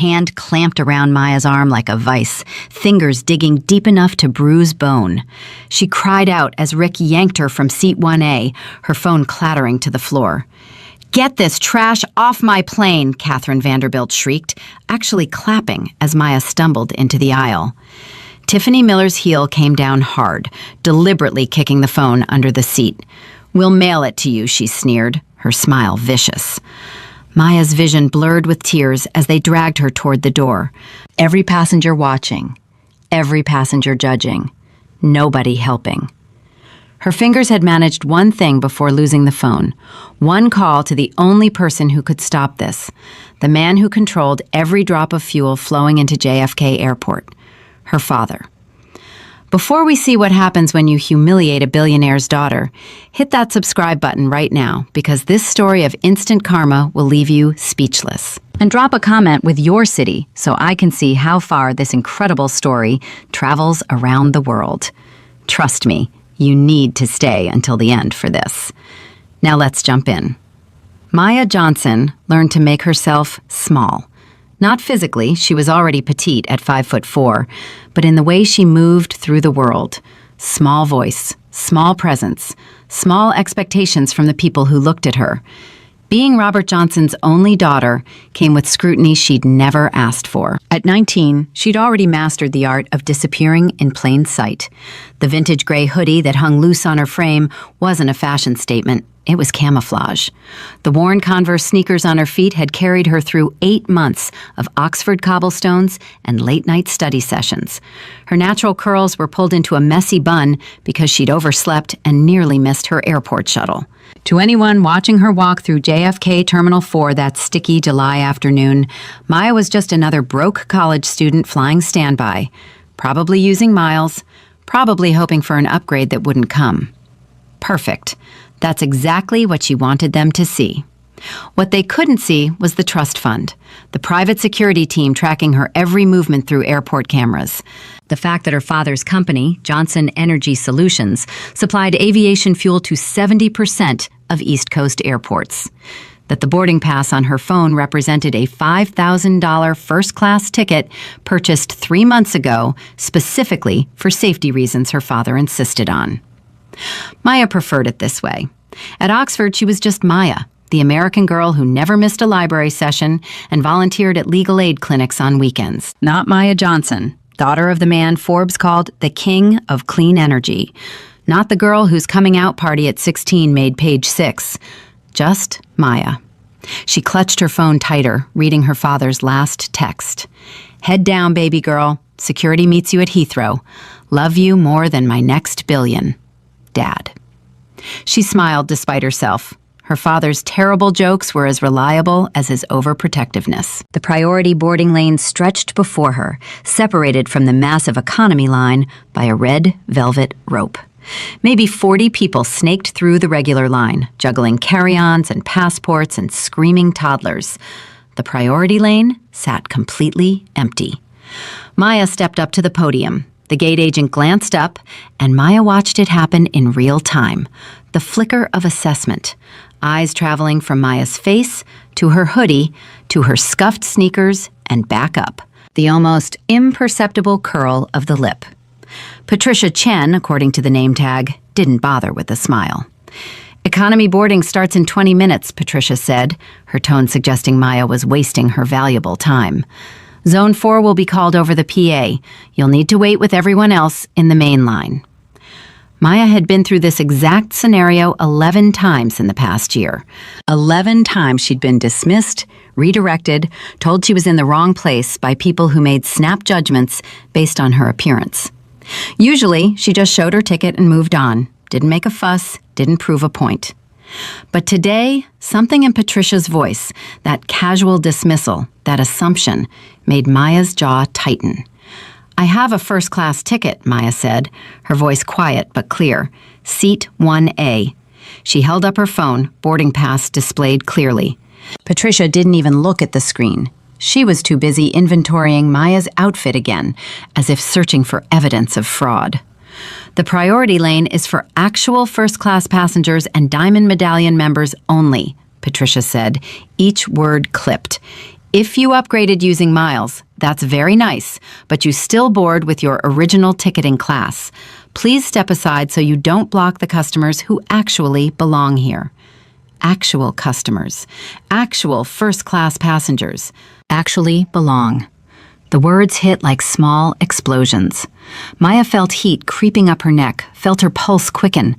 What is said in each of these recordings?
hand clamped around Maya's arm like a vice, fingers digging deep enough to bruise bone. She cried out as Rick yanked her from seat 1A, her phone clattering to the floor. "Get this trash off my plane," Catherine Vanderbilt shrieked, actually clapping as Maya stumbled into the aisle. Tiffany Miller's heel came down hard, deliberately kicking the phone under the seat. "We'll mail it to you," she sneered, her smile vicious. Maya's vision blurred with tears as they dragged her toward the door. Every passenger watching, every passenger judging, nobody helping. Her fingers had managed one thing before losing the phone. One call to the only person who could stop this. The man who controlled every drop of fuel flowing into JFK Airport. Her father. Before we see what happens when you humiliate a billionaire's daughter, hit that subscribe button right now, because this story of instant karma will leave you speechless. And drop a comment with your city so I can see how far this incredible story travels around the world. Trust me, you need to stay until the end for this. Now let's jump in. Maya Johnson learned to make herself small. Not physically, she was already petite at 5'4", but in the way she moved through the world. Small voice, small presence, small expectations from the people who looked at her. Being Robert Johnson's only daughter came with scrutiny she'd never asked for. At 19, she'd already mastered the art of disappearing in plain sight. The vintage gray hoodie that hung loose on her frame wasn't a fashion statement. It was camouflage. The worn Converse sneakers on her feet had carried her through 8 months of Oxford cobblestones and late-night study sessions. Her natural curls were pulled into a messy bun because she'd overslept and nearly missed her airport shuttle. To anyone watching her walk through JFK Terminal 4 that sticky July afternoon, Maya was just another broke college student flying standby, probably using miles, probably hoping for an upgrade that wouldn't come. Perfect. That's exactly what she wanted them to see. What they couldn't see was the trust fund, the private security team tracking her every movement through airport cameras. The fact that her father's company, Johnson Energy Solutions, supplied aviation fuel to 70% of East Coast airports. That the boarding pass on her phone represented a $5,000 first-class ticket purchased 3 months ago specifically for safety reasons her father insisted on. Maya preferred it this way. At Oxford, she was just Maya, the American girl who never missed a library session and volunteered at legal aid clinics on weekends. Not Maya Johnson, daughter of the man Forbes called the king of clean energy. Not the girl whose coming out party at 16 made page 6. Just Maya. She clutched her phone tighter, reading her father's last text. "Head down, baby girl. Security meets you at Heathrow. Love you more than my next billion. Dad." She smiled despite herself. Her father's terrible jokes were as reliable as his overprotectiveness. The priority boarding lane stretched before her, separated from the massive economy line by a red velvet rope. Maybe 40 people snaked through the regular line, juggling carry-ons and passports and screaming toddlers. The priority lane sat completely empty. Maya stepped up to the podium. The gate agent glanced up, and Maya watched it happen in real time. The flicker of assessment, eyes traveling from Maya's face to her hoodie to her scuffed sneakers and back up. The almost imperceptible curl of the lip. Patricia Chen, according to the name tag, didn't bother with the smile. "Economy boarding starts in 20 minutes, Patricia said, her tone suggesting Maya was wasting her valuable time. Zone 4 will be called over the PA. You'll need to wait with everyone else in the main line." Maya had been through this exact scenario 11 times in the past year. 11 times she'd been dismissed, redirected, told she was in the wrong place by people who made snap judgments based on her appearance. Usually, she just showed her ticket and moved on, didn't make a fuss, didn't prove a point. But today, something in Patricia's voice, that casual dismissal, that assumption, made Maya's jaw tighten. "I have a first-class ticket," Maya said, her voice quiet but clear. "Seat 1A. She held up her phone, boarding pass displayed clearly. Patricia didn't even look at the screen. She was too busy inventorying Maya's outfit again, as if searching for evidence of fraud. "The priority lane is for actual first-class passengers and Diamond Medallion members only," Patricia said, each word clipped. If you upgraded using miles, that's very nice, but you still board with your original ticketing class. Please step aside so you don't block the customers who actually belong here. Actual customers. Actual first-class passengers. Actually belong. The words hit like small explosions. Maya felt heat creeping up her neck, felt her pulse quicken,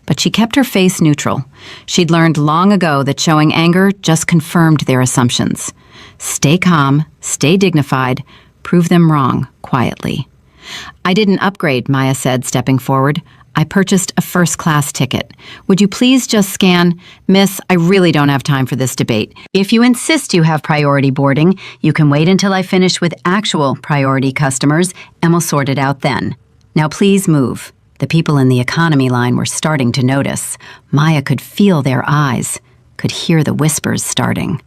but she kept her face neutral. She'd learned long ago that showing anger just confirmed their assumptions. Stay calm, stay dignified, prove them wrong quietly. I didn't upgrade, Maya said, stepping forward. I purchased a first-class ticket. Would you please just scan? Miss, I really don't have time for this debate. If you insist you have priority boarding, you can wait until I finish with actual priority customers, and we'll sort it out then. Now please move. The people in the economy line were starting to notice. Maya could feel their eyes, could hear the whispers starting.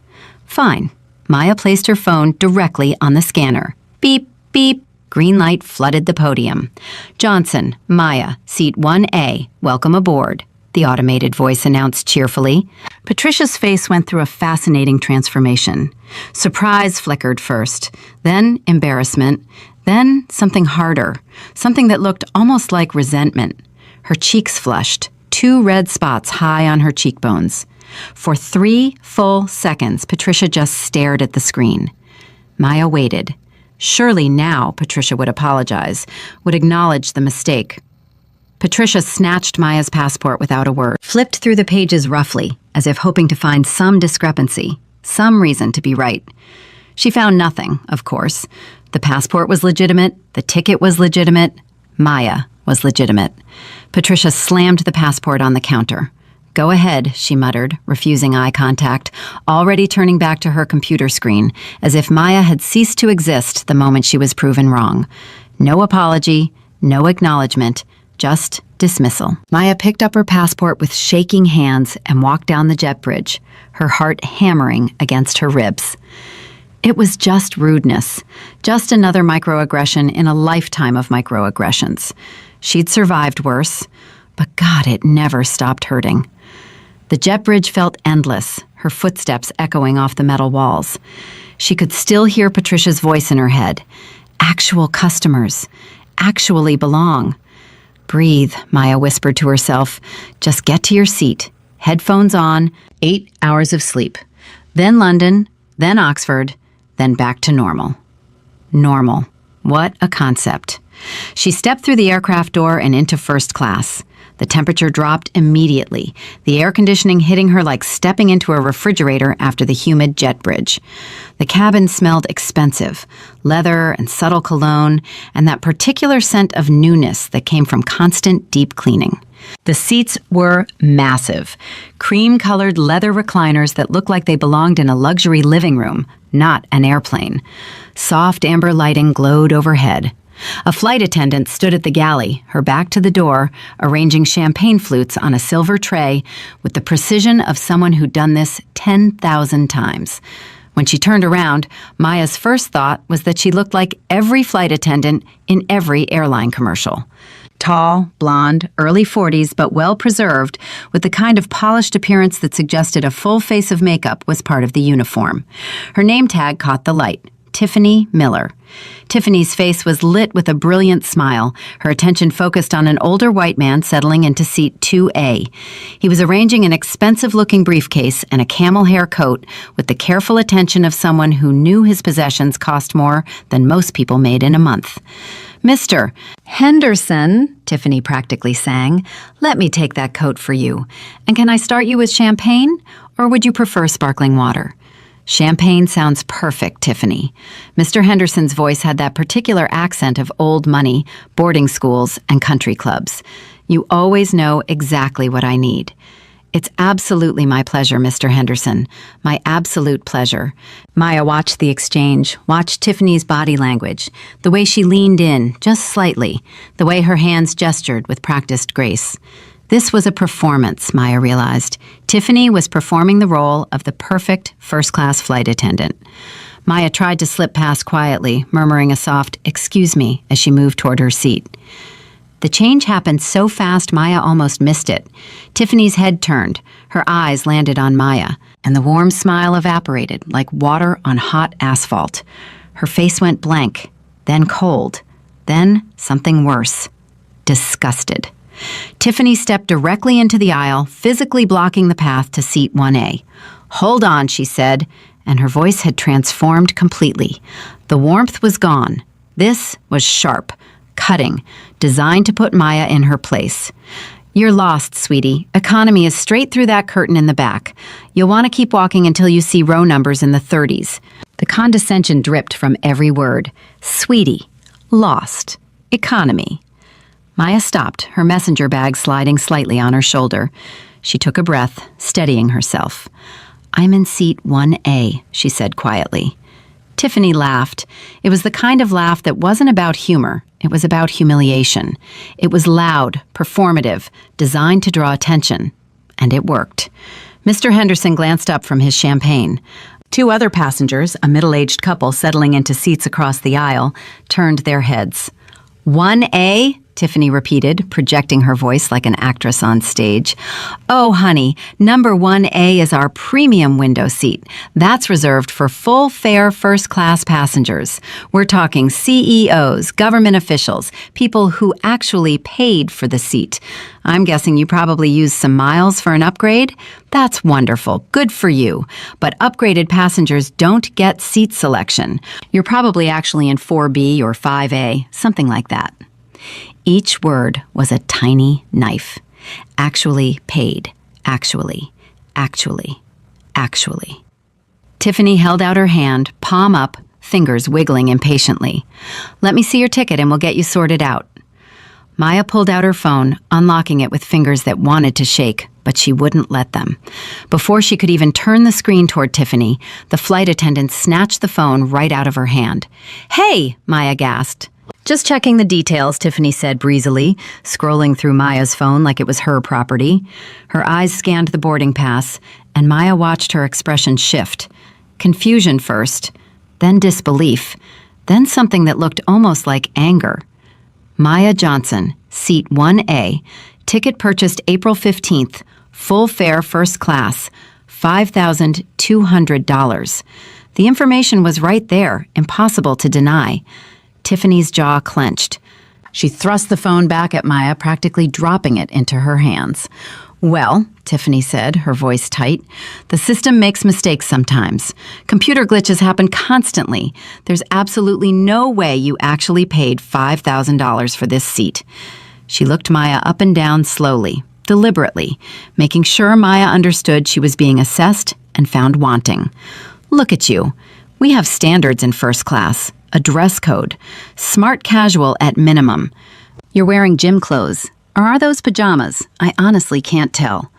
Fine. Maya placed her phone directly on the scanner. Beep, beep. Green light flooded the podium. Johnson, Maya, seat 1A, welcome aboard, the automated voice announced cheerfully. Patricia's face went through a fascinating transformation. Surprise flickered first, then embarrassment, then something harder, something that looked almost like resentment. Her cheeks flushed, 2 red spots high on her cheekbones. For 3 full seconds, Patricia just stared at the screen. Maya waited. Surely now Patricia would apologize, would acknowledge the mistake. Patricia snatched Maya's passport without a word, flipped through the pages roughly, as if hoping to find some discrepancy, some reason to be right. She found nothing, of course. The passport was legitimate, the ticket was legitimate, Maya was legitimate. Patricia slammed the passport on the counter. Go ahead, she muttered, refusing eye contact, already turning back to her computer screen, as if Maya had ceased to exist the moment she was proven wrong. No apology, no acknowledgement, just dismissal. Maya picked up her passport with shaking hands and walked down the jet bridge, her heart hammering against her ribs. It was just rudeness, just another microaggression in a lifetime of microaggressions. She'd survived worse, but God, it never stopped hurting. The jet bridge felt endless, her footsteps echoing off the metal walls. She could still hear Patricia's voice in her head. Actual customers. Actually belong. Breathe, Maya whispered to herself. Just get to your seat. Headphones on, 8 hours of sleep. Then London, then Oxford, then back to normal. Normal. What a concept. She stepped through the aircraft door and into first class. The temperature dropped immediately, the air conditioning hitting her like stepping into a refrigerator after the humid jet bridge. The cabin smelled expensive, leather and subtle cologne, and that particular scent of newness that came from constant deep cleaning. The seats were massive, cream-colored leather recliners that looked like they belonged in a luxury living room, not an airplane. Soft amber lighting glowed overhead. A flight attendant stood at the galley, her back to the door, arranging champagne flutes on a silver tray with the precision of someone who'd done this 10,000 times. When she turned around, Maya's first thought was that she looked like every flight attendant in every airline commercial. Tall, blonde, early 40s, but well-preserved, with the kind of polished appearance that suggested a full face of makeup was part of the uniform. Her name tag caught the light. Tiffany Miller. Tiffany's face was lit with a brilliant smile, her attention focused on an older white man settling into seat 2A. He was arranging an expensive-looking briefcase and a camel hair coat with the careful attention of someone who knew his possessions cost more than most people made in a month. Mr. Henderson, Tiffany practically sang, let me take that coat for you. And can I start you with champagne, or would you prefer sparkling water? Champagne sounds perfect, Tiffany. Mr. Henderson's voice had that particular accent of old money, boarding schools, and country clubs. You always know exactly what I need. It's absolutely my pleasure, Mr. Henderson. My absolute pleasure. Maya watched the exchange, watched Tiffany's body language, the way she leaned in, just slightly, the way her hands gestured with practiced grace. This was a performance, Maya realized. Tiffany was performing the role of the perfect first-class flight attendant. Maya tried to slip past quietly, murmuring a soft, "Excuse me," as she moved toward her seat. The change happened so fast Maya almost missed it. Tiffany's head turned. Her eyes landed on Maya, and the warm smile evaporated like water on hot asphalt. Her face went blank, then cold, then something worse. Disgusted. Tiffany stepped directly into the aisle, physically blocking the path to seat 1A. "Hold on," she said, and her voice had transformed completely. The warmth was gone. This was sharp, cutting, designed to put Maya in her place. "You're lost, sweetie. Economy is straight through that curtain in the back. You'll want to keep walking until you see row numbers in the 30s. The condescension dripped from every word. Sweetie. Lost. Economy. Maya stopped, her messenger bag sliding slightly on her shoulder. She took a breath, steadying herself. "I'm in seat 1A, she said quietly. Tiffany laughed. It was the kind of laugh that wasn't about humor. It was about humiliation. It was loud, performative, designed to draw attention. And it worked. Mr. Henderson glanced up from his champagne. Two other passengers, a middle-aged couple settling into seats across the aisle, turned their heads. 1A? Tiffany repeated, projecting her voice like an actress on stage. "Oh, honey, number 1A is our premium window seat. That's reserved for full-fare first-class passengers. We're talking CEOs, government officials, people who actually paid for the seat. I'm guessing you probably used some miles for an upgrade? That's wonderful. Good for you. But upgraded passengers don't get seat selection. You're probably actually in 4B or 5A, something like that." Each word was a tiny knife. Actually paid. Actually. Actually. Actually. Tiffany held out her hand, palm up, fingers wiggling impatiently. "Let me see your ticket and we'll get you sorted out." Maya pulled out her phone, unlocking it with fingers that wanted to shake, but she wouldn't let them. Before she could even turn the screen toward Tiffany, the flight attendant snatched the phone right out of her hand. "Hey!" Maya gasped. "Just checking the details," Tiffany said breezily, scrolling through Maya's phone like it was her property. Her eyes scanned the boarding pass, and Maya watched her expression shift. Confusion first, then disbelief, then something that looked almost like anger. Maya Johnson, seat 1A, ticket purchased April 15th, full fare first class, $5,200. The information was right there, impossible to deny. Tiffany's jaw clenched. She thrust the phone back at Maya, practically dropping it into her hands. "Well," Tiffany said, her voice tight, "the system makes mistakes sometimes. Computer glitches happen constantly. There's absolutely no way you actually paid $5,000 for this seat." She looked Maya up and down slowly, deliberately, making sure Maya understood she was being assessed and found wanting. "Look at you. We have standards in first class. A dress code. Smart casual at minimum. You're wearing gym clothes. Or are those pajamas? I honestly can't tell."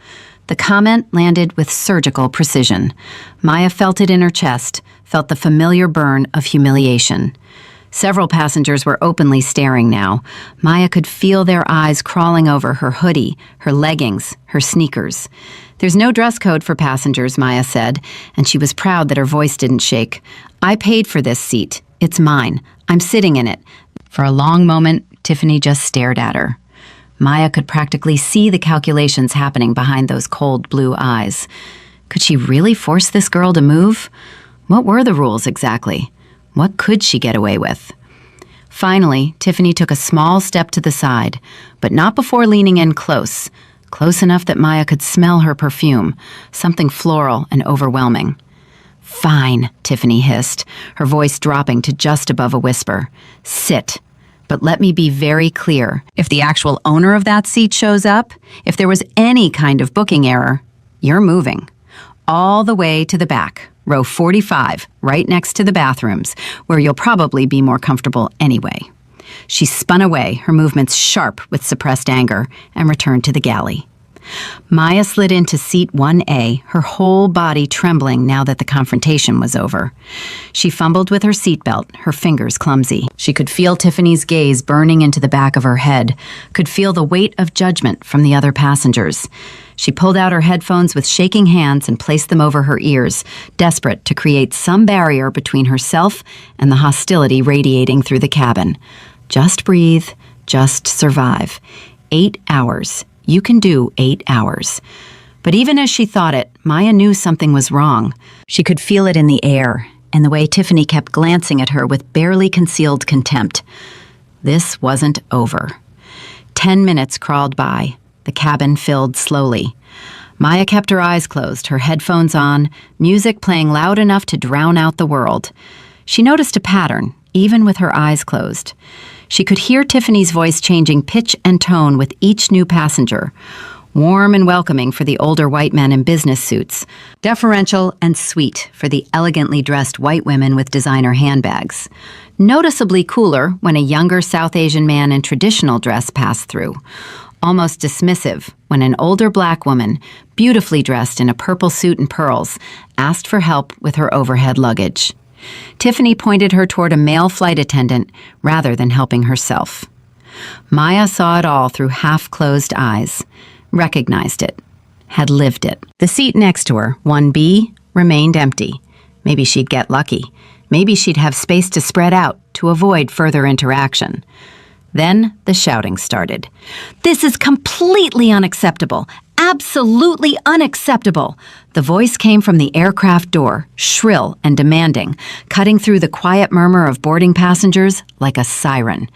The comment landed with surgical precision. Maya felt it in her chest, felt the familiar burn of humiliation. Several passengers were openly staring now. Maya could feel their eyes crawling over her hoodie, her leggings, her sneakers. "There's no dress code for passengers," Maya said, and she was proud that her voice didn't shake. "I paid for this seat. It's mine. I'm sitting in it." For a long moment, Tiffany just stared at her. Maya could practically see the calculations happening behind those cold blue eyes. Could she really force this girl to move? What were the rules exactly? What could she get away with? Finally, Tiffany took a small step to the side, but not before leaning in close enough that Maya could smell her perfume, something floral and overwhelming. "Fine," Tiffany hissed, her voice dropping to just above a whisper. "Sit. But let me be very clear. If the actual owner of that seat shows up, if there was any kind of booking error, you're moving. All the way to the back, row 45, right next to the bathrooms, where you'll probably be more comfortable anyway." She spun away, her movements sharp with suppressed anger, and returned to the galley. Maya slid into seat 1A, her whole body trembling now that the confrontation was over. She fumbled with her seatbelt, her fingers clumsy. She could feel Tiffany's gaze burning into the back of her head, could feel the weight of judgment from the other passengers. She pulled out her headphones with shaking hands and placed them over her ears, desperate to create some barrier between herself and the hostility radiating through the cabin. Just breathe, Just survive. 8 hours. You can do 8 hours. But even as she thought it, Maya knew something was wrong. She could feel it in the air, and the way Tiffany kept glancing at her with barely concealed contempt. This wasn't over. 10 minutes crawled by. The cabin filled slowly. Maya kept her eyes closed, her headphones on, music playing loud enough to drown out the world. She noticed a pattern, even with her eyes closed. She could hear Tiffany's voice changing pitch and tone with each new passenger. Warm and welcoming for the older white men in business suits. Deferential and sweet for the elegantly dressed white women with designer handbags. Noticeably cooler when a younger South Asian man in traditional dress passed through. Almost dismissive when an older black woman, beautifully dressed in a purple suit and pearls, asked for help with her overhead luggage. Tiffany pointed her toward a male flight attendant rather than helping herself. Maya saw it all through half-closed eyes, recognized it, had lived it. The seat next to her, 1B, remained empty. Maybe she'd get lucky. Maybe she'd have space to spread out to avoid further interaction. Then the shouting started. "This is completely unacceptable. Absolutely unacceptable." The voice came from the aircraft door, shrill and demanding, cutting through the quiet murmur of boarding passengers like a siren.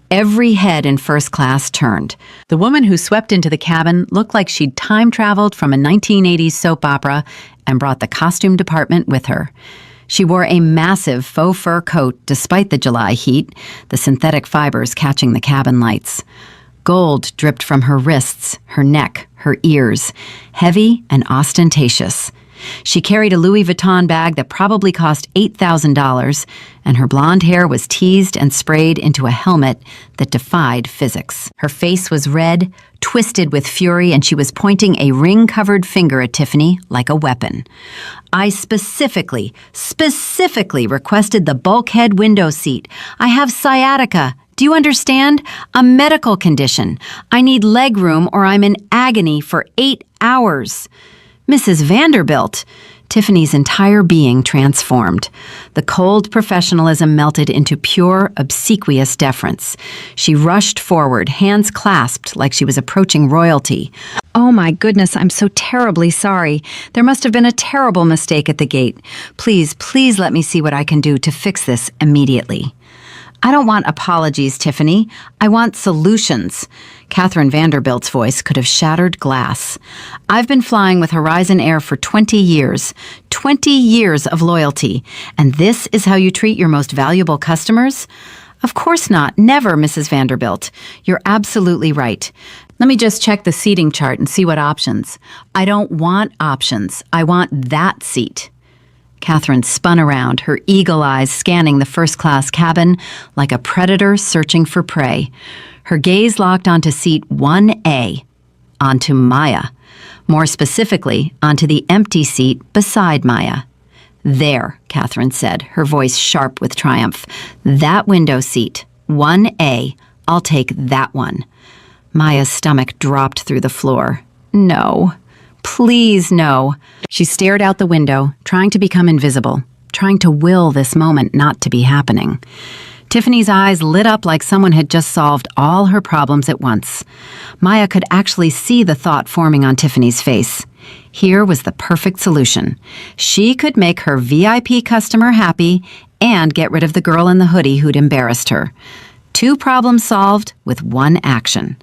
Every head in first class turned. The woman who swept into the cabin looked like she'd time-traveled from a 1980s soap opera and brought the costume department with her. She wore a massive faux fur coat despite the July heat, the synthetic fibers catching the cabin lights. Gold dripped from her wrists, her neck, her ears, heavy and ostentatious. She carried a Louis Vuitton bag that probably cost $8,000, and her blonde hair was teased and sprayed into a helmet that defied physics. Her face was red, twisted with fury, and she was pointing a ring-covered finger at Tiffany like a weapon. "I specifically requested the bulkhead window seat. I have sciatica. Do you understand? A medical condition. I need leg room or I'm in agony for 8 hours. Mrs. Vanderbilt." Tiffany's entire being transformed. The cold professionalism melted into pure, obsequious deference. She rushed forward, hands clasped like she was approaching royalty. "Oh my goodness, I'm so terribly sorry. There must have been a terrible mistake at the gate. Please let me see what I can do to fix this immediately." "I don't want apologies, Tiffany. I want solutions." Catherine Vanderbilt's voice could have shattered glass. "I've been flying with Horizon Air for 20 years. 20 years of loyalty. And this is how you treat your most valuable customers? Of course not. Never, Mrs. Vanderbilt. You're absolutely right. Let me just check the seating chart and see what options." "I don't want options. I want that seat." Catherine spun around, her eagle eyes scanning the first-class cabin like a predator searching for prey. Her gaze locked onto seat 1A, onto Maya. More specifically, onto the empty seat beside Maya. "There," Catherine said, her voice sharp with triumph. "That window seat, 1A. I'll take that one." Maya's stomach dropped through the floor. "No. Please, no." She stared out the window, trying to become invisible, trying to will this moment not to be happening. Tiffany's eyes lit up like someone had just solved all her problems at once. Maya could actually see the thought forming on Tiffany's face. Here was the perfect solution. She could make her VIP customer happy and get rid of the girl in the hoodie who'd embarrassed her. 2 problems solved with 1 action.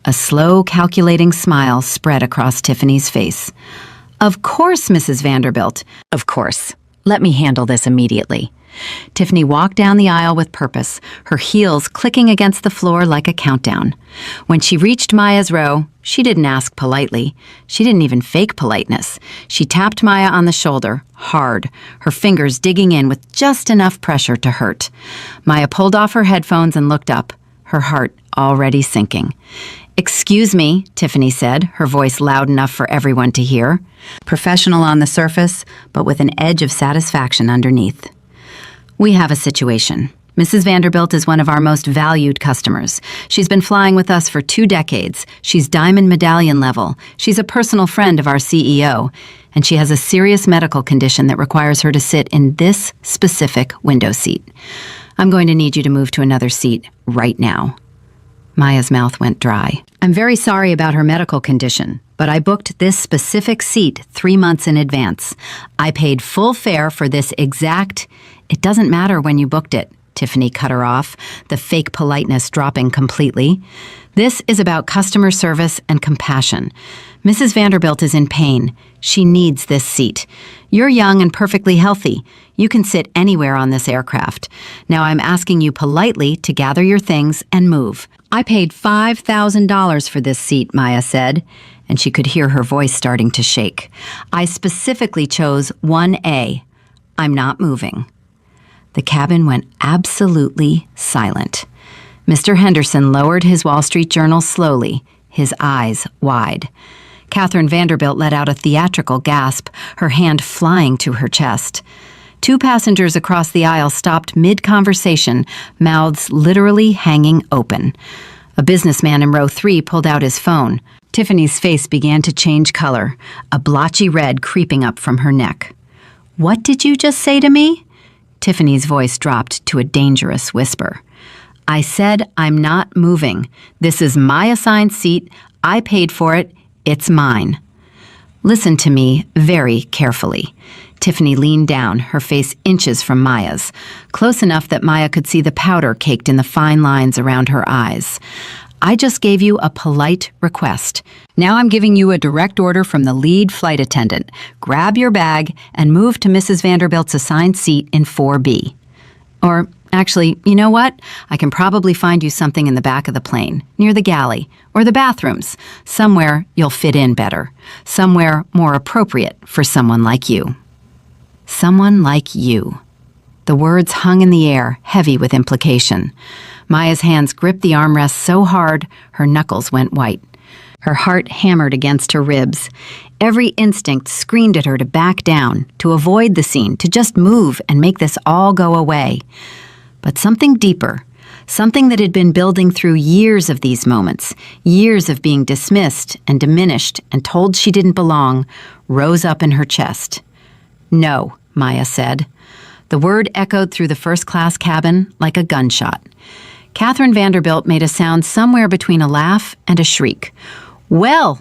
A slow, calculating smile spread across Tiffany's face. "Of course, Mrs. Vanderbilt. Of course. Let me handle this immediately." Tiffany walked down the aisle with purpose, her heels clicking against the floor like a countdown. When she reached Maya's row, she didn't ask politely. She didn't even fake politeness. She tapped Maya on the shoulder, hard, her fingers digging in with just enough pressure to hurt. Maya pulled off her headphones and looked up, her heart already sinking. "Excuse me," Tiffany said, her voice loud enough for everyone to hear. Professional on the surface, but with an edge of satisfaction underneath. "We have a situation. Mrs. Vanderbilt is one of our most valued customers. She's been flying with us for 2 decades. She's diamond medallion level. She's a personal friend of our CEO. And she has a serious medical condition that requires her to sit in this specific window seat. I'm going to need you to move to another seat right now." Maya's mouth went dry. I'm very sorry about her medical condition, but I booked this specific seat 3 months in advance. I paid full fare for this exact... It doesn't matter when you booked it, Tiffany cut her off, the fake politeness dropping completely. This is about customer service and compassion. Mrs. Vanderbilt is in pain. She needs this seat. You're young and perfectly healthy. You can sit anywhere on this aircraft. Now I'm asking you politely to gather your things and move. I paid $5,000 for this seat, Maya said, and she could hear her voice starting to shake. I specifically chose 1A. I'm not moving. The cabin went absolutely silent. Mr. Henderson lowered his Wall Street Journal slowly, his eyes wide. Catherine Vanderbilt let out a theatrical gasp, her hand flying to her chest. 2 passengers across the aisle stopped mid-conversation, mouths literally hanging open. A businessman in row 3 pulled out his phone. Tiffany's face began to change color, a blotchy red creeping up from her neck. "What did you just say to me?" Tiffany's voice dropped to a dangerous whisper. "I said I'm not moving. This is my assigned seat. I paid for it. It's mine." "Listen to me very carefully." Tiffany leaned down, her face inches from Maya's, close enough that Maya could see the powder caked in the fine lines around her eyes. "I just gave you a polite request. Now I'm giving you a direct order from the lead flight attendant. Grab your bag and move to Mrs. Vanderbilt's assigned seat in 4B. Or, actually, you know what? I can probably find you something in the back of the plane, near the galley, or the bathrooms. Somewhere you'll fit in better. Somewhere more appropriate for someone like you." Someone like you. The words hung in the air, heavy with implication. Maya's hands gripped the armrest so hard, her knuckles went white. Her heart hammered against her ribs. Every instinct screamed at her to back down, to avoid the scene, to just move and make this all go away. But something deeper, something that had been building through years of these moments, years of being dismissed and diminished and told she didn't belong, rose up in her chest. "No," Maya said. The word echoed through the first-class cabin like a gunshot. Catherine Vanderbilt made a sound somewhere between a laugh and a shriek. Well,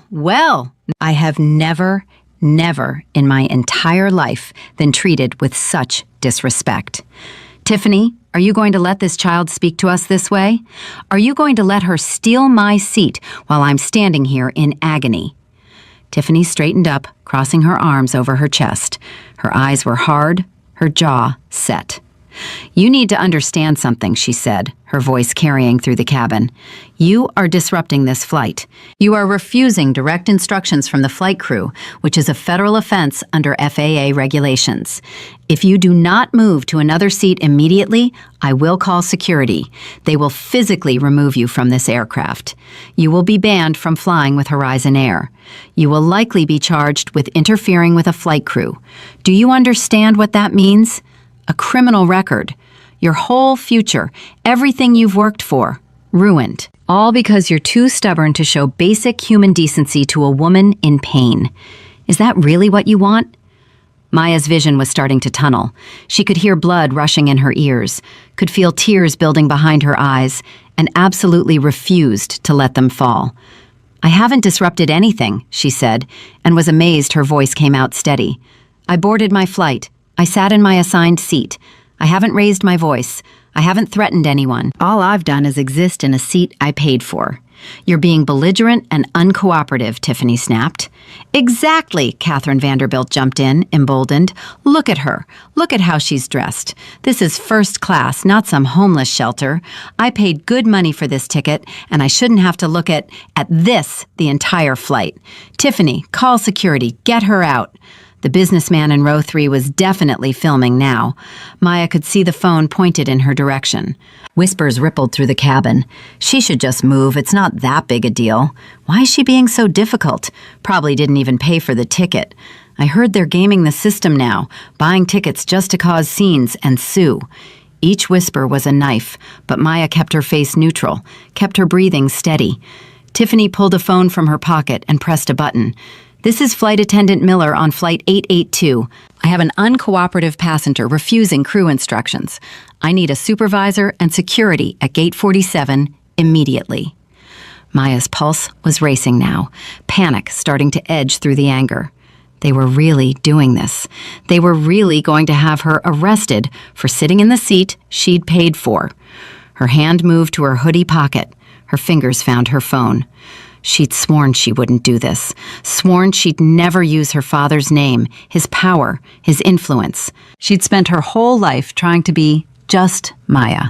I have never in my entire life been treated with such disrespect. Tiffany, are you going to let this child speak to us this way? Are you going to let her steal my seat while I'm standing here in agony?" Tiffany straightened up, crossing her arms over her chest. Her eyes were hard, her jaw set. "You need to understand something," she said, her voice carrying through the cabin. "You are disrupting this flight. You are refusing direct instructions from the flight crew, which is a federal offense under FAA regulations. If you do not move to another seat immediately, I will call security. They will physically remove you from this aircraft. You will be banned from flying with Horizon Air. You will likely be charged with interfering with a flight crew. Do you understand what that means? A criminal record. Your whole future, everything you've worked for, ruined. All because you're too stubborn to show basic human decency to a woman in pain. Is that really what you want?" Maya's vision was starting to tunnel. She could hear blood rushing in her ears, could feel tears building behind her eyes, and absolutely refused to let them fall. "I haven't disrupted anything," she said, and was amazed her voice came out steady. "I boarded my flight. I sat in my assigned seat. I haven't raised my voice. I haven't threatened anyone. All I've done is exist in a seat I paid for." "You're being belligerent and uncooperative," Tiffany snapped. "Exactly," Catherine Vanderbilt jumped in, emboldened. "Look at her. Look at how she's dressed. This is first class, not some homeless shelter. I paid good money for this ticket, and I shouldn't have to look at this the entire flight. Tiffany, call security. Get her out." The businessman in row 3 was definitely filming now. Maya could see the phone pointed in her direction. Whispers rippled through the cabin. "She should just move. It's not that big a deal. Why is she being so difficult? Probably didn't even pay for the ticket. I heard they're gaming the system now, buying tickets just to cause scenes and sue." Each whisper was a knife, but Maya kept her face neutral, kept her breathing steady. Tiffany pulled a phone from her pocket and pressed a button. "This is Flight Attendant Miller on Flight 882. I have an uncooperative passenger refusing crew instructions. I need a supervisor and security at Gate 47 immediately." Maya's pulse was racing now, panic starting to edge through the anger. They were really doing this. They were really going to have her arrested for sitting in the seat she'd paid for. Her hand moved to her hoodie pocket. Her fingers found her phone. She'd sworn she wouldn't do this, sworn she'd never use her father's name, his power, his influence. She'd spent her whole life trying to be just Maya,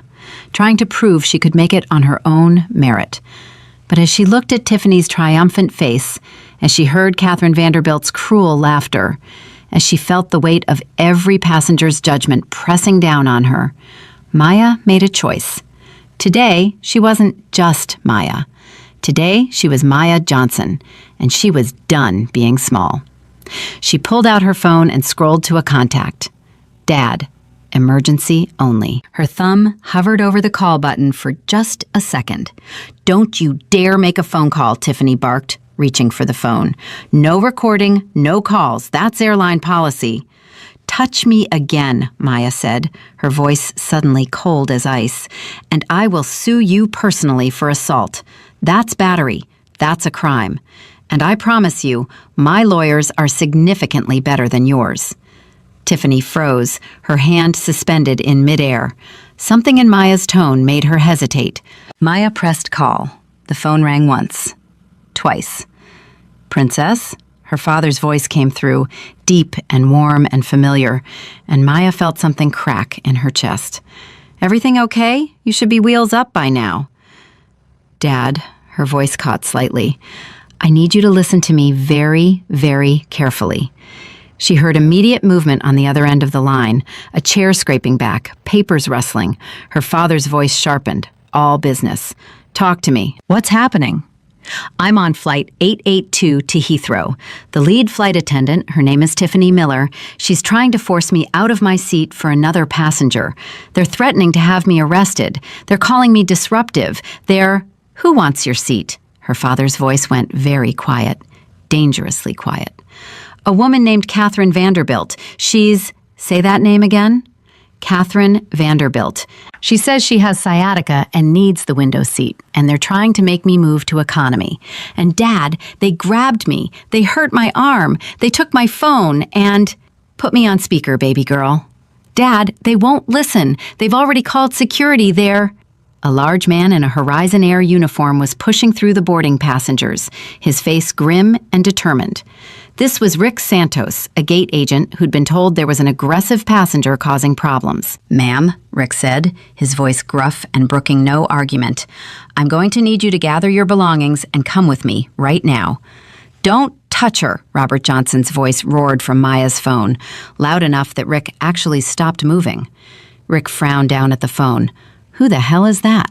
trying to prove she could make it on her own merit. But as she looked at Tiffany's triumphant face, as she heard Catherine Vanderbilt's cruel laughter, as she felt the weight of every passenger's judgment pressing down on her, Maya made a choice. Today, she wasn't just Maya. Today, she was Maya Johnson, and she was done being small. She pulled out her phone and scrolled to a contact. Dad. Emergency only. Her thumb hovered over the call button for just a second. "Don't you dare make a phone call," Tiffany barked, reaching for the phone. "No recording, no calls. That's airline policy." "Touch me again," Maya said, her voice suddenly cold as ice, "and I will sue you personally for assault. That's battery. That's a crime. And I promise you, my lawyers are significantly better than yours." Tiffany froze, her hand suspended in midair. Something in Maya's tone made her hesitate. Maya pressed call. The phone rang once. Twice. "Princess?" Her father's voice came through, deep and warm and familiar, and Maya felt something crack in her chest. "Everything okay? You should be wheels up by now." "Dad," her voice caught slightly, "I need you to listen to me very, very carefully." She heard immediate movement on the other end of the line, a chair scraping back, papers rustling. Her father's voice sharpened. All business. "Talk to me. What's happening?" "I'm on flight 882 to Heathrow. The lead flight attendant, her name is Tiffany Miller, she's trying to force me out of my seat for another passenger. They're threatening to have me arrested. They're calling me disruptive. Who wants your seat?" Her father's voice went very quiet, dangerously quiet. "A woman named Catherine Vanderbilt. Say that name again?" "Catherine Vanderbilt. She says she has sciatica and needs the window seat, and they're trying to make me move to economy. And Dad, they grabbed me. They hurt my arm. They took my phone and put me on speaker, baby girl. Dad, they won't listen. They've already called security. A large man in a Horizon Air uniform was pushing through the boarding passengers, his face grim and determined. This was Rick Santos, a gate agent who'd been told there was an aggressive passenger causing problems. "Ma'am," Rick said, his voice gruff and brooking no argument, "I'm going to need you to gather your belongings and come with me right now." "Don't touch her," Robert Johnson's voice roared from Maya's phone, loud enough that Rick actually stopped moving. Rick frowned down at the phone. "Who the hell is that?"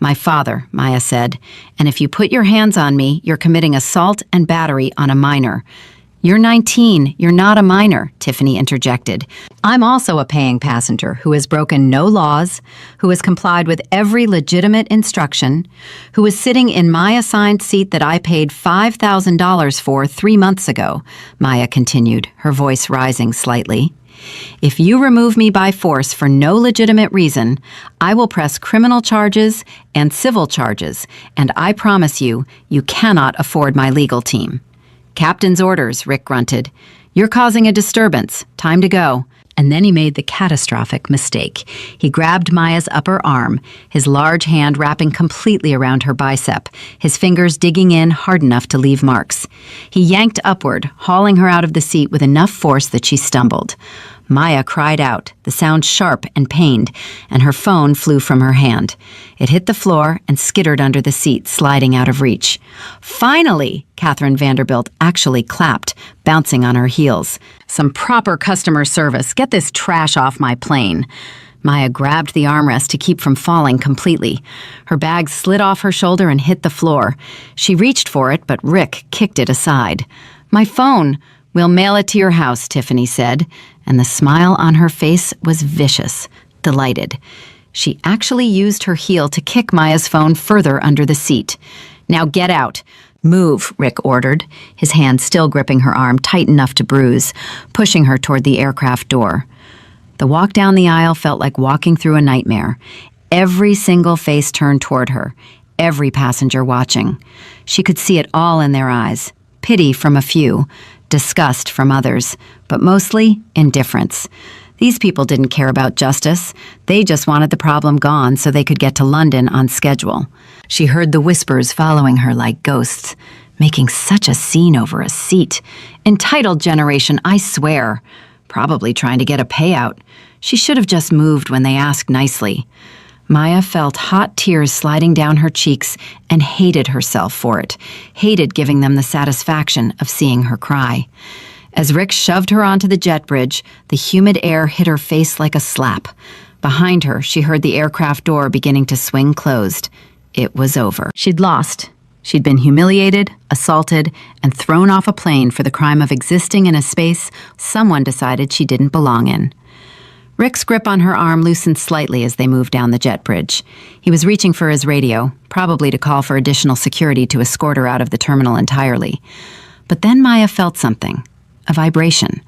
"My father," Maya said, "and if you put your hands on me, you're committing assault and battery on a minor." "You're 19. You're not a minor," Tiffany interjected. "I'm also a paying passenger who has broken no laws, who has complied with every legitimate instruction, who is sitting in my assigned seat that I paid $5,000 for 3 months ago," Maya continued, her voice rising slightly. "If you remove me by force for no legitimate reason, I will press criminal charges and civil charges, and I promise you, you cannot afford my legal team." "Captain's orders," Rick grunted. "You're causing a disturbance. Time to go." And then he made the catastrophic mistake. He grabbed Maya's upper arm, his large hand wrapping completely around her bicep, his fingers digging in hard enough to leave marks. He yanked upward, hauling her out of the seat with enough force that she stumbled. Maya cried out, the sound sharp and pained, and her phone flew from her hand. It hit the floor and skittered under the seat, sliding out of reach. "Finally!" Catherine Vanderbilt actually clapped, bouncing on her heels. "Some proper customer service. Get this trash off my plane." Maya grabbed the armrest to keep from falling completely. Her bag slid off her shoulder and hit the floor. She reached for it, but Rick kicked it aside. "My phone. We'll mail it to your house," Tiffany said, and the smile on her face was vicious, delighted. She actually used her heel to kick Maya's phone further under the seat. "Now get out." "Move," Rick ordered, his hand still gripping her arm tight enough to bruise, pushing her toward the aircraft door. The walk down the aisle felt like walking through a nightmare. Every single face turned toward her. every passenger watching. She could see it all in their eyes. Pity from a few, disgust from others, but mostly indifference. These people didn't care about justice. They just wanted the problem gone so they could get to London on schedule. She heard the whispers following her like ghosts, making such a scene over a seat. Entitled generation, I swear. Probably trying to get a payout. She should have just moved when they asked nicely. Maya felt hot tears sliding down her cheeks and hated herself for it, hated giving them the satisfaction of seeing her cry. As Rick shoved her onto the jet bridge, the humid air hit her face like a slap. Behind her, she heard the aircraft door beginning to swing closed. It was over. She'd lost. She'd been humiliated, assaulted, and thrown off a plane for the crime of existing in a space someone decided she didn't belong in. Rick's grip on her arm loosened slightly as they moved down the jet bridge. He was reaching for his radio, probably to call for additional security to escort her out of the terminal entirely. But then Maya felt something, a vibration.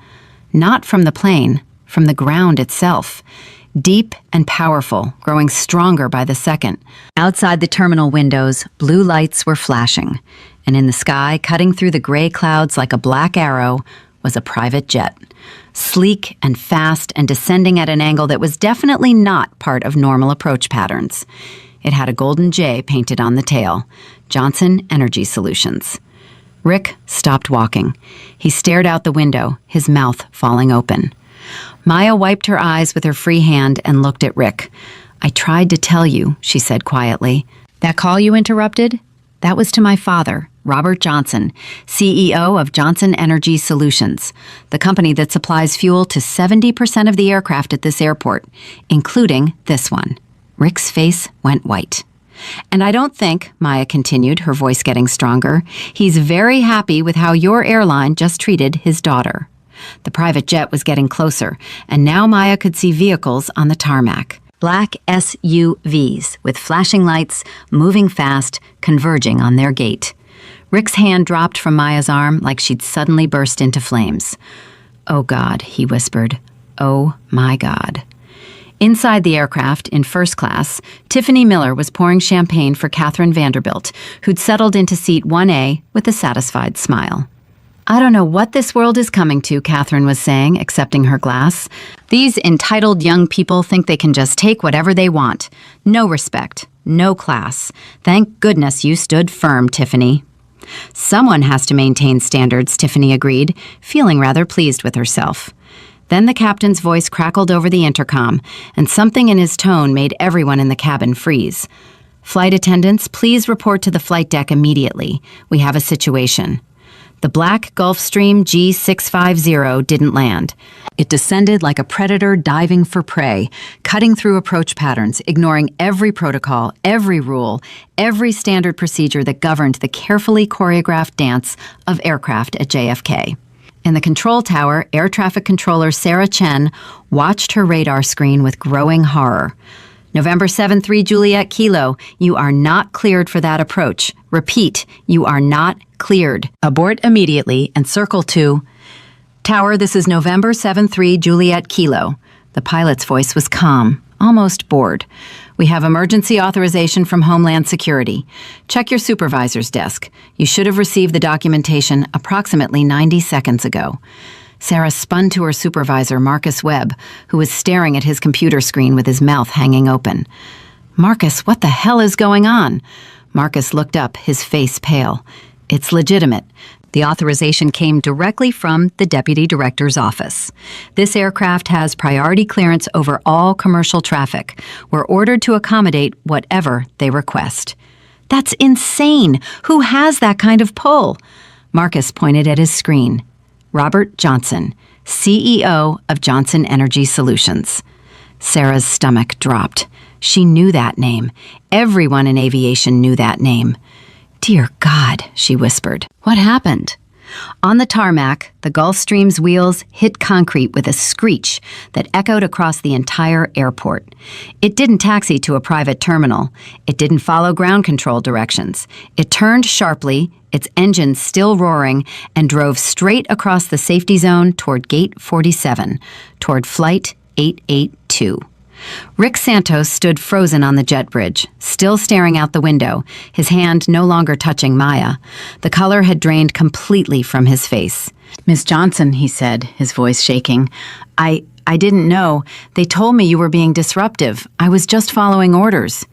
Not from the plane, from the ground itself. Deep and powerful, growing stronger by the second. Outside the terminal windows, blue lights were flashing, and in the sky, cutting through the gray clouds like a black arrow, was a private jet. Sleek and fast and descending at an angle that was definitely not part of normal approach patterns. It had a golden J painted on the tail. Johnson Energy Solutions. Rick stopped walking. He stared out the window, his mouth falling open. Maya wiped her eyes with her free hand and looked at Rick. "I tried to tell you," she said quietly. "That call you interrupted? That was to my father, Robert Johnson, CEO of Johnson Energy Solutions, the company that supplies fuel to 70% of the aircraft at this airport, including this one." Rick's face went white. "And I don't think," Maya continued, her voice getting stronger, "he's very happy with how your airline just treated his daughter." The private jet was getting closer, and now Maya could see vehicles on the tarmac. Black SUVs with flashing lights, moving fast, converging on their gate. Rick's hand dropped from Maya's arm like she'd suddenly burst into flames. "Oh God," he whispered. "Oh my God." Inside the aircraft, in first class, Tiffany Miller was pouring champagne for Catherine Vanderbilt, who'd settled into seat 1A with a satisfied smile. "I don't know what this world is coming to," Catherine was saying, accepting her glass. "These entitled young people think they can just take whatever they want. No respect, no class. Thank goodness you stood firm, Tiffany." "Someone has to maintain standards," Tiffany agreed, feeling rather pleased with herself. Then the captain's voice crackled over the intercom, and something in his tone made everyone in the cabin freeze. "Flight attendants, please report to the flight deck immediately. We have a situation." The black Gulfstream G650 didn't land. It descended like a predator diving for prey, cutting through approach patterns, ignoring every protocol, every rule, every standard procedure that governed the carefully choreographed dance of aircraft at JFK. In the control tower, air traffic controller Sarah Chen watched her radar screen with growing horror. "November 7-3 Juliet Kilo, you are not cleared for that approach. Repeat, you are not cleared. Abort immediately and circle to..." "Tower, this is November 7-3 Juliet Kilo." The pilot's voice was calm, almost bored. "We have emergency authorization from Homeland Security. Check your supervisor's desk. You should have received the documentation approximately 90 seconds ago." Sarah spun to her supervisor, Marcus Webb, who was staring at his computer screen with his mouth hanging open. "Marcus, what the hell is going on?" Marcus looked up, his face pale. "It's legitimate. The authorization came directly from the Deputy Director's office. This aircraft has priority clearance over all commercial traffic. We're ordered to accommodate whatever they request." "That's insane! Who has that kind of pull?" Marcus pointed at his screen. "Robert Johnson, CEO of Johnson Energy Solutions." Sarah's stomach dropped. She knew that name. Everyone in aviation knew that name. "Dear God," she whispered. "What happened?" On the tarmac, the Gulfstream's wheels hit concrete with a screech that echoed across the entire airport. It didn't taxi to a private terminal. It didn't follow ground control directions. It turned sharply, its engine still roaring, and drove straight across the safety zone toward Gate 47, toward Flight 882. Rick Santos stood frozen on the jet bridge, still staring out the window, his hand no longer touching Maya. The color had drained completely from his face. "Miss Johnson," he said, his voice shaking, I didn't know. They told me you were being disruptive. I was just following orders."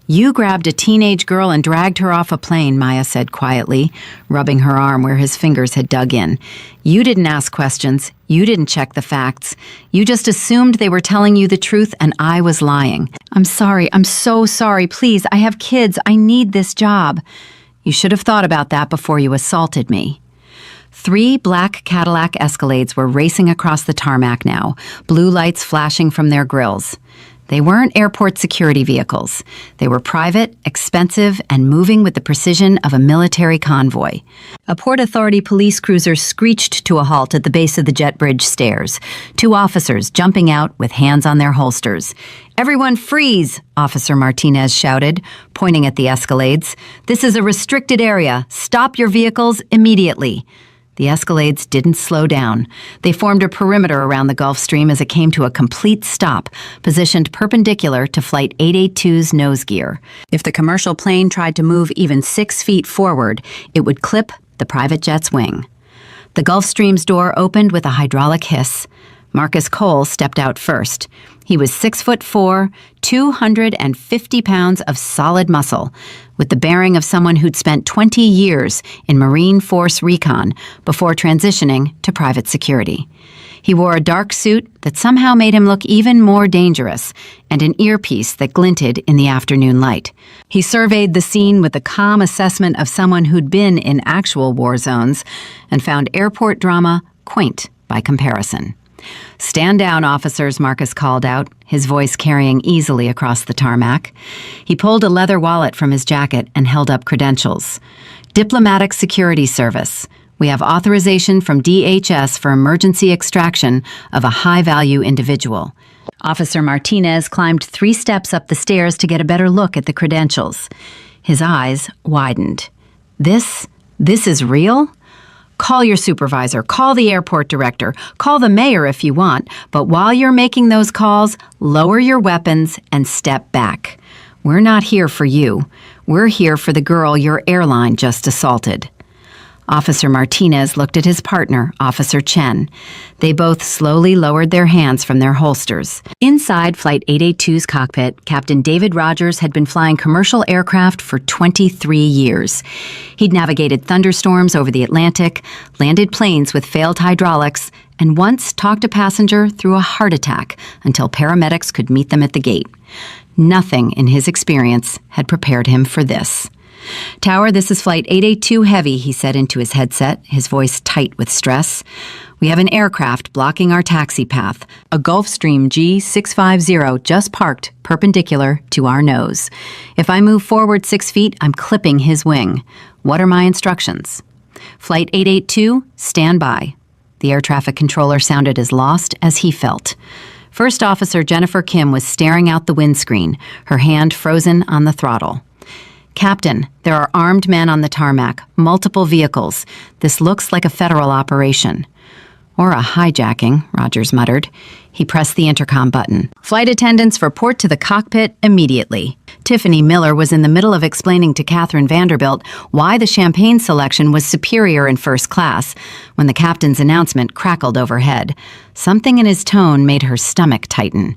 "You grabbed a teenage girl and dragged her off a plane," Maya said quietly, rubbing her arm where his fingers had dug in. "You didn't ask questions. You didn't check the facts. You just assumed they were telling you the truth and I was lying. I'm sorry. I'm so sorry. Please, I have kids. I need this job." "You should have thought about that before you assaulted me." 3 black Cadillac Escalades were racing across the tarmac now, blue lights flashing from their grills. They weren't airport security vehicles. They were private, expensive, and moving with the precision of a military convoy. A Port Authority police cruiser screeched to a halt at the base of the jet bridge stairs, 2 officers jumping out with hands on their holsters. "Everyone freeze!" Officer Martinez shouted, pointing at the Escalades. "This is a restricted area. Stop your vehicles immediately." The Escalades didn't slow down. They formed a perimeter around the Gulf Stream as it came to a complete stop, positioned perpendicular to Flight 882's nose gear. If the commercial plane tried to move even 6 feet forward, it would clip the private jet's wing. The Gulfstream's door opened with a hydraulic hiss. Marcus Cole stepped out first. He was 6'4", 250 pounds of solid muscle, with the bearing of someone who'd spent 20 years in Marine Force Recon before transitioning to private security. He wore a dark suit that somehow made him look even more dangerous, and an earpiece that glinted in the afternoon light. He surveyed the scene with the calm assessment of someone who'd been in actual war zones and found airport drama quaint by comparison. "Stand down, officers," Marcus called out, his voice carrying easily across the tarmac. He pulled a leather wallet from his jacket and held up credentials. "Diplomatic Security Service. We have authorization from DHS for emergency extraction of a high-value individual." Officer Martinez climbed 3 steps up the stairs to get a better look at the credentials. His eyes widened. This is real? "Call your supervisor, call the airport director, call the mayor if you want, but while you're making those calls, lower your weapons and step back. We're not here for you. We're here for the girl your airline just assaulted." Officer Martinez looked at his partner, Officer Chen. They both slowly lowered their hands from their holsters. Inside Flight 882's cockpit, Captain David Rogers had been flying commercial aircraft for 23 years. He'd navigated thunderstorms over the Atlantic, landed planes with failed hydraulics, and once talked a passenger through a heart attack until paramedics could meet them at the gate. Nothing in his experience had prepared him for this. "Tower, this is Flight 882 Heavy," he said into his headset, his voice tight with stress. "We have an aircraft blocking our taxi path, a Gulfstream G650 just parked perpendicular to our nose. If I move forward 6 feet, I'm clipping his wing. What are my instructions?" "Flight 882, stand by." The air traffic controller sounded as lost as he felt. First Officer Jennifer Kim was staring out the windscreen, her hand frozen on the throttle. "Captain, there are armed men on the tarmac, multiple vehicles. This looks like a federal operation." "Or a hijacking," Rogers muttered. He pressed the intercom button. "Flight attendants report to the cockpit immediately." Tiffany Miller was in the middle of explaining to Catherine Vanderbilt why the champagne selection was superior in first class when the captain's announcement crackled overhead. Something in his tone made her stomach tighten.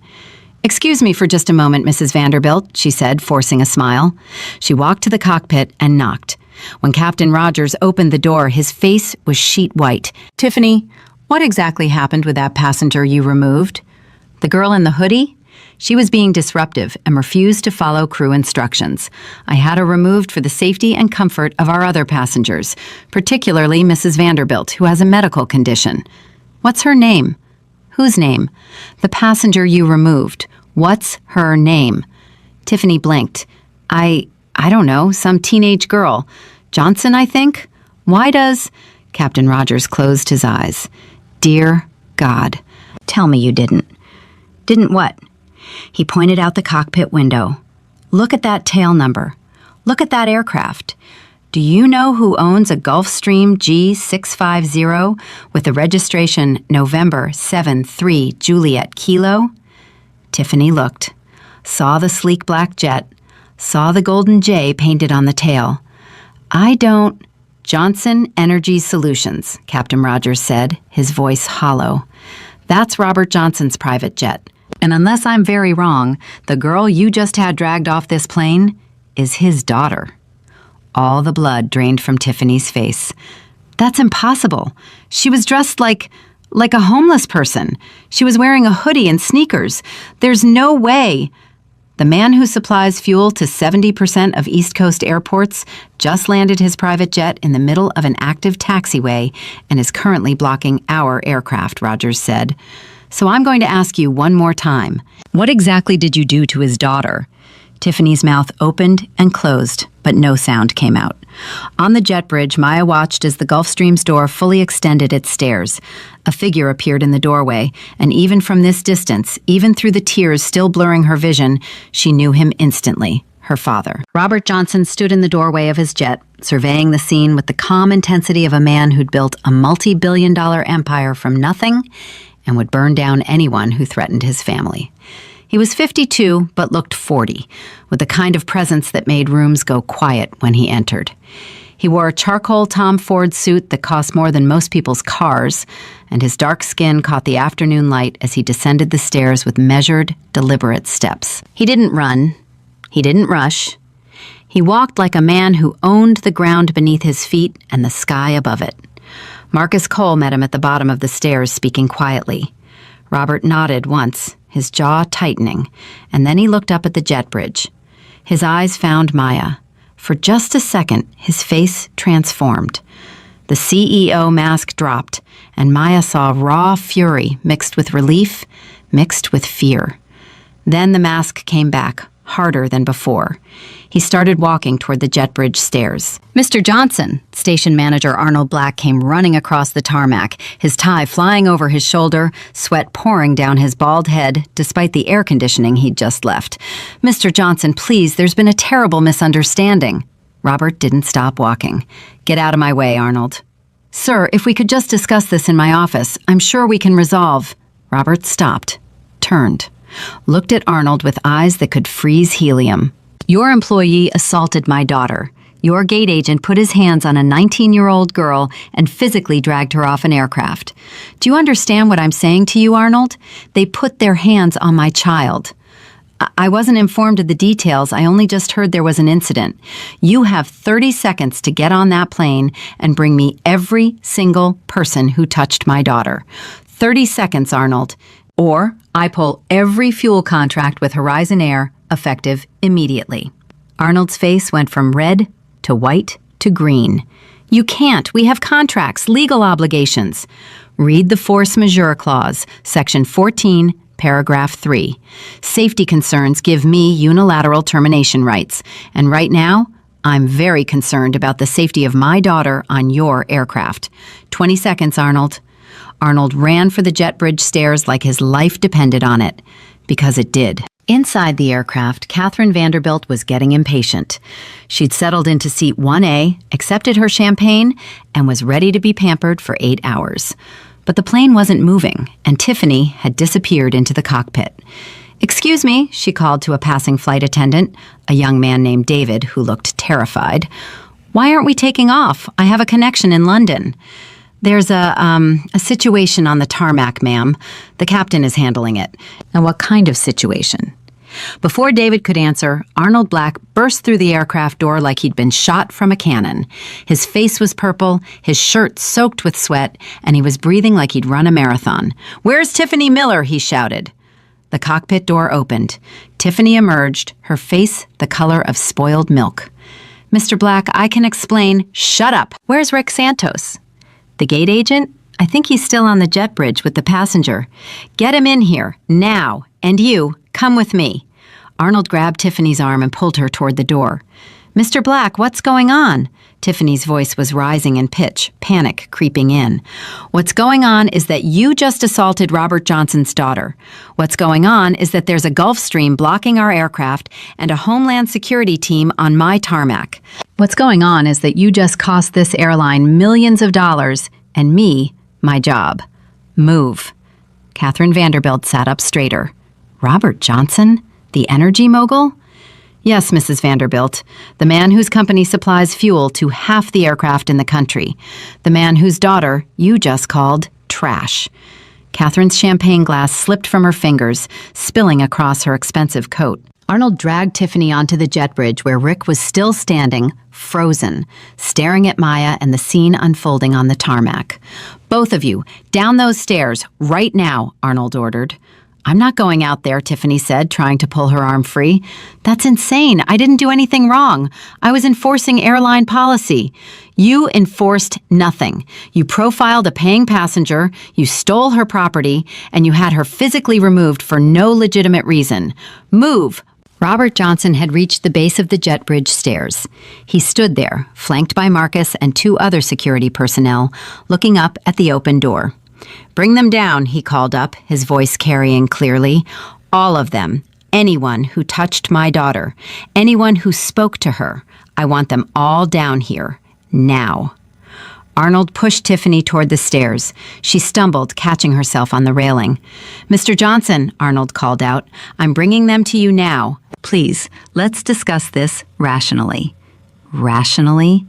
"Excuse me for just a moment, Mrs. Vanderbilt," she said, forcing a smile. She walked to the cockpit and knocked. When Captain Rogers opened the door, his face was sheet white. "Tiffany, what exactly happened with that passenger you removed?" "The girl in the hoodie? She was being disruptive and refused to follow crew instructions. I had her removed for the safety and comfort of our other passengers, particularly Mrs. Vanderbilt, who has a medical condition." "What's her name?" "Whose name?" "The passenger you removed. What's her name?" Tiffany blinked. I don't know, some teenage girl. Johnson, I think? Why does—" Captain Rogers closed his eyes. "Dear God, tell me you didn't." "Didn't what?" He pointed out the cockpit window. "Look at that tail number. Look at that aircraft. Do you know who owns a Gulfstream G650 with the registration November 7-3 Juliet Kilo?" Tiffany looked, saw the sleek black jet, saw the golden J painted on the tail. Johnson Energy Solutions, Captain Rogers said, his voice hollow. That's Robert Johnson's private jet. And unless I'm very wrong, the girl you just had dragged off this plane is his daughter. All the blood drained from Tiffany's face. That's impossible. She was dressed like a homeless person. She was wearing a hoodie and sneakers. There's no way. The man who supplies fuel to 70% of East Coast airports just landed his private jet in the middle of an active taxiway and is currently blocking our aircraft, Rogers said. So I'm going to ask you one more time. What exactly did you do to his daughter? Tiffany's mouth opened and closed, but no sound came out. On the jet bridge, Maya watched as the Gulfstream's door fully extended its stairs. A figure appeared in the doorway, and even from this distance, even through the tears still blurring her vision, she knew him instantly, her father. Robert Johnson stood in the doorway of his jet, surveying the scene with the calm intensity of a man who'd built a multi-billion-dollar empire from nothing and would burn down anyone who threatened his family. He was 52, but looked 40, with the kind of presence that made rooms go quiet when he entered. He wore a charcoal Tom Ford suit that cost more than most people's cars, and his dark skin caught the afternoon light as he descended the stairs with measured, deliberate steps. He didn't run. He didn't rush. He walked like a man who owned the ground beneath his feet and the sky above it. Marcus Cole met him at the bottom of the stairs, speaking quietly. Robert nodded once, his jaw tightening, and then he looked up at the jet bridge. His eyes found Maya. For just a second, his face transformed. The CEO mask dropped, and Maya saw raw fury mixed with relief, mixed with fear. Then the mask came back, harder than before. He started walking toward the jet bridge stairs. Mr. Johnson, station manager Arnold Black came running across the tarmac, his tie flying over his shoulder, sweat pouring down his bald head, despite the air conditioning he'd just left. Mr. Johnson, please, there's been a terrible misunderstanding. Robert didn't stop walking. Get out of my way, Arnold. Sir, if we could just discuss this in my office, I'm sure we can resolve. Robert stopped, turned, looked at Arnold with eyes that could freeze helium. Your employee assaulted my daughter. Your gate agent put his hands on a 19-year-old girl and physically dragged her off an aircraft. Do you understand what I'm saying to you, Arnold? They put their hands on my child. I wasn't informed of the details. I only just heard there was an incident. You have 30 seconds to get on that plane and bring me every single person who touched my daughter. 30 seconds, Arnold. Or I pull every fuel contract with Horizon Air, effective immediately. Arnold's face went from red to white to green. You can't. We have contracts, legal obligations. Read the force majeure clause, section 14, paragraph 3. Safety concerns give me unilateral termination rights. And right now, I'm very concerned about the safety of my daughter on your aircraft. 20 seconds, Arnold. Arnold ran for the jet bridge stairs like his life depended on it, because it did. Inside the aircraft, Catherine Vanderbilt was getting impatient. She'd settled into seat 1A, accepted her champagne, and was ready to be pampered for 8 hours. But the plane wasn't moving, and Tiffany had disappeared into the cockpit. "Excuse me," she called to a passing flight attendant, a young man named David who looked terrified. "Why aren't we taking off? I have a connection in London." "There's a situation on the tarmac, ma'am. The captain is handling it." "And what kind of situation?" Before David could answer, Arnold Black burst through the aircraft door like he'd been shot from a cannon. His face was purple, his shirt soaked with sweat, and he was breathing like he'd run a marathon. "Where's Tiffany Miller?" he shouted. The cockpit door opened. Tiffany emerged, her face the color of spoiled milk. "Mr. Black, I can explain." "Shut up! Where's Rick Santos?" "The gate agent? I think he's still on the jet bridge with the passenger." "Get him in here, now. And you, come with me." Arnold grabbed Tiffany's arm and pulled her toward the door. "Mr. Black, what's going on?" Tiffany's voice was rising in pitch, panic creeping in. "What's going on is that you just assaulted Robert Johnson's daughter. What's going on is that there's a Gulfstream blocking our aircraft and a Homeland Security team on my tarmac. What's going on is that you just cost this airline millions of dollars and me my job. Move." Catherine Vanderbilt sat up straighter. Robert Johnson? The energy mogul? Yes, Mrs. Vanderbilt. The man whose company supplies fuel to half the aircraft in the country. The man whose daughter you just called trash. Catherine's champagne glass slipped from her fingers, spilling across her expensive coat. Arnold dragged Tiffany onto the jet bridge where Rick was still standing, frozen, staring at Maya and the scene unfolding on the tarmac. "Both of you, down those stairs, right now," Arnold ordered. "I'm not going out there," Tiffany said, trying to pull her arm free. "That's insane. I didn't do anything wrong. I was enforcing airline policy." "You enforced nothing. You profiled a paying passenger, you stole her property, and you had her physically removed for no legitimate reason. Move!" Robert Johnson had reached the base of the jet bridge stairs. He stood there, flanked by Marcus and 2 other security personnel, looking up at the open door. "Bring them down," he called up, his voice carrying clearly. "All of them. Anyone who touched my daughter. Anyone who spoke to her. I want them all down here. Now." Arnold pushed Tiffany toward the stairs. She stumbled, catching herself on the railing. "Mr. Johnson," Arnold called out, "I'm bringing them to you now. Please, let's discuss this rationally." Rationally?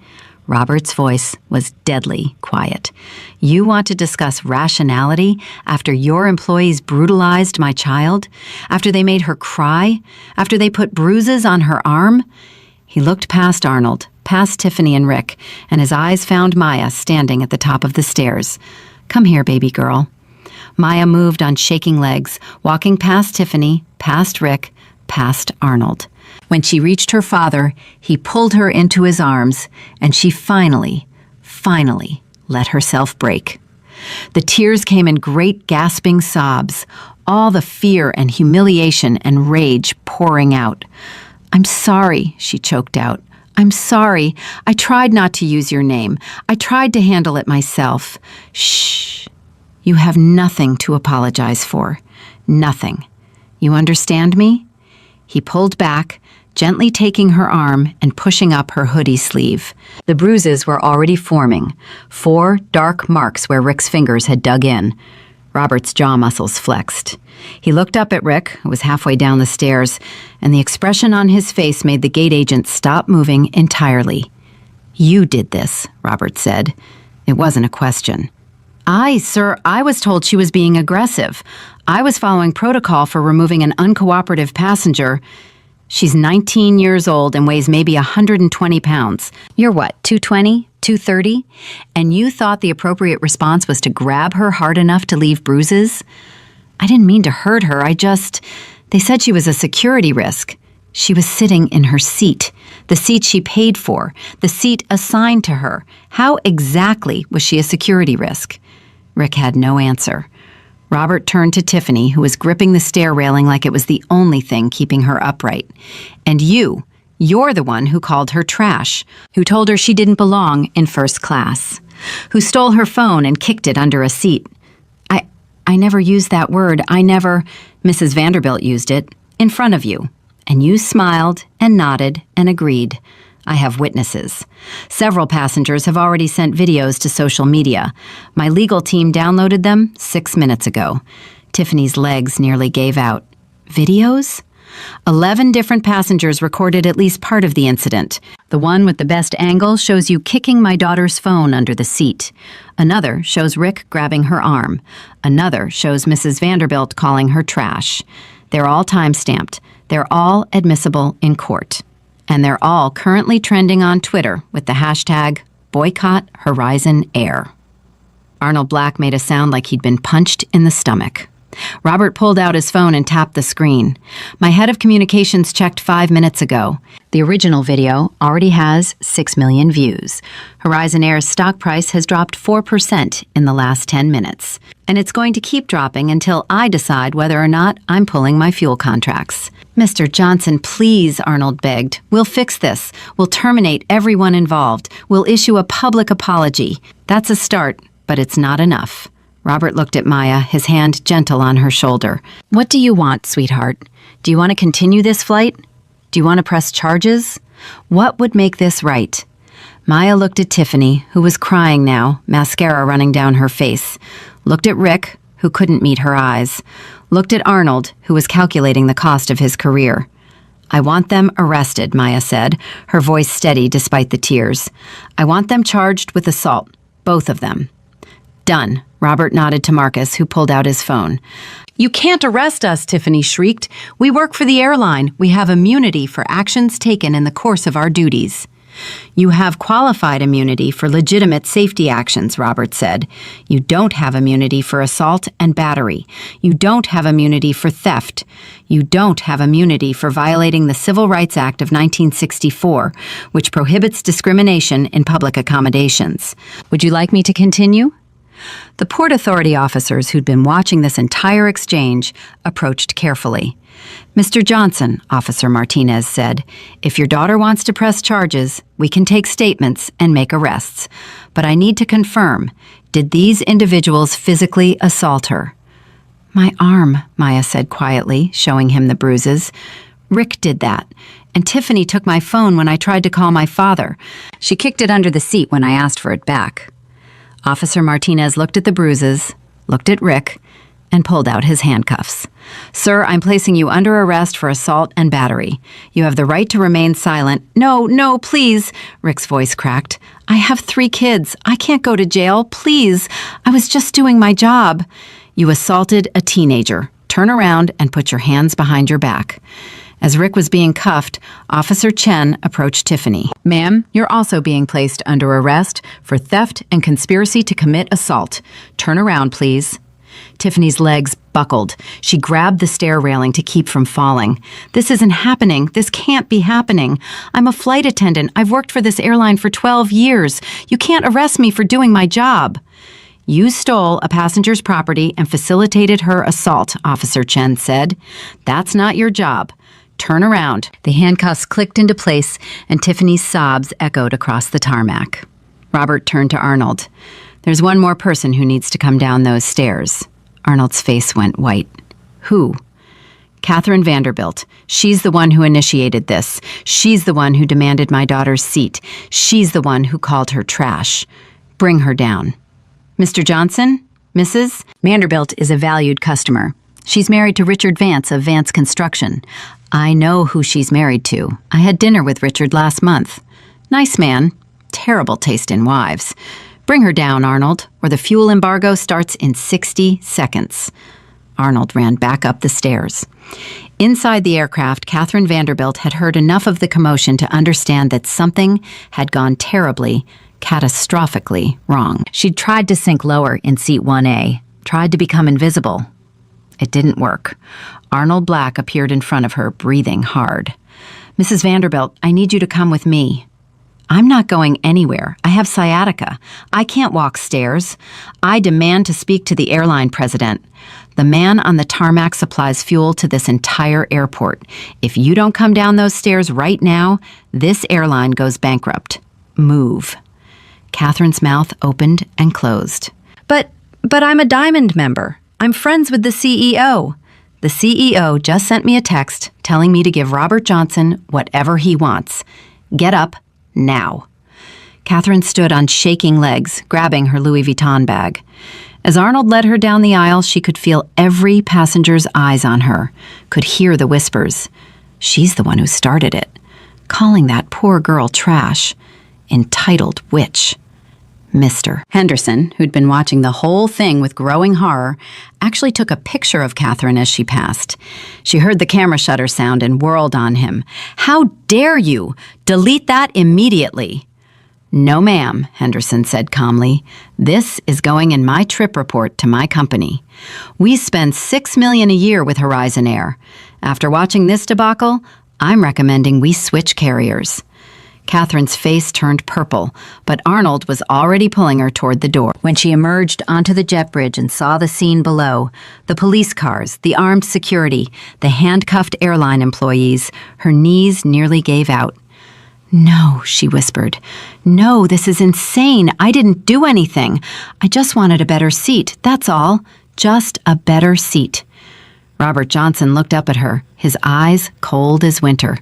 Robert's voice was deadly quiet. "You want to discuss rationality after your employees brutalized my child? After they made her cry? After they put bruises on her arm?" He looked past Arnold, past Tiffany and Rick, and his eyes found Maya standing at the top of the stairs. "Come here, baby girl." Maya moved on shaking legs, walking past Tiffany, past Rick, past Arnold. When she reached her father, he pulled her into his arms, and she finally let herself break. The tears came in great gasping sobs, all the fear and humiliation and rage pouring out. "I'm sorry," she choked out. "I'm sorry. I tried not to use your name. I tried to handle it myself." "Shh. You have nothing to apologize for. Nothing. You understand me?" He pulled back, gently taking her arm and pushing up her hoodie sleeve. The bruises were already forming, 4 dark marks where Rick's fingers had dug in. Robert's jaw muscles flexed. He looked up at Rick, who was halfway down the stairs, and the expression on his face made the gate agent stop moving entirely. "You did this," Robert said. It wasn't a question. Sir, I was told she was being aggressive. I was following protocol for removing an uncooperative passenger." "She's 19 years old and weighs maybe 120 pounds. You're what, 220, 230? And you thought the appropriate response was to grab her hard enough to leave bruises?" "I didn't mean to hurt her. They said she was a security risk." "She was sitting in her seat, the seat she paid for, the seat assigned to her. How exactly was she a security risk?" Rick had no answer. Robert turned to Tiffany, who was gripping the stair railing like it was the only thing keeping her upright. "And you're the one who called her trash, who told her she didn't belong in first class, who stole her phone and kicked it under a seat." I never used that word. Mrs. Vanderbilt used it, in front of you. And you smiled and nodded and agreed. I have witnesses. Several passengers have already sent videos to social media. My legal team downloaded them 6 minutes ago. Tiffany's legs nearly gave out. Videos? 11 different passengers recorded at least part of the incident. The one with the best angle shows you kicking my daughter's phone under the seat. Another shows Rick grabbing her arm. Another shows Mrs. Vanderbilt calling her trash. They're all time-stamped. They're all admissible in court. And they're all currently trending on Twitter with the hashtag #BoycottHorizonAir. Arnold Black made a sound like he'd been punched in the stomach. Robert pulled out his phone and tapped the screen. "My head of communications checked 5 minutes ago. The original video already has 6 million views. Horizon Air's stock price has dropped 4% in the last 10 minutes. And it's going to keep dropping until I decide whether or not I'm pulling my fuel contracts." "Mr. Johnson, please," Arnold begged. "We'll fix this. We'll terminate everyone involved. We'll issue a public apology. That's a start, but it's not enough." Robert looked at Maya, his hand gentle on her shoulder. "What do you want, sweetheart? Do you want to continue this flight? Do you want to press charges? What would make this right?" Maya looked at Tiffany, who was crying now, mascara running down her face. Looked at Rick, who couldn't meet her eyes, looked at Arnold, who was calculating the cost of his career. "I want them arrested," Maya said, her voice steady despite the tears. "I want them charged with assault, both of them." "Done," Robert nodded to Marcus, who pulled out his phone. "You can't arrest us," Tiffany shrieked. "We work for the airline. We have immunity for actions taken in the course of our duties." "You have qualified immunity for legitimate safety actions," Robert said. "You don't have immunity for assault and battery. You don't have immunity for theft. You don't have immunity for violating the Civil Rights Act of 1964, which prohibits discrimination in public accommodations. Would you like me to continue?" The Port Authority officers who'd been watching this entire exchange approached carefully. "Mr. Johnson," Officer Martinez said, "if your daughter wants to press charges, we can take statements and make arrests. But I need to confirm, did these individuals physically assault her?" "My arm," Maya said quietly, showing him the bruises. "Rick did that. And Tiffany took my phone when I tried to call my father. She kicked it under the seat when I asked for it back." Officer Martinez looked at the bruises, looked at Rick, and pulled out his handcuffs. "Sir, I'm placing you under arrest for assault and battery. You have the right to remain silent." No, please," Rick's voice cracked. "I have 3 kids. I can't go to jail. Please. I was just doing my job." "You assaulted a teenager. Turn around and put your hands behind your back." As Rick was being cuffed, Officer Chen approached Tiffany. "Ma'am, you're also being placed under arrest for theft and conspiracy to commit assault. Turn around, please." Tiffany's legs buckled. She grabbed the stair railing to keep from falling. "This isn't happening. This can't be happening. I'm a flight attendant. I've worked for this airline for 12 years. You can't arrest me for doing my job." "You stole a passenger's property and facilitated her assault," Officer Chen said. "That's not your job. Turn around." The handcuffs clicked into place, and Tiffany's sobs echoed across the tarmac. Robert turned to Arnold. "There's one more person who needs to come down those stairs." Arnold's face went white. "Who?" "Catherine Vanderbilt. She's the one who initiated this. She's the one who demanded my daughter's seat. She's the one who called her trash. Bring her down." "Mr. Johnson? Mrs. Vanderbilt is a valued customer. She's married to Richard Vance of Vance Construction. I know who she's married to. I had dinner with Richard last month. Nice man. Terrible taste in wives. Bring her down, Arnold, or the fuel embargo starts in 60 seconds. Arnold ran back up the stairs. Inside the aircraft, Catherine Vanderbilt had heard enough of the commotion to understand that something had gone terribly, catastrophically wrong. She'd tried to sink lower in seat 1A, tried to become invisible. It didn't work. Arnold Black appeared in front of her, breathing hard. "Mrs. Vanderbilt, I need you to come with me." "I'm not going anywhere. I have sciatica. I can't walk stairs. I demand to speak to the airline president. The man on the tarmac supplies fuel to this entire airport. If you don't come down those stairs right now, this airline goes bankrupt. Move." Catherine's mouth opened and closed. But I'm a Diamond member. I'm friends with the CEO. The CEO just sent me a text telling me to give Robert Johnson whatever he wants. Get up now. Catherine stood on shaking legs, grabbing her Louis Vuitton bag. As Arnold led her down the aisle, she could feel every passenger's eyes on her, could hear the whispers. She's the one who started it, calling that poor girl trash. Entitled witch. Mr. Henderson, who'd been watching the whole thing with growing horror, actually took a picture of Catherine as she passed. She heard the camera shutter sound and whirled on him. "How dare you? Delete that immediately." "No, ma'am," Henderson said calmly. "This is going in my trip report to my company. We spend $6 million a year with Horizon Air. After watching this debacle, I'm recommending we switch carriers." Catherine's face turned purple, but Arnold was already pulling her toward the door. When she emerged onto the jet bridge and saw the scene below, the police cars, the armed security, the handcuffed airline employees, her knees nearly gave out. "No," she whispered. "No, this is insane. I didn't do anything. I just wanted a better seat, that's all. Just a better seat." Robert Johnson looked up at her, his eyes cold as winter.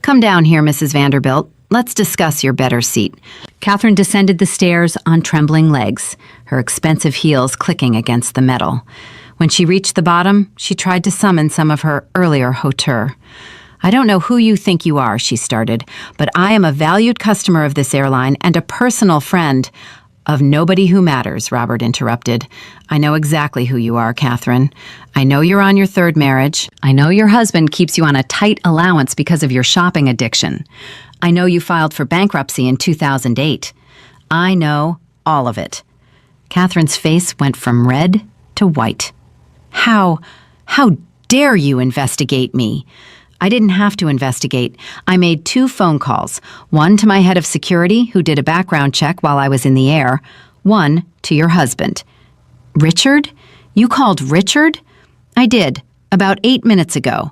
"Come down here, Mrs. Vanderbilt. let's discuss your better seat. Catherine descended the stairs on trembling legs, her expensive heels clicking against the metal. When she reached the bottom, she tried to summon some of her earlier hauteur. I don't know who you think you are, she started, but I am a valued customer of this airline and a personal friend. Of nobody who matters, Robert interrupted. I know exactly who you are, Catherine. I know you're on your third marriage. I know your husband keeps you on a tight allowance because of your shopping addiction. I know you filed for bankruptcy in 2008. I know all of it. Catherine's face went from red to white. How dare you investigate me? I didn't have to investigate. I made 2 phone calls, one to my head of security, who did a background check while I was in the air, one to your husband. Richard? You called Richard? I did, about 8 minutes ago.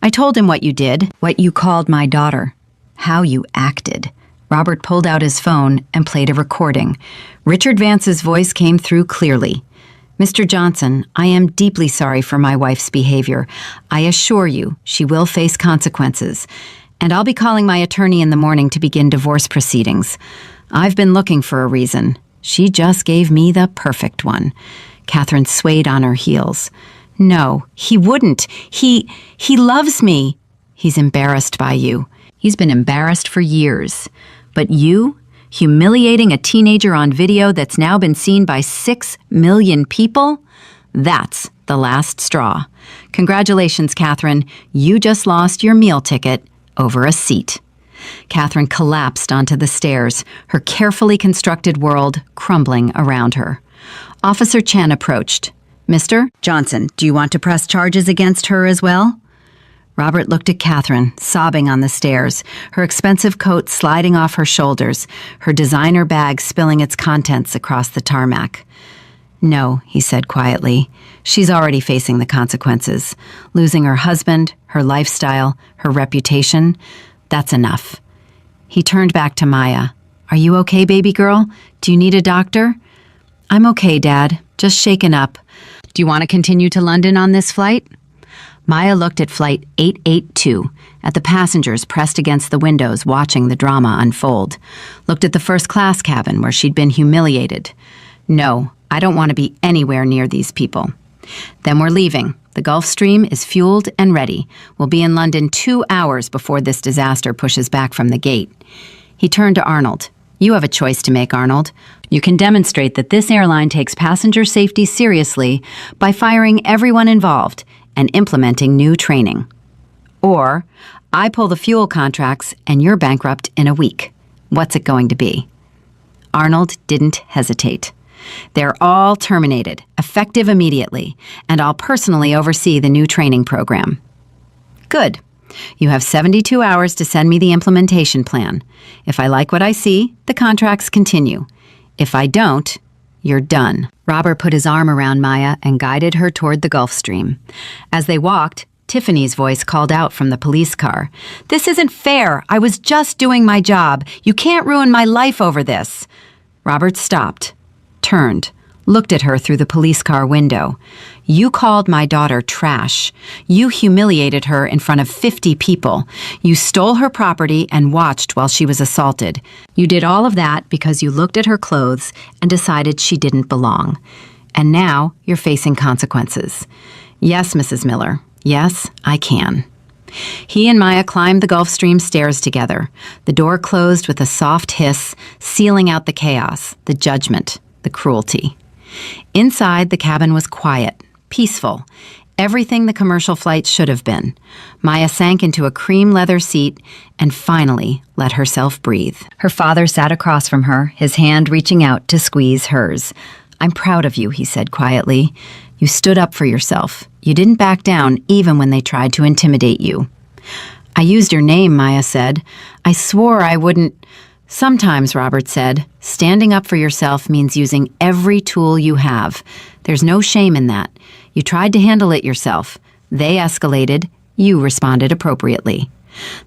I told him what you did, what you called my daughter, how you acted. Robert pulled out his phone and played a recording. Richard Vance's voice came through clearly. Mr. Johnson, I am deeply sorry for my wife's behavior. I assure you she will face consequences. And I'll be calling my attorney in the morning to begin divorce proceedings. I've been looking for a reason. She just gave me the perfect one. Catherine swayed on her heels. No, he wouldn't. He loves me. He's embarrassed by you. He's been embarrassed for years. But you? Humiliating a teenager on video that's now been seen by 6 million people? That's the last straw. Congratulations, Catherine. You just lost your meal ticket over a seat. Catherine collapsed onto the stairs, her carefully constructed world crumbling around her. Officer Chen approached. Mr. Johnson, do you want to press charges against her as well? Robert looked at Catherine, sobbing on the stairs, her expensive coat sliding off her shoulders, her designer bag spilling its contents across the tarmac. No, he said quietly. She's already facing the consequences. Losing her husband, her lifestyle, her reputation. That's enough. He turned back to Maya. Are you okay, baby girl? Do you need a doctor? I'm okay, Dad. Just shaken up. Do you want to continue to London on this flight? Maya looked at Flight 882, at the passengers pressed against the windows watching the drama unfold, looked at the first-class cabin where she'd been humiliated. No, I don't want to be anywhere near these people. Then we're leaving. The Gulfstream is fueled and ready. We'll be in London 2 hours before this disaster pushes back from the gate. He turned to Arnold. You have a choice to make, Arnold. You can demonstrate that this airline takes passenger safety seriously by firing everyone involved and implementing new training. Or, I pull the fuel contracts and you're bankrupt in a week. What's it going to be? Arnold didn't hesitate. They're all terminated, effective immediately, and I'll personally oversee the new training program. Good. You have 72 hours to send me the implementation plan. If I like what I see, the contracts continue. If I don't, you're done. Robert put his arm around Maya and guided her toward the Gulfstream. As they walked, Tiffany's voice called out from the police car. This isn't fair. I was just doing my job. You can't ruin my life over this. Robert stopped, turned, looked at her through the police car window. You called my daughter trash. You humiliated her in front of 50 people. You stole her property and watched while she was assaulted. You did all of that because you looked at her clothes and decided she didn't belong. And now you're facing consequences. Yes, Mrs. Miller. Yes, I can. He and Maya climbed the Gulfstream stairs together. The door closed with a soft hiss, sealing out the chaos, the judgment, the cruelty. Inside, the cabin was quiet, peaceful, everything the commercial flight should have been. Maya sank into a cream leather seat and finally let herself breathe. Her father sat across from her, his hand reaching out to squeeze hers. I'm proud of you, he said quietly. You stood up for yourself. You didn't back down even when they tried to intimidate you. I used your name, Maya said. I swore I wouldn't. Sometimes, Robert said, standing up for yourself means using every tool you have. There's no shame in that. You tried to handle it yourself. They escalated. You responded appropriately.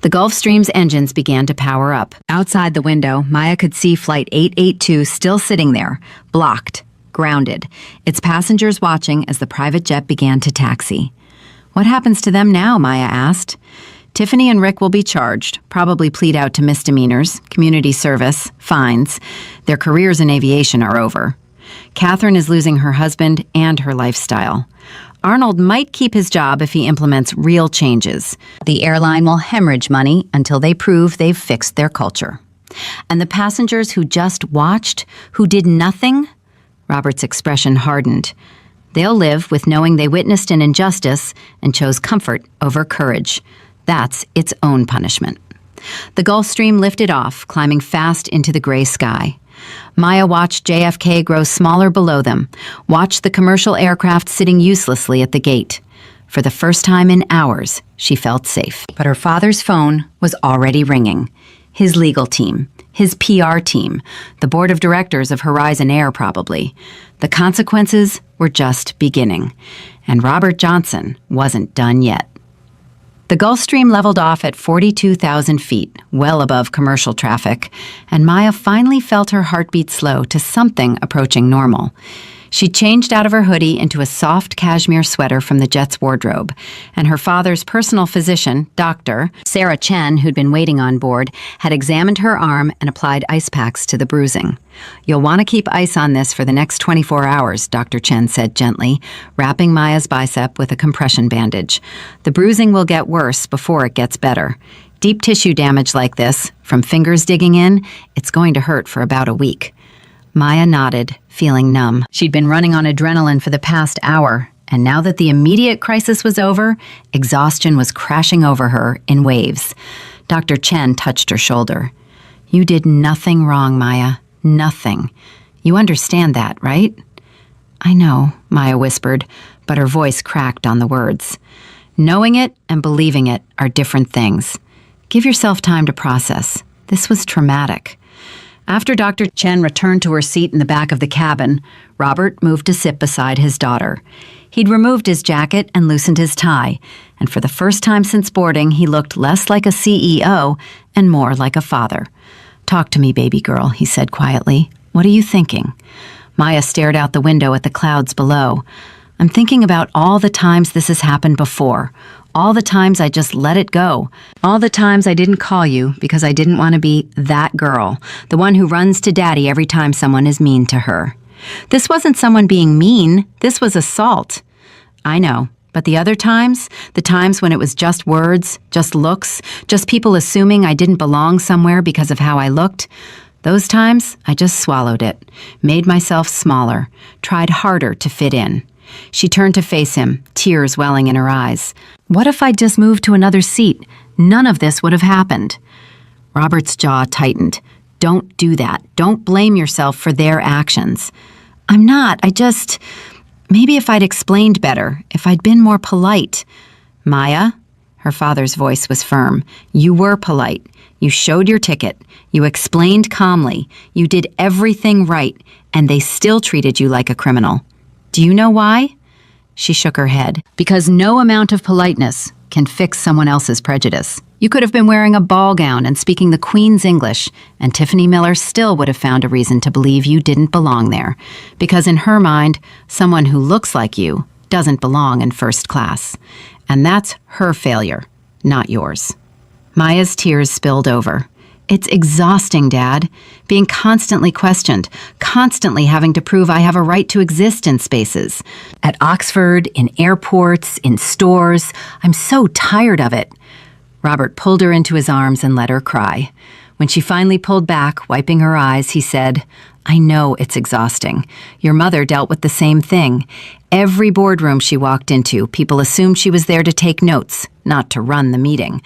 The Gulfstream's engines began to power up. Outside the window, Maya could see Flight 882 still sitting there, blocked, grounded, its passengers watching as the private jet began to taxi. What happens to them now, Maya asked. Tiffany and Rick will be charged, probably plead out to misdemeanors, community service, fines. Their careers in aviation are over. Catherine is losing her husband and her lifestyle. Arnold might keep his job if he implements real changes. The airline will hemorrhage money until they prove they've fixed their culture. And the passengers who just watched, who did nothing? Robert's expression hardened. They'll live with knowing they witnessed an injustice and chose comfort over courage. That's its own punishment. The Gulf Stream lifted off, climbing fast into the gray sky. Maya watched JFK grow smaller below them, watched the commercial aircraft sitting uselessly at the gate. For the first time in hours, she felt safe. But her father's phone was already ringing. His legal team, his PR team, the board of directors of Horizon Air probably. The consequences were just beginning. And Robert Johnson wasn't done yet. The Gulf Stream leveled off at 42,000 feet, well above commercial traffic, and Maya finally felt her heartbeat slow to something approaching normal. She changed out of her hoodie into a soft cashmere sweater from the jet's wardrobe, and her father's personal physician, Dr. Sarah Chen, who'd been waiting on board, had examined her arm and applied ice packs to the bruising. "You'll want to keep ice on this for the next 24 hours, Dr. Chen said gently, wrapping Maya's bicep with a compression bandage. "The bruising will get worse before it gets better. Deep tissue damage like this, from fingers digging in, it's going to hurt for about a week." Maya nodded, feeling numb. She'd been running on adrenaline for the past hour, and now that the immediate crisis was over, exhaustion was crashing over her in waves. Dr. Chen touched her shoulder. "You did nothing wrong, Maya. Nothing. You understand that, right?" "I know," Maya whispered, but her voice cracked on the words. Knowing it and believing it are different things. Give yourself time to process. This was traumatic. After Dr. Chen returned to her seat in the back of the cabin, Robert moved to sit beside his daughter. He'd removed his jacket and loosened his tie, and for the first time since boarding, he looked less like a CEO and more like a father. "Talk to me, baby girl," he said quietly. "What are you thinking?" Maya stared out the window at the clouds below. "I'm thinking about all the times this has happened before. All the times I just let it go. All the times I didn't call you because I didn't want to be that girl, the one who runs to daddy every time someone is mean to her. This wasn't someone being mean. This was assault." "I know. But the other times, the times when it was just words, just looks, just people assuming I didn't belong somewhere because of how I looked, those times I just swallowed it, made myself smaller, tried harder to fit in." She turned to face him, tears welling in her eyes. "What if I'd just moved to another seat? None of this would have happened." Robert's jaw tightened. "Don't do that. Don't blame yourself for their actions." "I'm not. Maybe if I'd explained better, if I'd been more polite." "Maya," her father's voice was firm, "you were polite. You showed your ticket. You explained calmly. You did everything right, and they still treated you like a criminal. Do you know why?" She shook her head. "Because no amount of politeness can fix someone else's prejudice. You could have been wearing a ball gown and speaking the Queen's English, and Tiffany Miller still would have found a reason to believe you didn't belong there. Because in her mind, someone who looks like you doesn't belong in first class. And that's her failure, not yours." Maya's tears spilled over. "It's exhausting, Dad. Being constantly questioned, constantly having to prove I have a right to exist in spaces. At Oxford, in airports, in stores. I'm so tired of it." Robert pulled her into his arms and let her cry. When she finally pulled back, wiping her eyes, he said, "I know it's exhausting. Your mother dealt with the same thing. Every boardroom she walked into, people assumed she was there to take notes, not to run the meeting.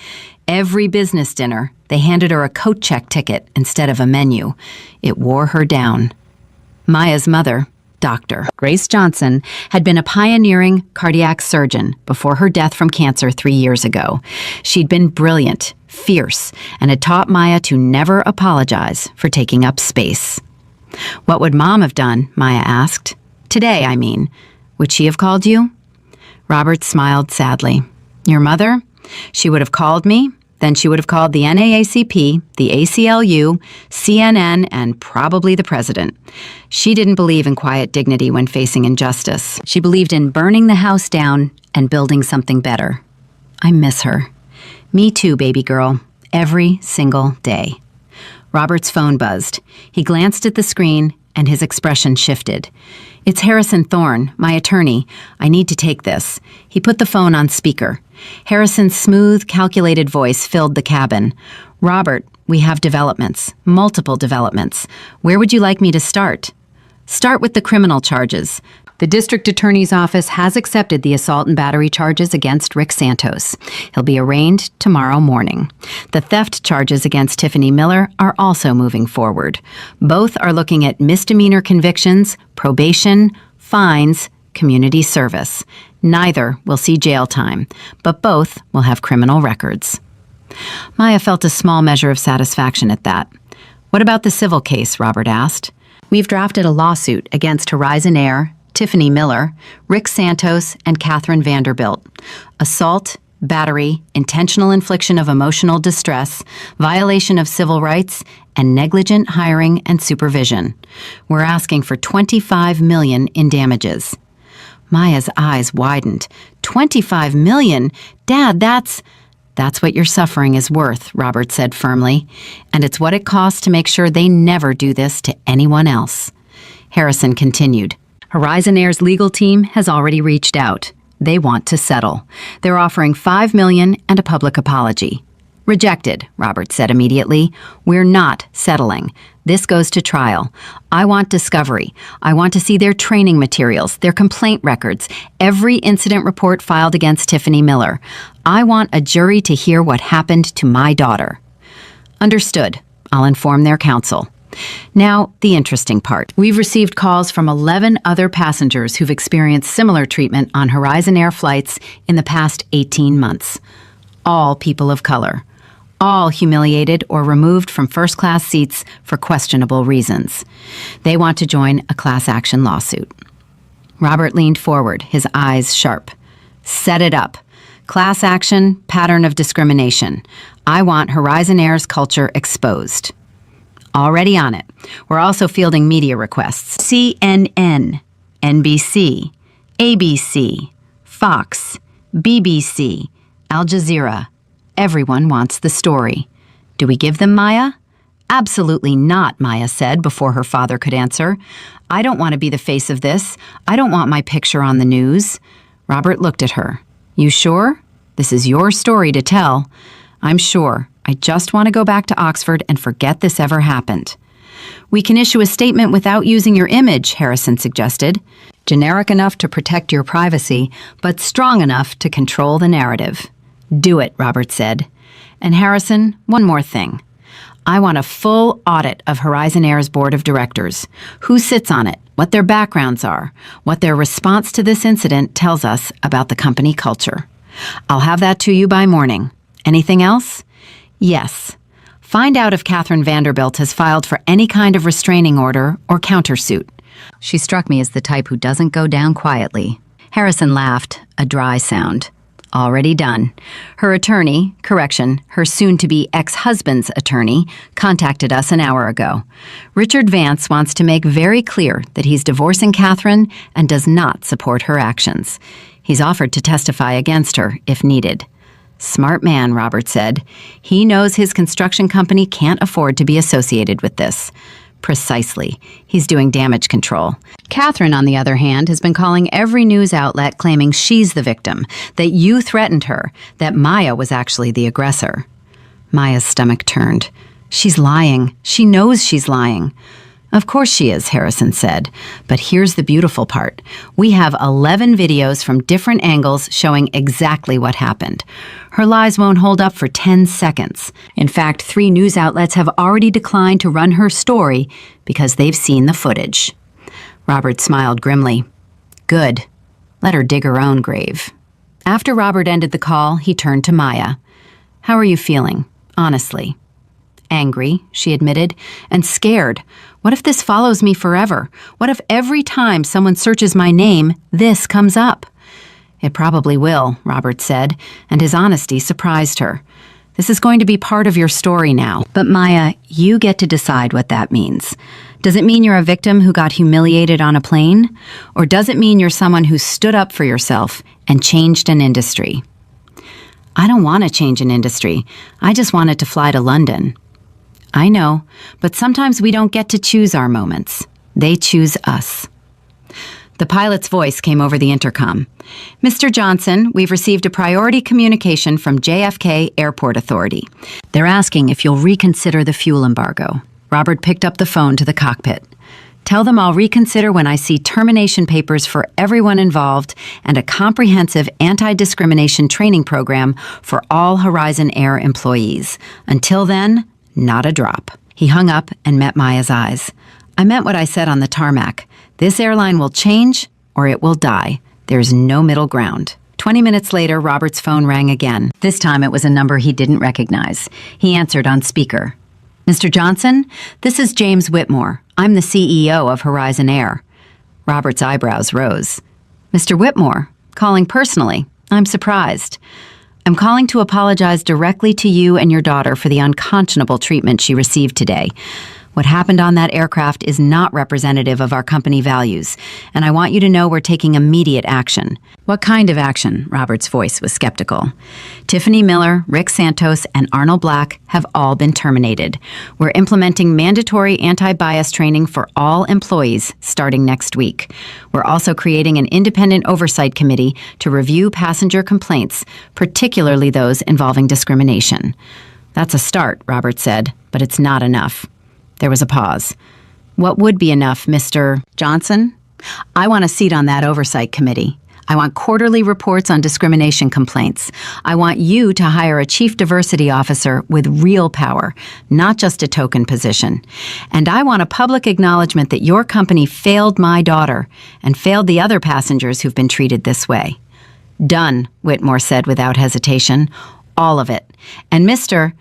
Every business dinner, they handed her a coat check ticket instead of a menu. It wore her down." Maya's mother, Dr. Grace Johnson, had been a pioneering cardiac surgeon before her death from cancer 3 years ago. She'd been brilliant, fierce, and had taught Maya to never apologize for taking up space. "What would Mom have done?" Maya asked. "Today, I mean. Would she have called you?" Robert smiled sadly. "Your mother? She would have called me. Then she would have called the NAACP, the ACLU, CNN, and probably the president. She didn't believe in quiet dignity when facing injustice. She believed in burning the house down and building something better. I miss her. Me too, baby girl. Every single day. Robert's phone buzzed. He glanced at the screen, and his expression shifted. It's Harrison Thorne, my attorney. I need to take this. He put the phone on speaker. Harrison's smooth, calculated voice filled the cabin. Robert, we have developments. Multiple developments. Where would you like me to start? Start with the criminal charges. The district attorney's office has accepted the assault and battery charges against Rick Santos. He'll be arraigned tomorrow morning. The theft charges against Tiffany Miller are also moving forward. Both are looking at misdemeanor convictions, probation, fines, community service. Neither will see jail time, but both will have criminal records. Maya felt a small measure of satisfaction at that. What about the civil case? Robert asked. We've drafted a lawsuit against Horizon Air, Tiffany Miller, Rick Santos, and Catherine Vanderbilt. Assault, battery, intentional infliction of emotional distress, violation of civil rights, and negligent hiring and supervision. We're asking for $25 million in damages. Maya's eyes widened. $25 million? Dad, that's what your suffering is worth, Robert said firmly. And it's what it costs to make sure they never do this to anyone else. Harrison continued. Horizon Air's legal team has already reached out. They want to settle. They're offering $5 million and a public apology. Rejected, Robert said immediately. We're not settling. This goes to trial. I want discovery. I want to see their training materials, their complaint records, every incident report filed against Tiffany Miller. I want a jury to hear what happened to my daughter. Understood. I'll inform their counsel. Now, the interesting part. We've received calls from 11 other passengers who've experienced similar treatment on Horizon Air flights in the past 18 months. All people of color. All humiliated or removed from first-class seats for questionable reasons. They want to join a class action lawsuit. Robert leaned forward, his eyes sharp. Set it up. Class action, pattern of discrimination. I want Horizon Air's culture exposed. Already on it. We're also fielding media requests. CNN, NBC, ABC, Fox, BBC, Al Jazeera. Everyone wants the story. Do we give them Maya? Absolutely not, Maya said before her father could answer. I don't want to be the face of this. I don't want my picture on the news. Robert looked at her. You sure? This is your story to tell. I'm sure. I just want to go back to Oxford and forget this ever happened. We can issue a statement without using your image, Harrison suggested. Generic enough to protect your privacy, but strong enough to control the narrative. Do it, Robert said. And Harrison, one more thing. I want a full audit of Horizon Air's board of directors. Who sits on it, what their backgrounds are, what their response to this incident tells us about the company culture. I'll have that to you by morning. Anything else? Yes. Find out if Catherine Vanderbilt has filed for any kind of restraining order or countersuit. She struck me as the type who doesn't go down quietly. Harrison laughed, a dry sound. Already done. Her attorney, her soon-to-be ex-husband's attorney, contacted us an hour ago. Richard Vance wants to make very clear that he's divorcing Catherine and does not support her actions. He's offered to testify against her if needed. Smart man, Robert said. He knows his construction company can't afford to be associated with this. Precisely. He's doing damage control. Catherine, on the other hand, has been calling every news outlet claiming she's the victim, that you threatened her, that Maya was actually the aggressor. Maya's stomach turned. She's lying. She knows she's lying. Of course she is, Harrison said. But here's the beautiful part. We have 11 videos from different angles showing exactly what happened. Her lies won't hold up for 10 seconds. In fact, 3 news outlets have already declined to run her story because they've seen the footage. Robert smiled grimly. Good. Let her dig her own grave. After Robert ended the call, he turned to Maya. How are you feeling, honestly? Angry, she admitted, and scared. What if this follows me forever? What if every time someone searches my name, this comes up? It probably will, Robert said, and his honesty surprised her. This is going to be part of your story now. But Maya, you get to decide what that means. Does it mean you're a victim who got humiliated on a plane? Or does it mean you're someone who stood up for yourself and changed an industry? I don't want to change an industry. I just wanted to fly to London. I know, but sometimes we don't get to choose our moments. They choose us. The pilot's voice came over the intercom. Mr. Johnson, we've received a priority communication from JFK Airport Authority. They're asking if you'll reconsider the fuel embargo. Robert picked up the phone to the cockpit. Tell them I'll reconsider when I see termination papers for everyone involved and a comprehensive anti-discrimination training program for all Horizon Air employees. Until then, not a drop. He hung up and met Maya's eyes. I meant what I said on the tarmac. This airline will change or it will die. There's no middle ground. 20 minutes later, Robert's phone rang again. This time it was a number he didn't recognize. He answered on speaker. Mr. Johnson, this is James Whitmore. I'm the CEO of Horizon Air. Robert's eyebrows rose. Mr. Whitmore, calling personally. I'm surprised. I'm calling to apologize directly to you and your daughter for the unconscionable treatment she received today. What happened on that aircraft is not representative of our company values, and I want you to know we're taking immediate action. What kind of action? Robert's voice was skeptical. Tiffany Miller, Rick Santos, and Arnold Black have all been terminated. We're implementing mandatory anti-bias training for all employees starting next week. We're also creating an independent oversight committee to review passenger complaints, particularly those involving discrimination. That's a start, Robert said, but it's not enough. There was a pause. What would be enough, Mr. Johnson? I want a seat on that oversight committee. I want quarterly reports on discrimination complaints. I want you to hire a chief diversity officer with real power, not just a token position. And I want a public acknowledgement that your company failed my daughter and failed the other passengers who've been treated this way. Done, Whitmore said without hesitation. All of it. And Mr.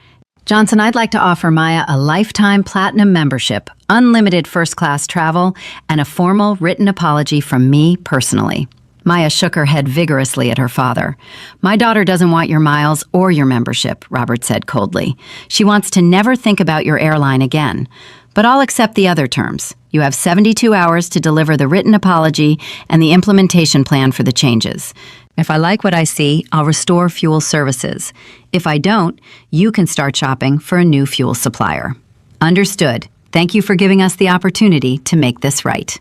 Johnson, I'd like to offer Maya a lifetime platinum membership, unlimited first-class travel, and a formal written apology from me personally. Maya shook her head vigorously at her father. My daughter doesn't want your miles or your membership, Robert said coldly. She wants to never think about your airline again. But I'll accept the other terms. You have 72 hours to deliver the written apology and the implementation plan for the changes. If I like what I see, I'll restore fuel services. If I don't, you can start shopping for a new fuel supplier. Understood. Thank you for giving us the opportunity to make this right.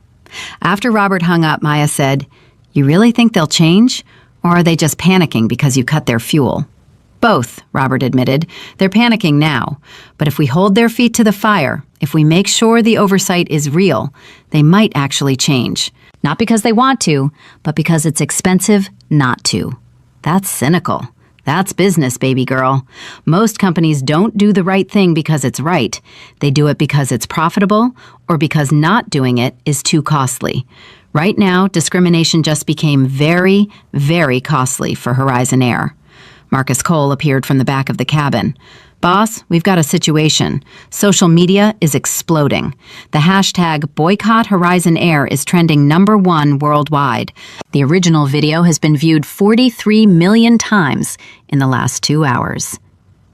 After Robert hung up, Maya said, You really think they'll change? Or are they just panicking because you cut their fuel? Both, Robert admitted. They're panicking now. But if we hold their feet to the fire, if we make sure the oversight is real, they might actually change. Not because they want to, but because it's expensive not to. That's cynical. That's business, baby girl. Most companies don't do the right thing because it's right. They do it because it's profitable or because not doing it is too costly. Right now, discrimination just became very, very costly for Horizon Air. Marcus Cole appeared from the back of the cabin. Boss, we've got a situation. Social media is exploding. The hashtag Boycott Horizon Air is trending #1 worldwide. The original video has been viewed 43 million times in the last 2 hours.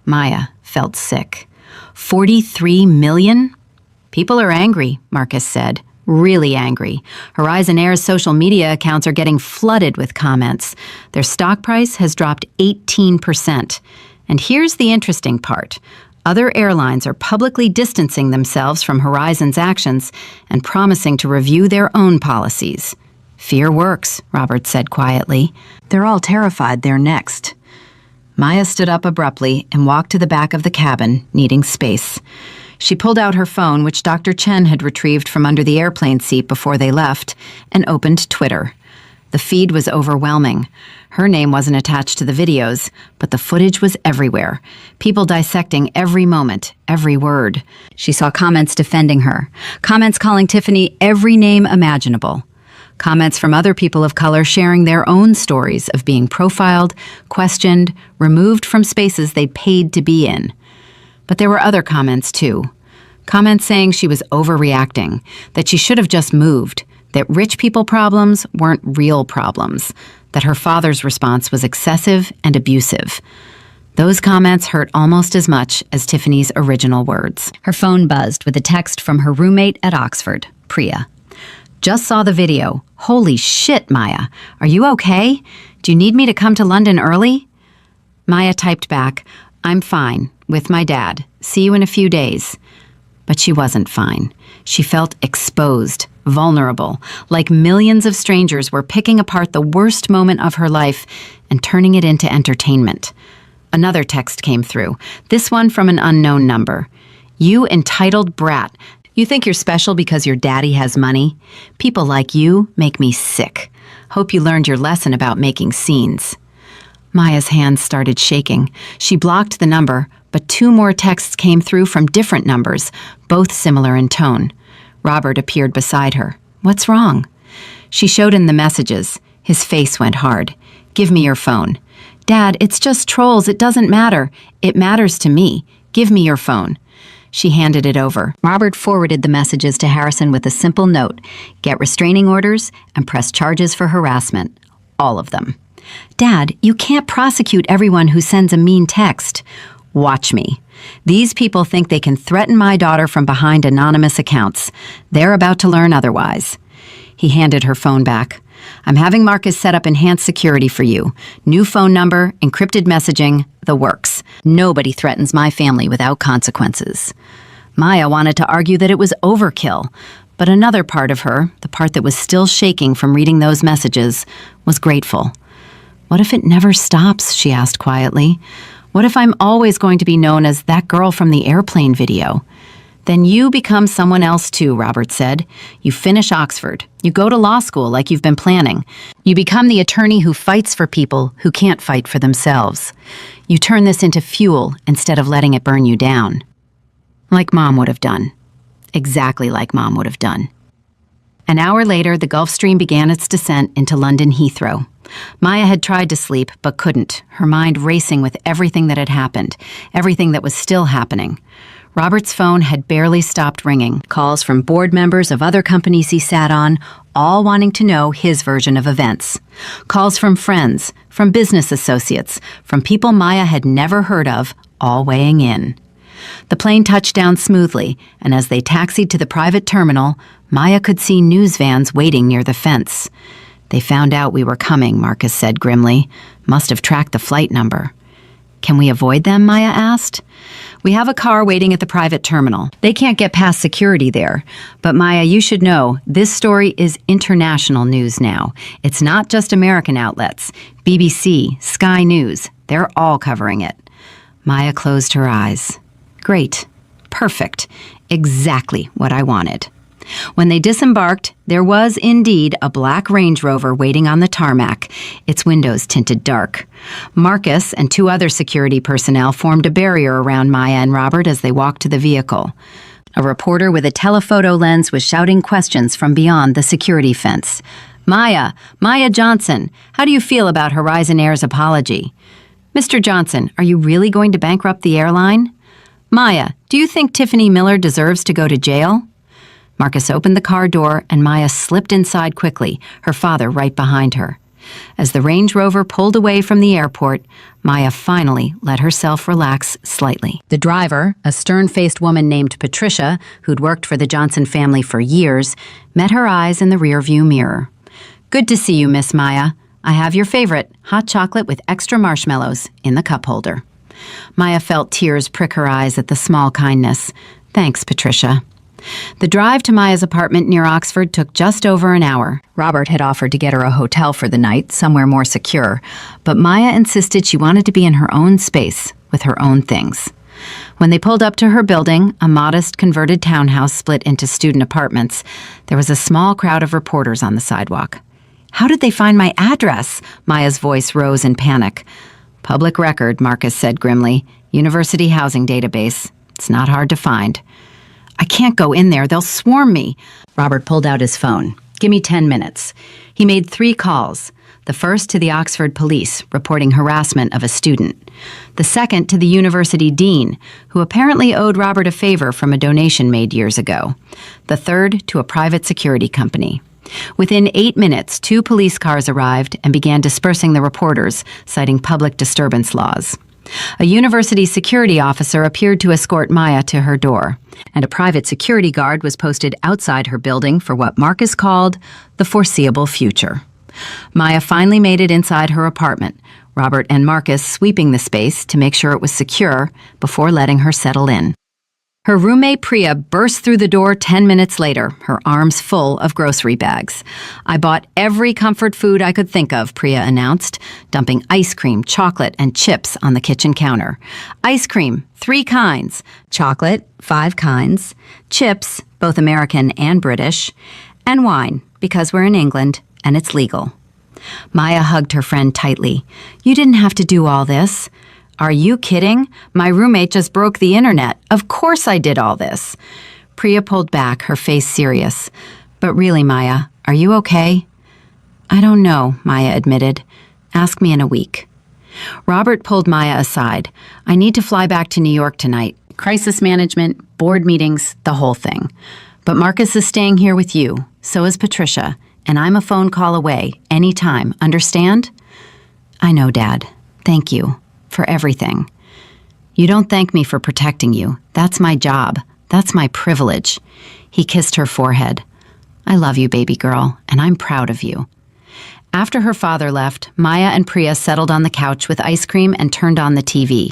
Maya felt sick. 43 million? People are angry, Marcus said. Really angry. Horizon Air's social media accounts are getting flooded with comments. Their stock price has dropped 18%. And here's the interesting part. Other airlines are publicly distancing themselves from Horizon's actions and promising to review their own policies. Fear works, Robert said quietly. They're all terrified they're next. Maya stood up abruptly and walked to the back of the cabin, needing space. She pulled out her phone, which Dr. Chen had retrieved from under the airplane seat before they left, and opened Twitter. The feed was overwhelming. Her name wasn't attached to the videos, but the footage was everywhere. People dissecting every moment, every word. She saw comments defending her, comments calling Tiffany every name imaginable, comments from other people of color sharing their own stories of being profiled, questioned, removed from spaces they'd paid to be in. But there were other comments, too. Comments saying she was overreacting, that she should have just moved, that rich people problems weren't real problems, that her father's response was excessive and abusive. Those comments hurt almost as much as Tiffany's original words. Her phone buzzed with a text from her roommate at Oxford, Priya. Just saw the video. Holy shit, Maya. Are you okay? Do you need me to come to London early? Maya typed back, "I'm fine, with my dad. See you in a few days." But she wasn't fine. She felt exposed, vulnerable, like millions of strangers were picking apart the worst moment of her life and turning it into entertainment. Another text came through, this one from an unknown number. "You entitled brat. You think you're special because your daddy has money? People like you make me sick. Hope you learned your lesson about making scenes." Maya's hands started shaking. She blocked the number, but 2 more texts came through from different numbers, both similar in tone. Robert appeared beside her. "What's wrong?" She showed him the messages. His face went hard. "Give me your phone." "Dad, it's just trolls. It doesn't matter. It matters to me. Give me your phone." She handed it over. Robert forwarded the messages to Harrison with a simple note: "Get restraining orders and press charges for harassment. All of them." "Dad, you can't prosecute everyone who sends a mean text." "Watch me. These people think they can threaten my daughter from behind anonymous accounts. They're about to learn otherwise." He handed her phone back. "I'm having Marcus set up enhanced security for you. New phone number, encrypted messaging, the works. Nobody threatens my family without consequences." Maya wanted to argue that it was overkill, but another part of her, the part that was still shaking from reading those messages, was grateful. "What if it never stops?" she asked quietly. "What if I'm always going to be known as that girl from the airplane video?" "Then you become someone else too," Robert said. "You finish Oxford. You go to law school like you've been planning. You become the attorney who fights for people who can't fight for themselves. You turn this into fuel instead of letting it burn you down." Like Mom would have done. Exactly like Mom would have done. An hour later, the Gulf Stream began its descent into London Heathrow. Maya had tried to sleep, but couldn't, her mind racing with everything that had happened, everything that was still happening. Robert's phone had barely stopped ringing, calls from board members of other companies he sat on, all wanting to know his version of events. Calls from friends, from business associates, from people Maya had never heard of, all weighing in. The plane touched down smoothly, and as they taxied to the private terminal, Maya could see news vans waiting near the fence. "They found out we were coming," Marcus said grimly. "Must have tracked the flight number." "Can we avoid them?" Maya asked. "We have a car waiting at the private terminal. They can't get past security there. But Maya, you should know, this story is international news now. It's not just American outlets. BBC, Sky News, they're all covering it." Maya closed her eyes. "Great. Perfect. Exactly what I wanted." When they disembarked, there was indeed a black Range Rover waiting on the tarmac, its windows tinted dark. Marcus and 2 other security personnel formed a barrier around Maya and Robert as they walked to the vehicle. A reporter with a telephoto lens was shouting questions from beyond the security fence. Maya Johnson, how do you feel about Horizon Air's apology?" "Mr. Johnson, are you really going to bankrupt the airline?" "Maya, do you think Tiffany Miller deserves to go to jail?" Marcus opened the car door and Maya slipped inside quickly, her father right behind her. As the Range Rover pulled away from the airport, Maya finally let herself relax slightly. The driver, a stern-faced woman named Patricia, who'd worked for the Johnson family for years, met her eyes in the rearview mirror. "Good to see you, Miss Maya. I have your favorite, hot chocolate with extra marshmallows, in the cup holder." Maya felt tears prick her eyes at the small kindness. "Thanks, Patricia." The drive to Maya's apartment near Oxford took just over an hour. Robert had offered to get her a hotel for the night, somewhere more secure, but Maya insisted she wanted to be in her own space, with her own things. When they pulled up to her building, a modest converted townhouse split into student apartments, there was a small crowd of reporters on the sidewalk. "How did they find my address?" Maya's voice rose in panic. "Public record," Marcus said grimly. "University housing database. It's not hard to find." "I can't go in there. They'll swarm me." Robert pulled out his phone. "Give me 10 minutes. He made 3 calls. The first to the Oxford police, reporting harassment of a student. The second to the university dean, who apparently owed Robert a favor from a donation made years ago. The third to a private security company. Within 8 minutes, 2 police cars arrived and began dispersing the reporters, citing public disturbance laws. A university security officer appeared to escort Maya to her door, and a private security guard was posted outside her building for what Marcus called the foreseeable future. Maya finally made it inside her apartment, Robert and Marcus sweeping the space to make sure it was secure before letting her settle in. Her roommate Priya burst through the door 10 minutes later, her arms full of grocery bags. "I bought every comfort food I could think of," Priya announced, dumping ice cream, chocolate, and chips on the kitchen counter. Ice cream, 3 kinds. Chocolate, 5 kinds. Chips, both American and British. And wine, because we're in England and it's legal. Maya hugged her friend tightly. "You didn't have to do all this." "Are you kidding? My roommate just broke the internet. Of course I did all this." Priya pulled back, her face serious. "But really, Maya, are you okay?" "I don't know," Maya admitted. "Ask me in a week." Robert pulled Maya aside. "I need to fly back to New York tonight. Crisis management, board meetings, the whole thing. But Marcus is staying here with you. So is Patricia. And I'm a phone call away, anytime, understand?" "I know, Dad. Thank you. For everything." "You don't thank me for protecting you. That's my job. That's my privilege." He kissed her forehead. "I love you, baby girl, and I'm proud of you." After her father left, Maya and Priya settled on the couch with ice cream and turned on the TV.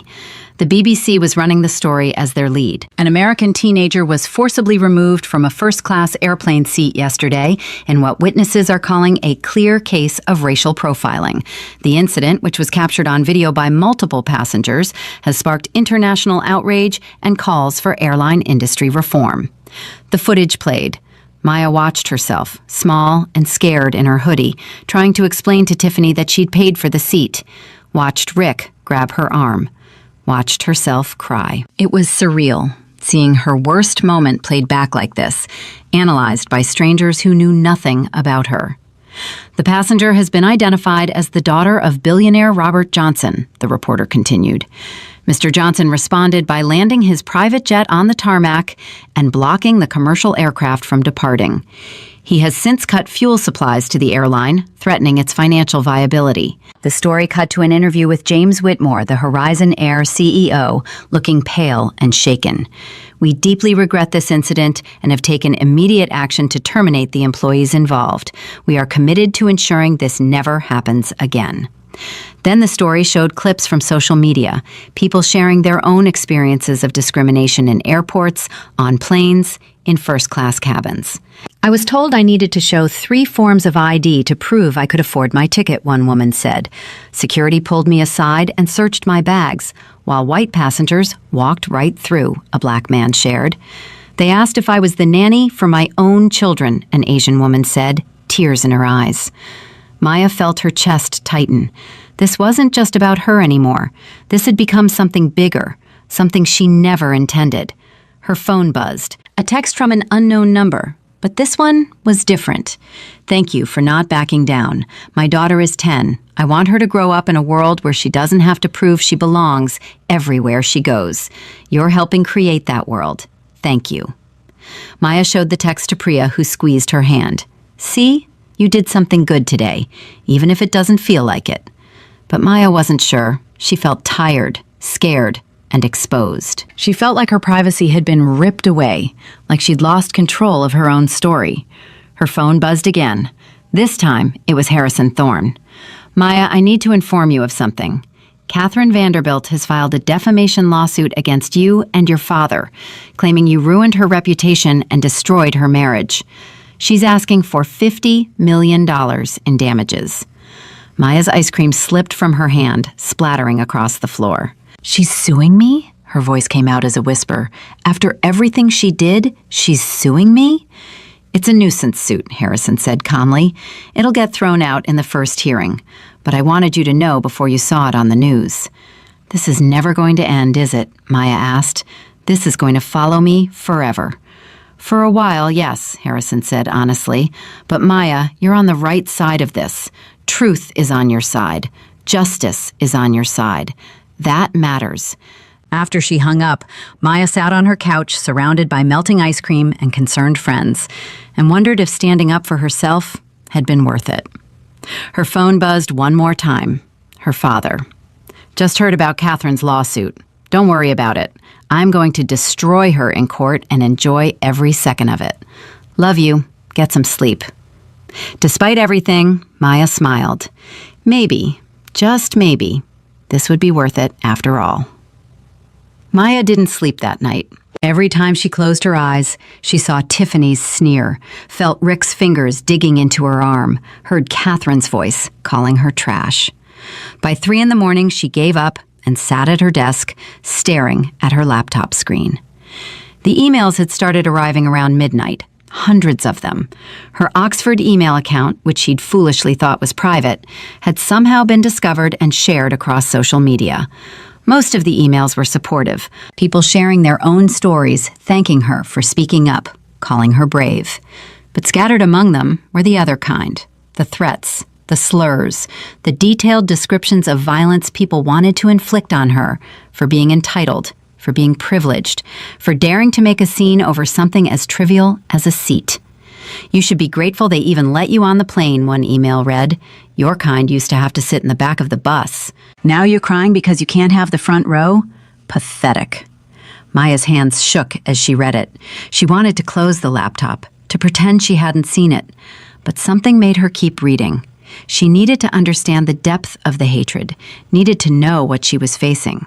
The BBC was running the story as their lead. An American teenager was forcibly removed from a first-class airplane seat yesterday in what witnesses are calling a clear case of racial profiling. The incident, which was captured on video by multiple passengers, has sparked international outrage and calls for airline industry reform. The footage played. Maya watched herself, small and scared in her hoodie, trying to explain to Tiffany that she'd paid for the seat. Watched Rick grab her arm. Watched herself cry. It was surreal, seeing her worst moment played back like this, analyzed by strangers who knew nothing about her. The passenger has been identified as the daughter of billionaire Robert Johnson, the reporter continued. Mr. Johnson responded by landing his private jet on the tarmac and blocking the commercial aircraft from departing. He has since cut fuel supplies to the airline, threatening its financial viability. The story cut to an interview with James Whitmore, the Horizon Air CEO, looking pale and shaken. "We deeply regret this incident and have taken immediate action to terminate the employees involved. We are committed to ensuring this never happens again." Then the story showed clips from social media, people sharing their own experiences of discrimination in airports, on planes, in first-class cabins. "I was told I needed to show 3 forms of ID to prove I could afford my ticket," one woman said. "Security pulled me aside and searched my bags, while white passengers walked right through," a black man shared. "They asked if I was the nanny for my own children," an Asian woman said, tears in her eyes. Maya felt her chest tighten. This wasn't just about her anymore. This had become something bigger, something she never intended. Her phone buzzed. A text from an unknown number. But this one was different. "Thank you for not backing down. My daughter is 10. I want her to grow up in a world where she doesn't have to prove she belongs everywhere she goes. You're helping create that world. Thank you." Maya showed the text to Priya, who squeezed her hand. "See? You did something good today, even if it doesn't feel like it." But Maya wasn't sure. She felt tired, scared, and exposed. She felt like her privacy had been ripped away, like she'd lost control of her own story. Her phone buzzed again. This time, it was Harrison Thorne. "Maya, I need to inform you of something. Catherine Vanderbilt has filed a defamation lawsuit against you and your father, claiming you ruined her reputation and destroyed her marriage. She's asking for $50 million in damages." Maya's ice cream slipped from her hand, splattering across the floor. "She's suing me?" Her voice came out as a whisper. "After everything she did, she's suing me?" "It's a nuisance suit," Harrison said calmly. "It'll get thrown out in the first hearing. But I wanted you to know before you saw it on the news." "This is never going to end, is it?" Maya asked. "This is going to follow me forever." "For a while, yes," Harrison said honestly. "But Maya, you're on the right side of this. Truth is on your side. Justice is on your side. That matters." After she hung up, Maya sat on her couch surrounded by melting ice cream and concerned friends, and wondered if standing up for herself had been worth it. Her phone buzzed one more time. Her father. "Just heard about Catherine's lawsuit. Don't worry about it. I'm going to destroy her in court and enjoy every second of it. Love you. Get some sleep." Despite everything, Maya smiled. Maybe, Just maybe, this would be worth it after all. Maya didn't sleep that night. Every time she closed her eyes, she saw Tiffany's sneer, felt Rick's fingers digging into her arm, heard Catherine's voice calling her trash. By 3 a.m, she gave up and sat at her desk, staring at her laptop screen. The emails had started arriving around midnight, hundreds of them. Her Oxford email account, which she'd foolishly thought was private, had somehow been discovered and shared across social media. Most of the emails were supportive, people sharing their own stories, thanking her for speaking up, calling her brave. But scattered among them were the other kind, the threats, the slurs, the detailed descriptions of violence people wanted to inflict on her for being entitled, for being privileged, for daring to make a scene over something as trivial as a seat. You should be grateful they even let you on the plane, one email read. Your kind used to have to sit in the back of the bus. Now you're crying because you can't have the front row? Pathetic. Maya's hands shook as she read it. She wanted to close the laptop, to pretend she hadn't seen it. But something made her keep reading. She needed to understand the depth of the hatred, needed to know what she was facing.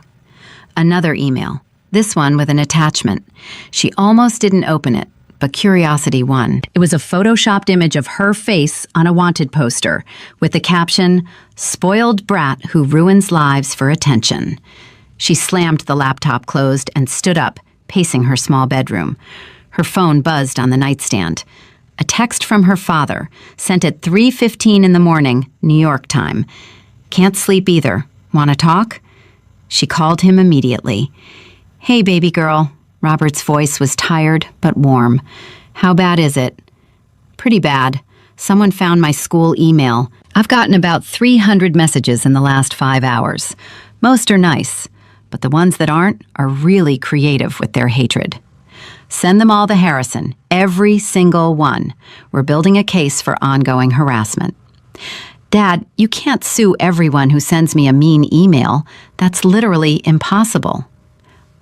Another email, this one with an attachment. She almost didn't open it, but curiosity won. It was a photoshopped image of her face on a wanted poster with the caption, "Spoiled brat who ruins lives for attention." She slammed the laptop closed and stood up, pacing her small bedroom. Her phone buzzed on the nightstand. A text from her father, sent at 3:15 a.m, New York time. "Can't sleep either. Want to talk?" She called him immediately. "Hey, baby girl." Robert's voice was tired but warm. "How bad is it?" "Pretty bad. Someone found my school email. I've gotten about 300 messages in the last 5 hours. Most are nice, but the ones that aren't are really creative with their hatred. Send them all to Harrison, every single one. We're building a case for ongoing harassment." "Dad, you can't sue everyone who sends me a mean email. That's literally impossible."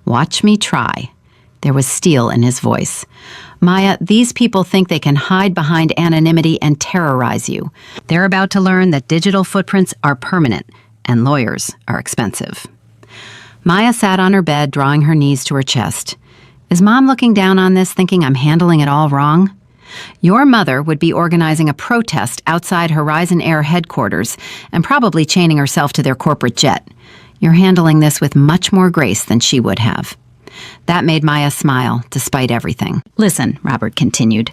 "Watch me try." There was steel in his voice. "Maya, these people think they can hide behind anonymity and terrorize you. They're about to learn that digital footprints are permanent and lawyers are expensive." Maya sat on her bed, drawing her knees to her chest. Is Mom looking down on this, thinking I'm handling it all wrong? Your mother would be organizing a protest outside Horizon Air headquarters and probably chaining herself to their corporate jet. You're handling this with much more grace than she would have. That made Maya smile, despite everything. "Listen," Robert continued,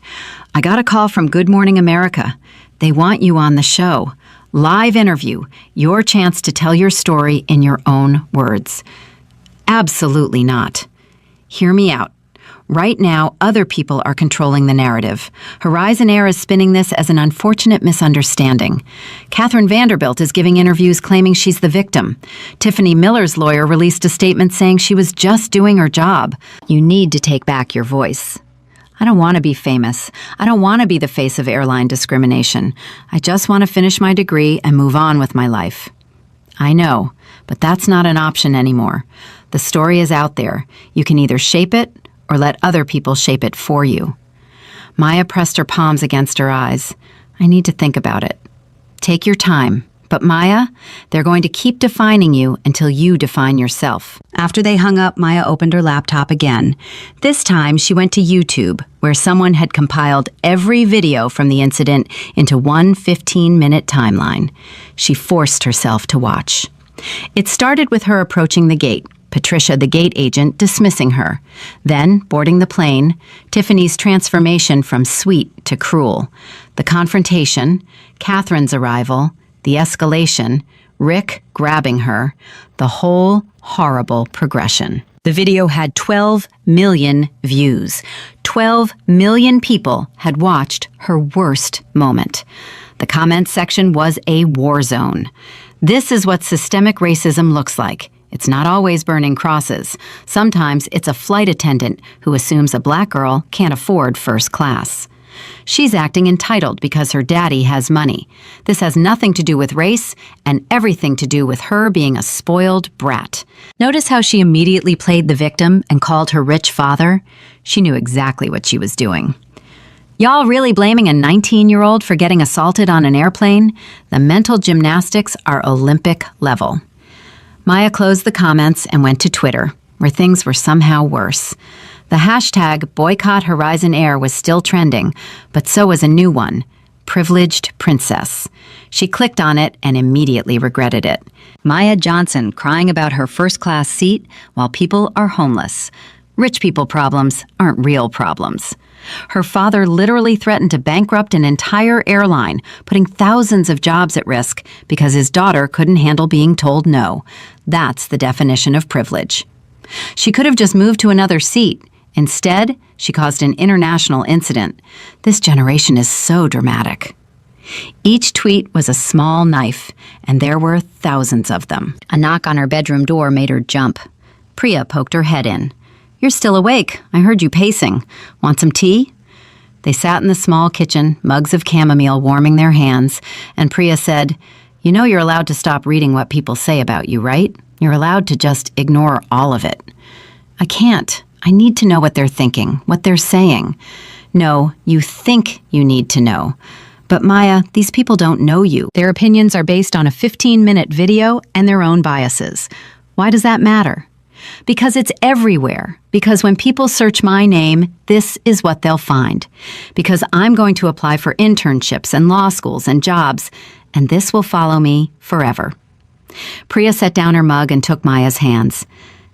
"I got a call from Good Morning America. They want you on the show. Live interview, your chance to tell your story in your own words." "Absolutely not." "Hear me out. Right now, other people are controlling the narrative. Horizon Air is spinning this as an unfortunate misunderstanding. Catherine Vanderbilt is giving interviews claiming she's the victim. Tiffany Miller's lawyer released a statement saying she was just doing her job. You need to take back your voice. I don't want to be famous. I don't want to be the face of airline discrimination. I just want to finish my degree and move on with my life." "I know, but that's not an option anymore. The story is out there. You can either shape it or let other people shape it for you." Maya pressed her palms against her eyes. "I need to think about it." "Take your time. But Maya, they're going to keep defining you until you define yourself." After they hung up, Maya opened her laptop again. This time, she went to YouTube, where someone had compiled every video from the incident into one 15-minute timeline. She forced herself to watch. It started with her approaching the gate, Patricia, the gate agent, dismissing her. Then, boarding the plane, Tiffany's transformation from sweet to cruel. The confrontation, Catherine's arrival, the escalation, Rick grabbing her, the whole horrible progression. The video had 12 million views. 12 million people had watched her worst moment. The comments section was a war zone. This is what systemic racism looks like. It's not always burning crosses. Sometimes it's a flight attendant who assumes a black girl can't afford first class. She's acting entitled because her daddy has money. This has nothing to do with race and everything to do with her being a spoiled brat. Notice how she immediately played the victim and called her rich father? She knew exactly what she was doing. Y'all really blaming a 19-year-old for getting assaulted on an airplane? The mental gymnastics are Olympic level. Maya closed the comments and went to Twitter, where things were somehow worse. The hashtag Boycott Horizon Air was still trending, but so was a new one, Privileged Princess. She clicked on it and immediately regretted it. Maya Johnson crying about her first-class seat while people are homeless. Rich people problems aren't real problems. Her father literally threatened to bankrupt an entire airline, putting thousands of jobs at risk because his daughter couldn't handle being told no. That's the definition of privilege. She could have just moved to another seat. Instead, she caused an international incident. This generation is so dramatic. Each tweet was a small knife, and there were thousands of them. A knock on her bedroom door made her jump. Priya poked her head in. "You're still awake. I heard you pacing. Want some tea?" They sat in the small kitchen, mugs of chamomile warming their hands, and Priya said, "You know you're allowed to stop reading what people say about you, right? You're allowed to just ignore all of it." "I can't. I need to know what they're thinking, what they're saying." "No, you think you need to know. But Maya, these people don't know you. Their opinions are based on a 15-minute video and their own biases. Why does that matter?" "Because it's everywhere. Because when people search my name, this is what they'll find. Because I'm going to apply for internships and law schools and jobs, and this will follow me forever." Priya set down her mug and took Maya's hands.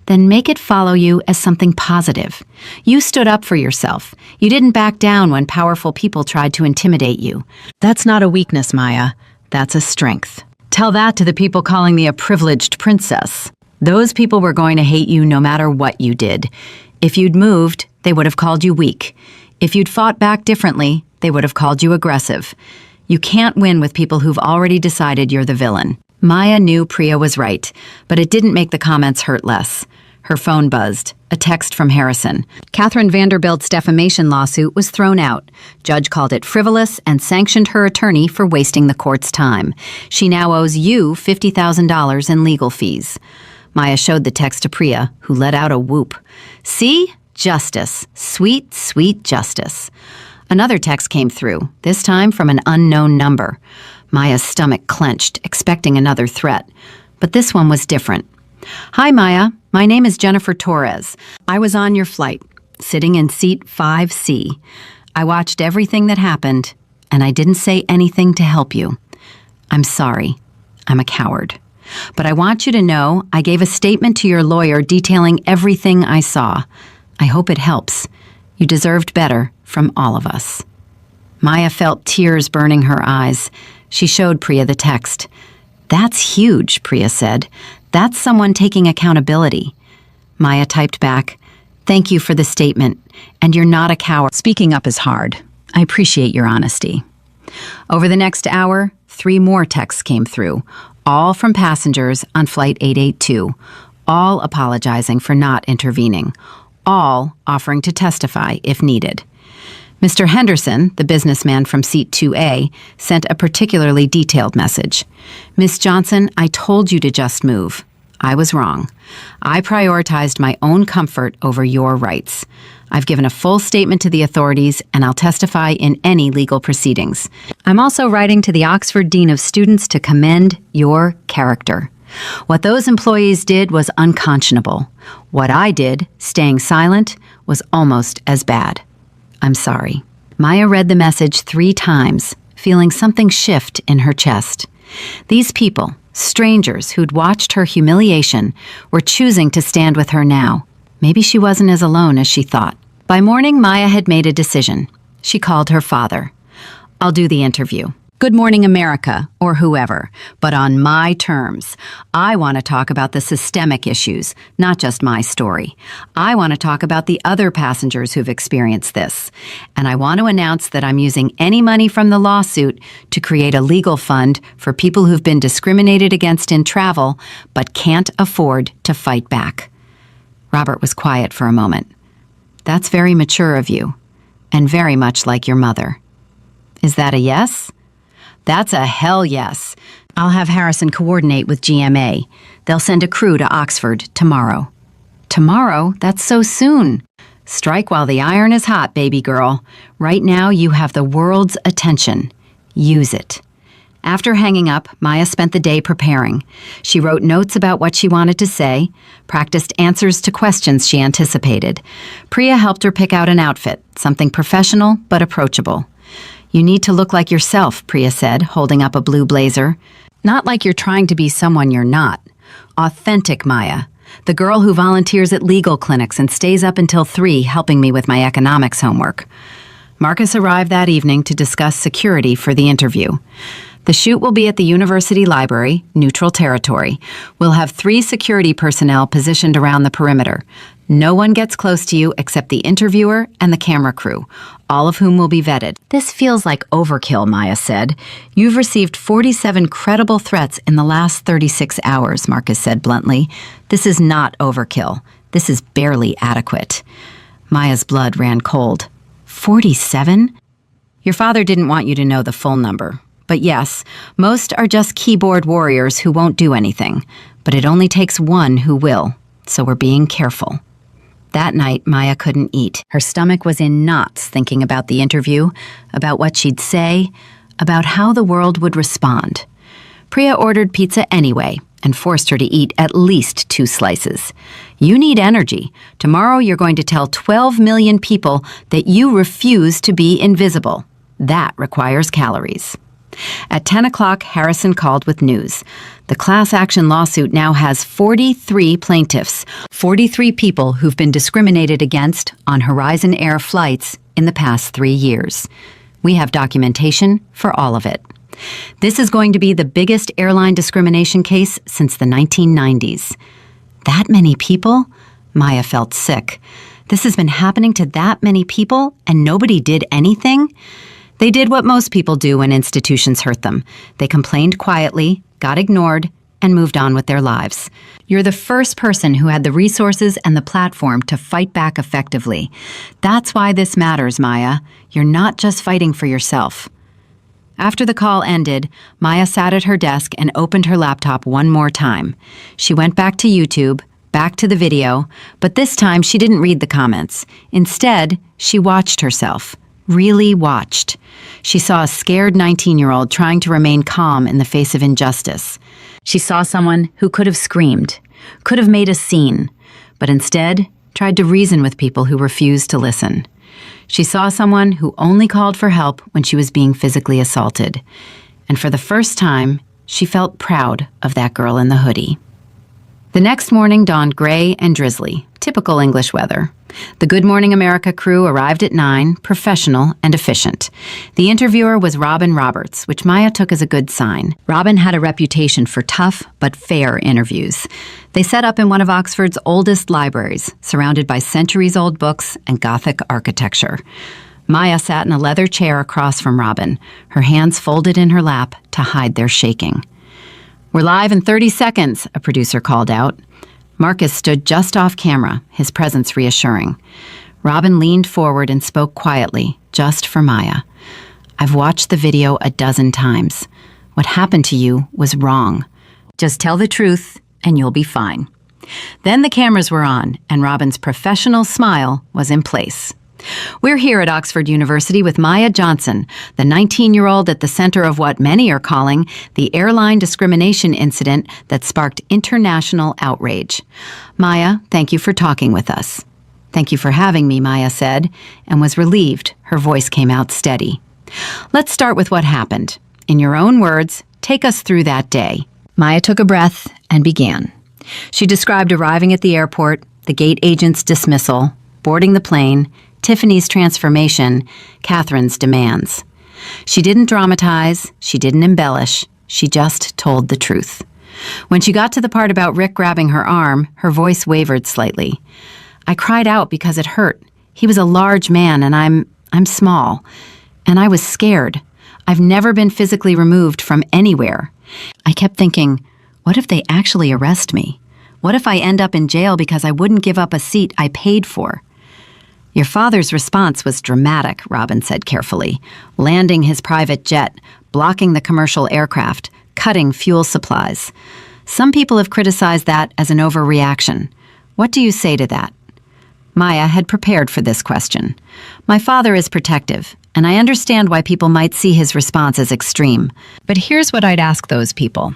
"Then make it follow you as something positive. You stood up for yourself. You didn't back down when powerful people tried to intimidate you. That's not a weakness, Maya. That's a strength. Tell that to the people calling me a privileged princess. Those people were going to hate you no matter what you did. If you'd moved, they would have called you weak. If you'd fought back differently, they would have called you aggressive. You can't win with people who've already decided you're the villain." Maya knew Priya was right, but it didn't make the comments hurt less. Her phone buzzed. A text from Harrison. Catherine Vanderbilt's defamation lawsuit was thrown out. Judge called it frivolous and sanctioned her attorney for wasting the court's time. She now owes you $50,000 in legal fees. Maya showed the text to Priya, who let out a whoop. "See? Justice. Sweet, sweet justice." Another text came through, this time from an unknown number. Maya's stomach clenched, expecting another threat. But this one was different. "Hi, Maya. My name is Jennifer Torres. I was on your flight, sitting in seat 5C. I watched everything that happened, and I didn't say anything to help you. I'm sorry. I'm a coward. But I want you to know I gave a statement to your lawyer detailing everything I saw. I hope it helps. You deserved better from all of us." Maya felt tears burning her eyes. She showed Priya the text. "That's huge," Priya said. "That's someone taking accountability." Maya typed back, "Thank you for the statement, and you're not a coward. Speaking up is hard. I appreciate your honesty." Over the next hour, 3 more texts came through, all from passengers on Flight 882, all apologizing for not intervening, all offering to testify if needed. Mr. Henderson, the businessman from seat 2A, sent a particularly detailed message. "Miss Johnson, I told you to just move. I was wrong. I prioritized my own comfort over your rights. I've given a full statement to the authorities, and I'll testify in any legal proceedings. I'm also writing to the Oxford Dean of Students to commend your character. What those employees did was unconscionable. What I did, staying silent, was almost as bad. I'm sorry." Maya read the message 3 times, feeling something shift in her chest. These people, strangers who'd watched her humiliation, were choosing to stand with her now. Maybe she wasn't as alone as she thought. By morning, Maya had made a decision. She called her father. "I'll do the interview. Good Morning America, or whoever, but on my terms. I want to talk about the systemic issues, not just my story. I want to talk about the other passengers who've experienced this. And I want to announce that I'm using any money from the lawsuit to create a legal fund for people who've been discriminated against in travel but can't afford to fight back." Robert was quiet for a moment. "That's very mature of you, and very much like your mother. Is that a yes?" "That's a hell yes. I'll have Harrison coordinate with GMA. They'll send a crew to Oxford tomorrow." "Tomorrow? That's so soon." Strike while the iron is hot, baby girl. Right now, you have the world's attention. Use it. After hanging up, Maya spent the day preparing. She wrote notes about what she wanted to say, practiced answers to questions she anticipated. Priya helped her pick out an outfit, something professional but approachable. You need to look like yourself, Priya said, holding up a blue blazer. Not like you're trying to be someone you're not. Authentic Maya. The girl who volunteers at legal clinics and stays up until 3 helping me with my economics homework. Marcus arrived that evening to discuss security for the interview. The shoot will be at the University Library, neutral territory. We'll have 3 security personnel positioned around the perimeter. No one gets close to you except the interviewer and the camera crew, all of whom will be vetted. This feels like overkill, Maya said. You've received 47 credible threats in the last 36 hours, Marcus said bluntly. This is not overkill. This is barely adequate. Maya's blood ran cold. 47? Your father didn't want you to know the full number. But yes, most are just keyboard warriors who won't do anything. But it only takes one who will, so we're being careful. That night, Maya couldn't eat. Her stomach was in knots thinking about the interview, about what she'd say, about how the world would respond. Priya ordered pizza anyway and forced her to eat at least 2 slices. You need energy. Tomorrow you're going to tell 12 million people that you refuse to be invisible. That requires calories. At 10 o'clock, Harrison called with news. The class action lawsuit now has 43 plaintiffs, 43 people who've been discriminated against on Horizon Air flights in the past 3 years. We have documentation for all of it. This is going to be the biggest airline discrimination case since the 1990s. That many people? Maya felt sick. This has been happening to that many people and nobody did anything? They did what most people do when institutions hurt them. They complained quietly, got ignored, and moved on with their lives. You're the first person who had the resources and the platform to fight back effectively. That's why this matters, Maya. You're not just fighting for yourself. After the call ended, Maya sat at her desk and opened her laptop one more time. She went back to YouTube, back to the video, but this time she didn't read the comments. Instead, she watched herself. Really watched. She saw a scared 19-year-old trying to remain calm in the face of injustice. She saw someone who could have screamed, could have made a scene, but instead tried to reason with people who refused to listen. She saw someone who only called for help when she was being physically assaulted. And for the first time, she felt proud of that girl in the hoodie. The next morning dawned gray and drizzly, typical English weather. The Good Morning America crew arrived at 9, professional and efficient. The interviewer was Robin Roberts, which Maya took as a good sign. Robin had a reputation for tough but fair interviews. They set up in one of Oxford's oldest libraries, surrounded by centuries-old books and Gothic architecture. Maya sat in a leather chair across from Robin, her hands folded in her lap to hide their shaking. "We're live in 30 seconds, a producer called out. Marcus stood just off camera, his presence reassuring. Robin leaned forward and spoke quietly, just for Maya. "I've watched the video a dozen times. What happened to you was wrong. Just tell the truth and you'll be fine." Then the cameras were on, and Robin's professional smile was in place. We're here at Oxford University with Maya Johnson, the 19-year-old at the center of what many are calling the airline discrimination incident that sparked international outrage. Maya, thank you for talking with us. "Thank you for having me," Maya said, and was relieved. Her voice came out steady. "Let's start with what happened. In your own words, take us through that day." Maya took a breath and began. She described arriving at the airport, the gate agent's dismissal, boarding the plane, Tiffany's transformation, Catherine's demands. She didn't dramatize, she didn't embellish, she just told the truth. When she got to the part about Rick grabbing her arm, her voice wavered slightly. "I cried out because it hurt. He was a large man and I'm small. And I was scared. I've never been physically removed from anywhere. I kept thinking, what if they actually arrest me? What if I end up in jail because I wouldn't give up a seat I paid for?" "Your father's response was dramatic," Robin said carefully, landing his private jet, blocking the commercial aircraft, cutting fuel supplies. Some people have criticized that as an overreaction. What do you say to that? Maya had prepared for this question. My father is protective, and I understand why people might see his response as extreme. But here's what I'd ask those people.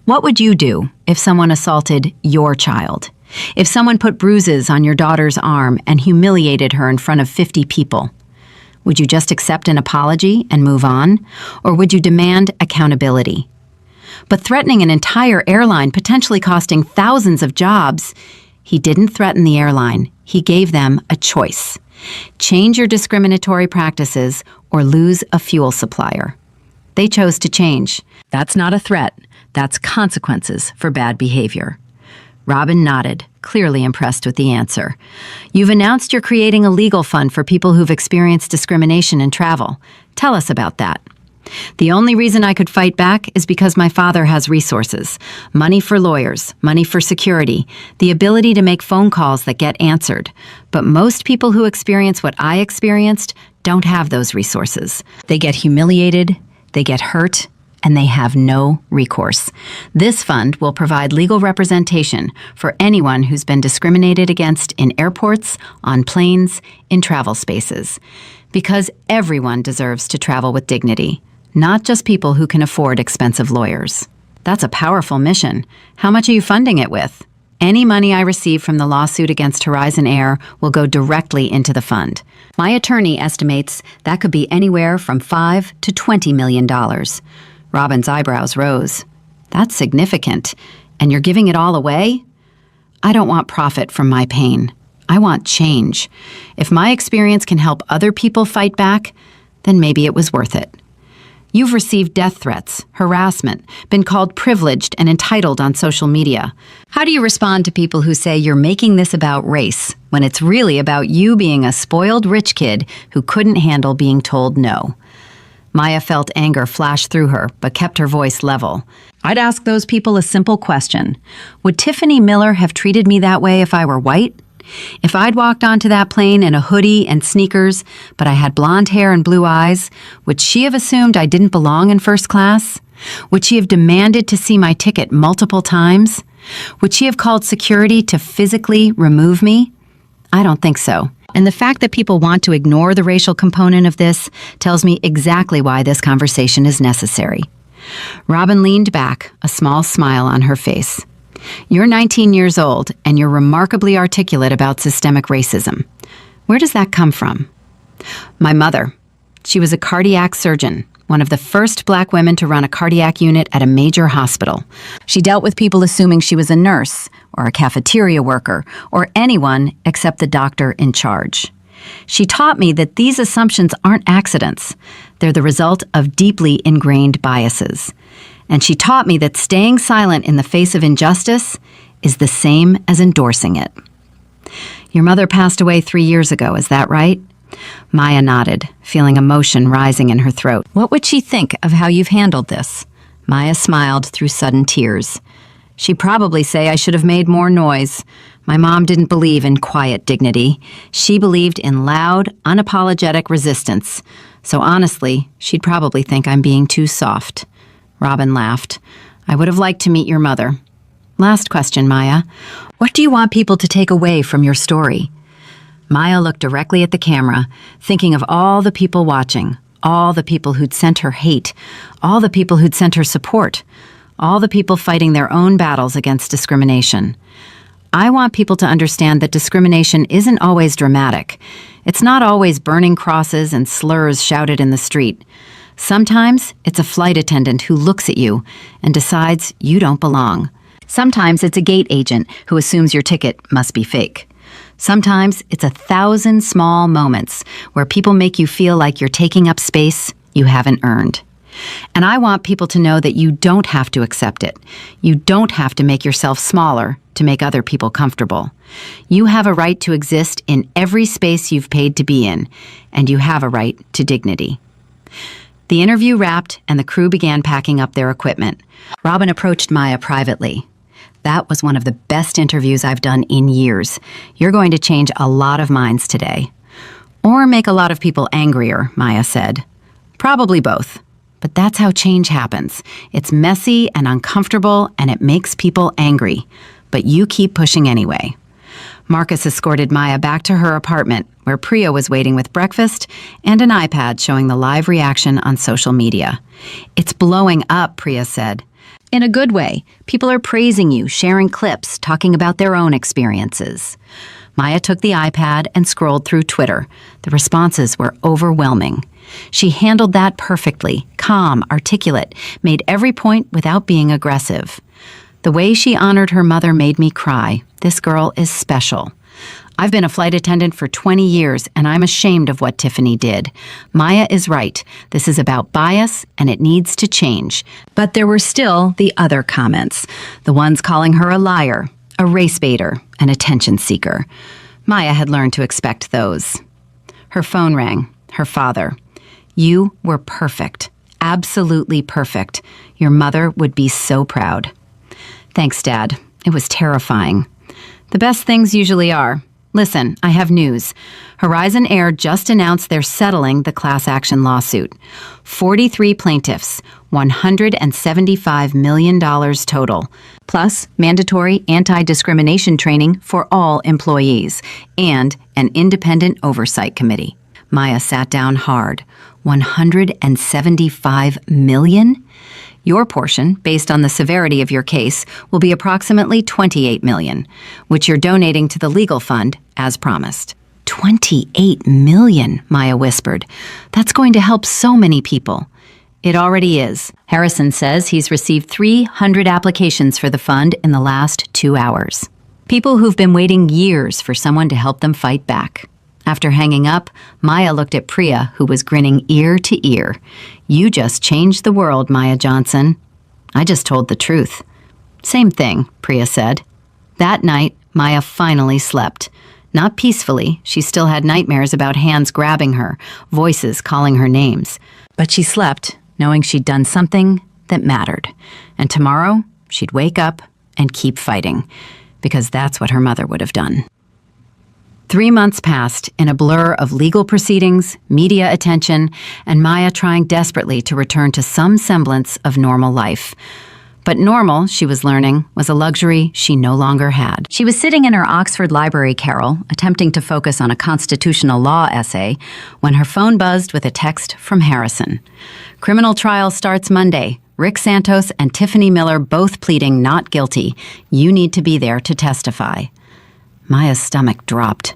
What would you do if someone assaulted your child? If someone put bruises on your daughter's arm and humiliated her in front of 50 people? Would you just accept an apology and move on? Or would you demand accountability? But threatening an entire airline, potentially costing thousands of jobs, he didn't threaten the airline. He gave them a choice. Change your discriminatory practices or lose a fuel supplier. They chose to change. That's not a threat. That's consequences for bad behavior. Robin nodded, clearly impressed with the answer. You've announced you're creating a legal fund for people who've experienced discrimination in travel. Tell us about that. The only reason I could fight back is because my father has resources. Money for lawyers, money for security, the ability to make phone calls that get answered. But most people who experience what I experienced don't have those resources. They get humiliated, they get hurt, and they have no recourse. This fund will provide legal representation for anyone who's been discriminated against in airports, on planes, in travel spaces. Because everyone deserves to travel with dignity, not just people who can afford expensive lawyers. That's a powerful mission. How much are you funding it with? Any money I receive from the lawsuit against Horizon Air will go directly into the fund. My attorney estimates that could be anywhere from $5 to $20 million. Robin's eyebrows rose. That's significant. And you're giving it all away? I don't want profit from my pain. I want change. If my experience can help other people fight back, then maybe it was worth it. You've received death threats, harassment, been called privileged and entitled on social media. How do you respond to people who say you're making this about race, when it's really about you being a spoiled rich kid who couldn't handle being told no? Maya felt anger flash through her, but kept her voice level. I'd ask those people a simple question. Would Tiffany Miller have treated me that way if I were white? If I'd walked onto that plane in a hoodie and sneakers, but I had blonde hair and blue eyes, would she have assumed I didn't belong in first class? Would she have demanded to see my ticket multiple times? Would she have called security to physically remove me? I don't think so. And the fact that people want to ignore the racial component of this tells me exactly why this conversation is necessary. Robin leaned back, a small smile on her face. You're 19 years old, and you're remarkably articulate about systemic racism. Where does that come from? My mother. She was a cardiac surgeon, one of the first Black women to run a cardiac unit at a major hospital. She dealt with people assuming she was a nurse, or a cafeteria worker, or anyone except the doctor in charge. She taught me that these assumptions aren't accidents. They're the result of deeply ingrained biases. And she taught me that staying silent in the face of injustice is the same as endorsing it. Your mother passed away 3 years ago, is that right? Maya nodded, feeling emotion rising in her throat. What would she think of how you've handled this? Maya smiled through sudden tears. She'd probably say I should have made more noise. My mom didn't believe in quiet dignity. She believed in loud, unapologetic resistance. So honestly, she'd probably think I'm being too soft. Robin laughed. I would have liked to meet your mother. Last question, Maya. What do you want people to take away from your story? Maya looked directly at the camera, thinking of all the people watching, all the people who'd sent her hate, all the people who'd sent her support, all the people fighting their own battles against discrimination. I want people to understand that discrimination isn't always dramatic. It's not always burning crosses and slurs shouted in the street. Sometimes it's a flight attendant who looks at you and decides you don't belong. Sometimes it's a gate agent who assumes your ticket must be fake. Sometimes it's 1,000 small moments where people make you feel like you're taking up space you haven't earned. And I want people to know that you don't have to accept it. You don't have to make yourself smaller to make other people comfortable. You have a right to exist in every space you've paid to be in, and you have a right to dignity. The interview wrapped, and the crew began packing up their equipment. Robin approached Maya privately. That was one of the best interviews I've done in years. You're going to change a lot of minds today. Or make a lot of people angrier, Maya said. Probably both. But that's how change happens. It's messy and uncomfortable, and it makes people angry. But you keep pushing anyway. Marcus escorted Maya back to her apartment, where Priya was waiting with breakfast and an iPad showing the live reaction on social media. "It's blowing up," Priya said. "In a good way. People are praising you, sharing clips, talking about their own experiences." Maya took the iPad and scrolled through Twitter. The responses were overwhelming. She handled that perfectly, calm, articulate, made every point without being aggressive. "The way she honored her mother made me cry. This girl is special. I've been a flight attendant for 20 years, and I'm ashamed of what Tiffany did. Maya is right. This is about bias, and it needs to change." But there were still the other comments, the ones calling her a liar, a race baiter, an attention seeker. Maya had learned to expect those. Her phone rang. Her father. "You were perfect. Absolutely perfect. Your mother would be so proud." "Thanks, Dad. It was terrifying." "The best things usually are. Listen, I have news. Horizon Air just announced they're settling the class action lawsuit. 43 plaintiffs, $175 million total, plus mandatory anti-discrimination training for all employees, and an independent oversight committee." Maya sat down hard. $175 million? Your portion, based on the severity of your case, will be approximately $28 million, which you're donating to the legal fund, as promised. $28 million, Maya whispered. "That's going to help so many people." "It already is." Harrison says he's received 300 applications for the fund in the last 2 hours. People who've been waiting years for someone to help them fight back. After hanging up, Maya looked at Priya, who was grinning ear to ear. "You just changed the world, Maya Johnson." "I just told the truth." "Same thing," Priya said. That night, Maya finally slept. Not peacefully. She still had nightmares about hands grabbing her, voices calling her names. But she slept, knowing she'd done something that mattered. And tomorrow, she'd wake up and keep fighting, because that's what her mother would have done. 3 months passed in a blur of legal proceedings, media attention, and Maya trying desperately to return to some semblance of normal life. But normal, she was learning, was a luxury she no longer had. She was sitting in her Oxford Library carrel, attempting to focus on a constitutional law essay, when her phone buzzed with a text from Harrison. "Criminal trial starts Monday. Rick Santos and Tiffany Miller both pleading not guilty. You need to be there to testify." Maya's stomach dropped.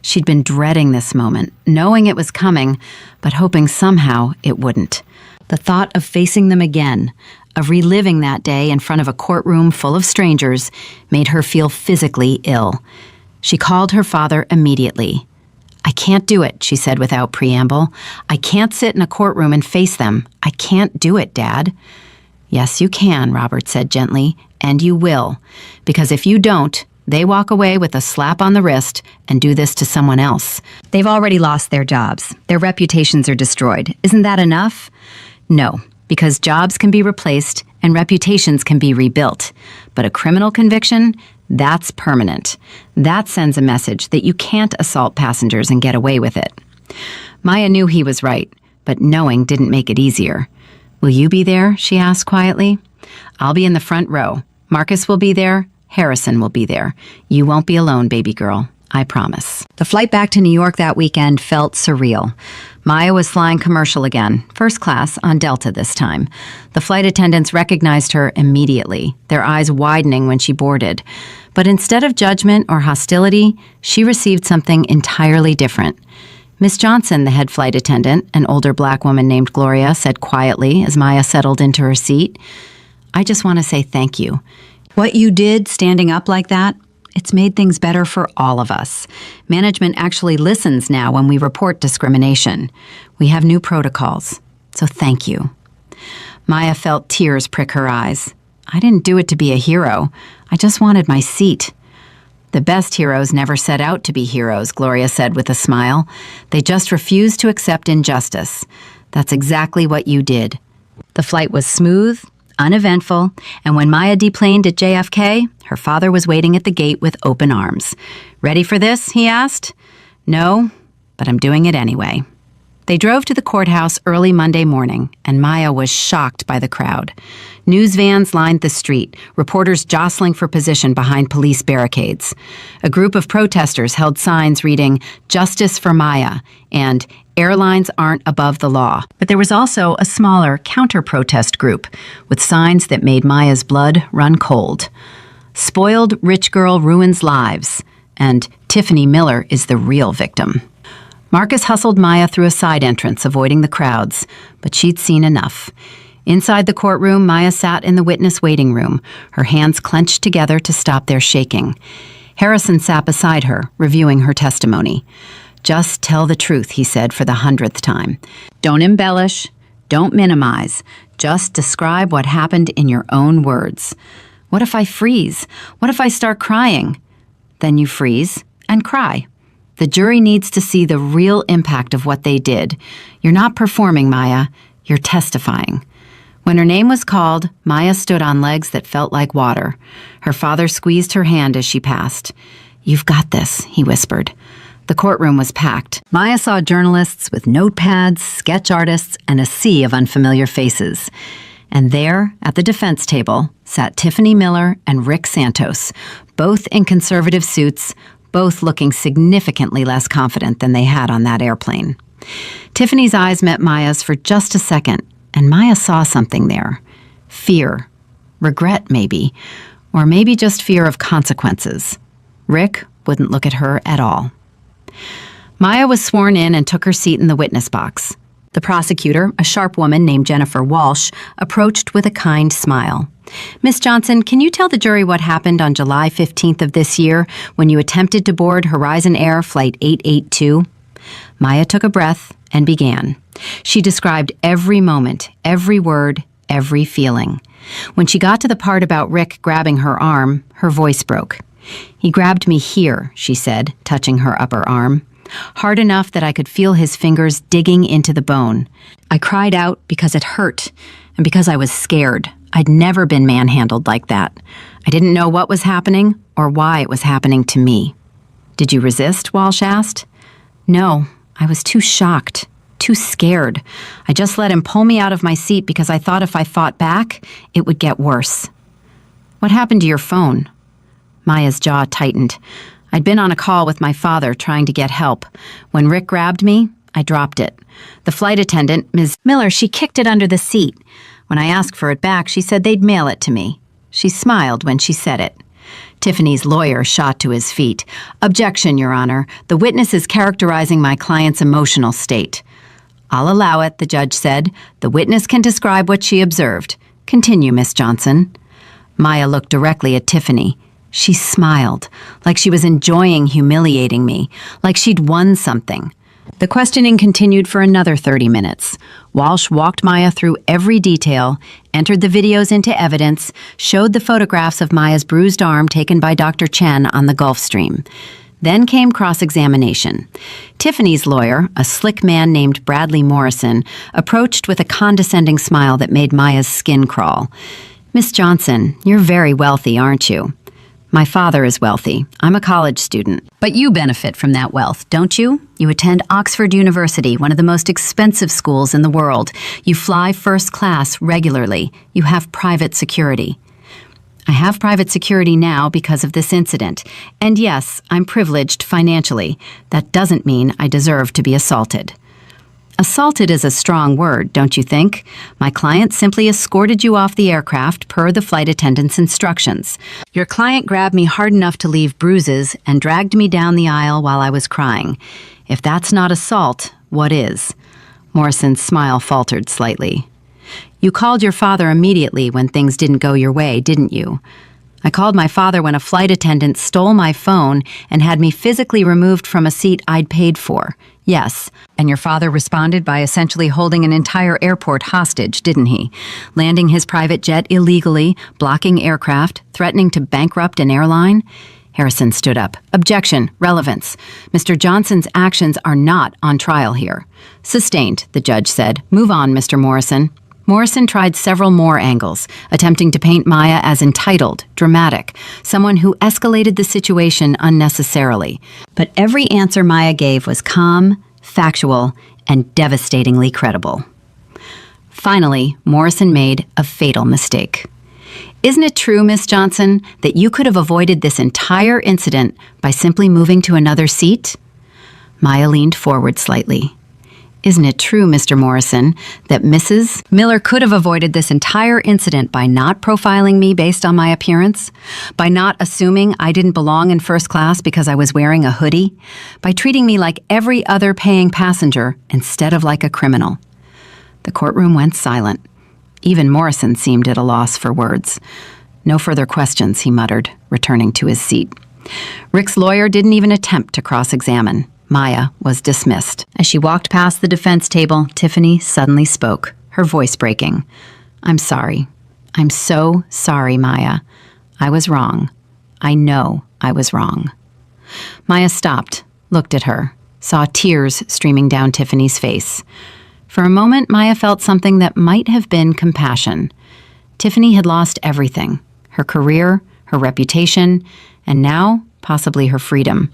She'd been dreading this moment, knowing it was coming, but hoping somehow it wouldn't. The thought of facing them again, of reliving that day in front of a courtroom full of strangers, made her feel physically ill. She called her father immediately. "I can't do it," she said without preamble. "I can't sit in a courtroom and face them. I can't do it, Dad." "Yes, you can," Robert said gently, "and you will. Because if you don't, they walk away with a slap on the wrist and do this to someone else. They've already lost their jobs. Their reputations are destroyed. Isn't that enough?" "No, because jobs can be replaced and reputations can be rebuilt. But a criminal conviction, that's permanent. That sends a message that you can't assault passengers and get away with it." Maya knew he was right, but knowing didn't make it easier. "Will you be there?" she asked quietly. "I'll be in the front row. Marcus will be there. Harrison will be there. You won't be alone, baby girl. I promise." The flight back to New York that weekend felt surreal. Maya was flying commercial again, first class on Delta this time. The flight attendants recognized her immediately, their eyes widening when she boarded. But instead of judgment or hostility, she received something entirely different. Miss Johnson, the head flight attendant, an older black woman named Gloria, said quietly as Maya settled into her seat, "I just want to say thank you. What you did standing up like that, it's made things better for all of us. Management actually listens now when we report discrimination. We have new protocols. So thank you." Maya felt tears prick her eyes. "I didn't do it to be a hero. I just wanted my seat." "The best heroes never set out to be heroes," Gloria said with a smile. "They just refused to accept injustice. That's exactly what you did." The flight was smooth, uneventful, and when Maya deplaned at JFK, her father was waiting at the gate with open arms. "Ready for this?" he asked. "No, but I'm doing it anyway." They drove to the courthouse early Monday morning, and Maya was shocked by the crowd. News vans lined the street, reporters jostling for position behind police barricades. A group of protesters held signs reading, "Justice for Maya," and "Airlines aren't above the law." But there was also a smaller counter-protest group with signs that made Maya's blood run cold. "Spoiled rich girl ruins lives," and "Tiffany Miller is the real victim." Marcus hustled Maya through a side entrance, avoiding the crowds, but she'd seen enough. Inside the courtroom, Maya sat in the witness waiting room, her hands clenched together to stop their shaking. Harrison sat beside her, reviewing her testimony. "Just tell the truth," he said for the 100th time. "Don't embellish, don't minimize, just describe what happened in your own words." "What if I freeze? What if I start crying?" "Then you freeze and cry. The jury needs to see the real impact of what they did. You're not performing, Maya. You're testifying." When her name was called, Maya stood on legs that felt like water. Her father squeezed her hand as she passed. "You've got this," he whispered. The courtroom was packed. Maya saw journalists with notepads, sketch artists, and a sea of unfamiliar faces. And there, at the defense table, sat Tiffany Miller and Rick Santos, both in conservative suits, both looking significantly less confident than they had on that airplane. Tiffany's eyes met Maya's for just a second, and Maya saw something there. Fear. Regret, maybe. Or maybe just fear of consequences. Rick wouldn't look at her at all. Maya was sworn in and took her seat in the witness box. The prosecutor, a sharp woman named Jennifer Walsh, approached with a kind smile. "Miss Johnson, can you tell the jury what happened on July 15th of this year when you attempted to board Horizon Air Flight 882? Maya took a breath and began. She described every moment, every word, every feeling. When she got to the part about Rick grabbing her arm, her voice broke. "He grabbed me here," she said, touching her upper arm. "Hard enough that I could feel his fingers digging into the bone. I cried out because it hurt and because I was scared. I'd never been manhandled like that. I didn't know what was happening or why it was happening to me." "Did you resist?" Walsh asked. "No, I was too shocked, too scared. I just let him pull me out of my seat because I thought if I fought back, it would get worse." "What happened to your phone?" Maya's jaw tightened. "I'd been on a call with my father trying to get help. When Rick grabbed me, I dropped it. The flight attendant, Ms. Miller, she kicked it under the seat. When I asked for it back, she said they'd mail it to me." She smiled when she said it. Tiffany's lawyer shot to his feet. "Objection, Your Honor. The witness is characterizing my client's emotional state." "I'll allow it," the judge said. "The witness can describe what she observed. Continue, Miss Johnson." Maya looked directly at Tiffany. She smiled, like she was enjoying humiliating me, like she'd won something. The questioning continued for another 30 minutes. Walsh walked Maya through every detail, entered the videos into evidence, showed the photographs of Maya's bruised arm taken by Dr. Chen on the Gulf Stream. Then came cross-examination. Tiffany's lawyer, a slick man named Bradley Morrison, approached with a condescending smile that made Maya's skin crawl. "Miss Johnson, you're very wealthy, aren't you?" "My father is wealthy. I'm a college student. But you benefit from that wealth, don't you? You attend Oxford University, one of the most expensive schools in the world. You fly first class regularly. You have private security." "I have private security now because of this incident. And yes, I'm privileged financially. That doesn't mean I deserve to be assaulted." "Assaulted is a strong word, don't you think? My client simply escorted you off the aircraft per the flight attendant's instructions. Your client grabbed me hard enough to leave bruises and dragged me down the aisle while I was crying. If that's not assault, what is?" Morrison's smile faltered slightly. "You called your father immediately when things didn't go your way, didn't you?" "I called my father when a flight attendant stole my phone and had me physically removed from a seat I'd paid for. Yes, and your father responded by essentially holding an entire airport hostage, didn't he? Landing his private jet illegally, blocking aircraft, threatening to bankrupt an airline?" Harrison stood up. "Objection, relevance. Mr. Johnson's actions are not on trial here." "Sustained," the judge said. "Move on, Mr. Morrison." Morrison tried several more angles, attempting to paint Maya as entitled, dramatic, someone who escalated the situation unnecessarily. But every answer Maya gave was calm, factual, and devastatingly credible. Finally, Morrison made a fatal mistake. "Isn't it true, Miss Johnson, that you could have avoided this entire incident by simply moving to another seat?" Maya leaned forward slightly. "Isn't it true, Mr. Morrison, that Mrs. Miller could have avoided this entire incident by not profiling me based on my appearance? By not assuming I didn't belong in first class because I was wearing a hoodie? By treating me like every other paying passenger instead of like a criminal?" The courtroom went silent. Even Morrison seemed at a loss for words. "No further questions," he muttered, returning to his seat. Rick's lawyer didn't even attempt to cross-examine. Maya was dismissed. As she walked past the defense table, Tiffany suddenly spoke, her voice breaking. "I'm sorry. I'm so sorry, Maya. I was wrong. I know I was wrong." Maya stopped, looked at her, saw tears streaming down Tiffany's face. For a moment, Maya felt something that might have been compassion. Tiffany had lost everything, her career, her reputation, and now, possibly her freedom.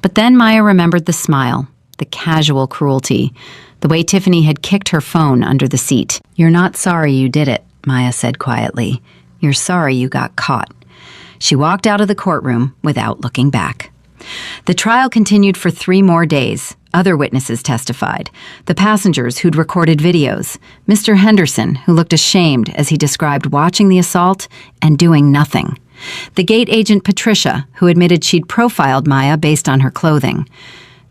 But then Maya remembered the smile, the casual cruelty, the way Tiffany had kicked her phone under the seat. "You're not sorry you did it," Maya said quietly. "You're sorry you got caught." She walked out of the courtroom without looking back. The trial continued for 3 more days. Other witnesses testified. The passengers who'd recorded videos. Mr. Henderson, who looked ashamed as he described watching the assault and doing nothing. The gate agent Patricia, who admitted she'd profiled Maya based on her clothing.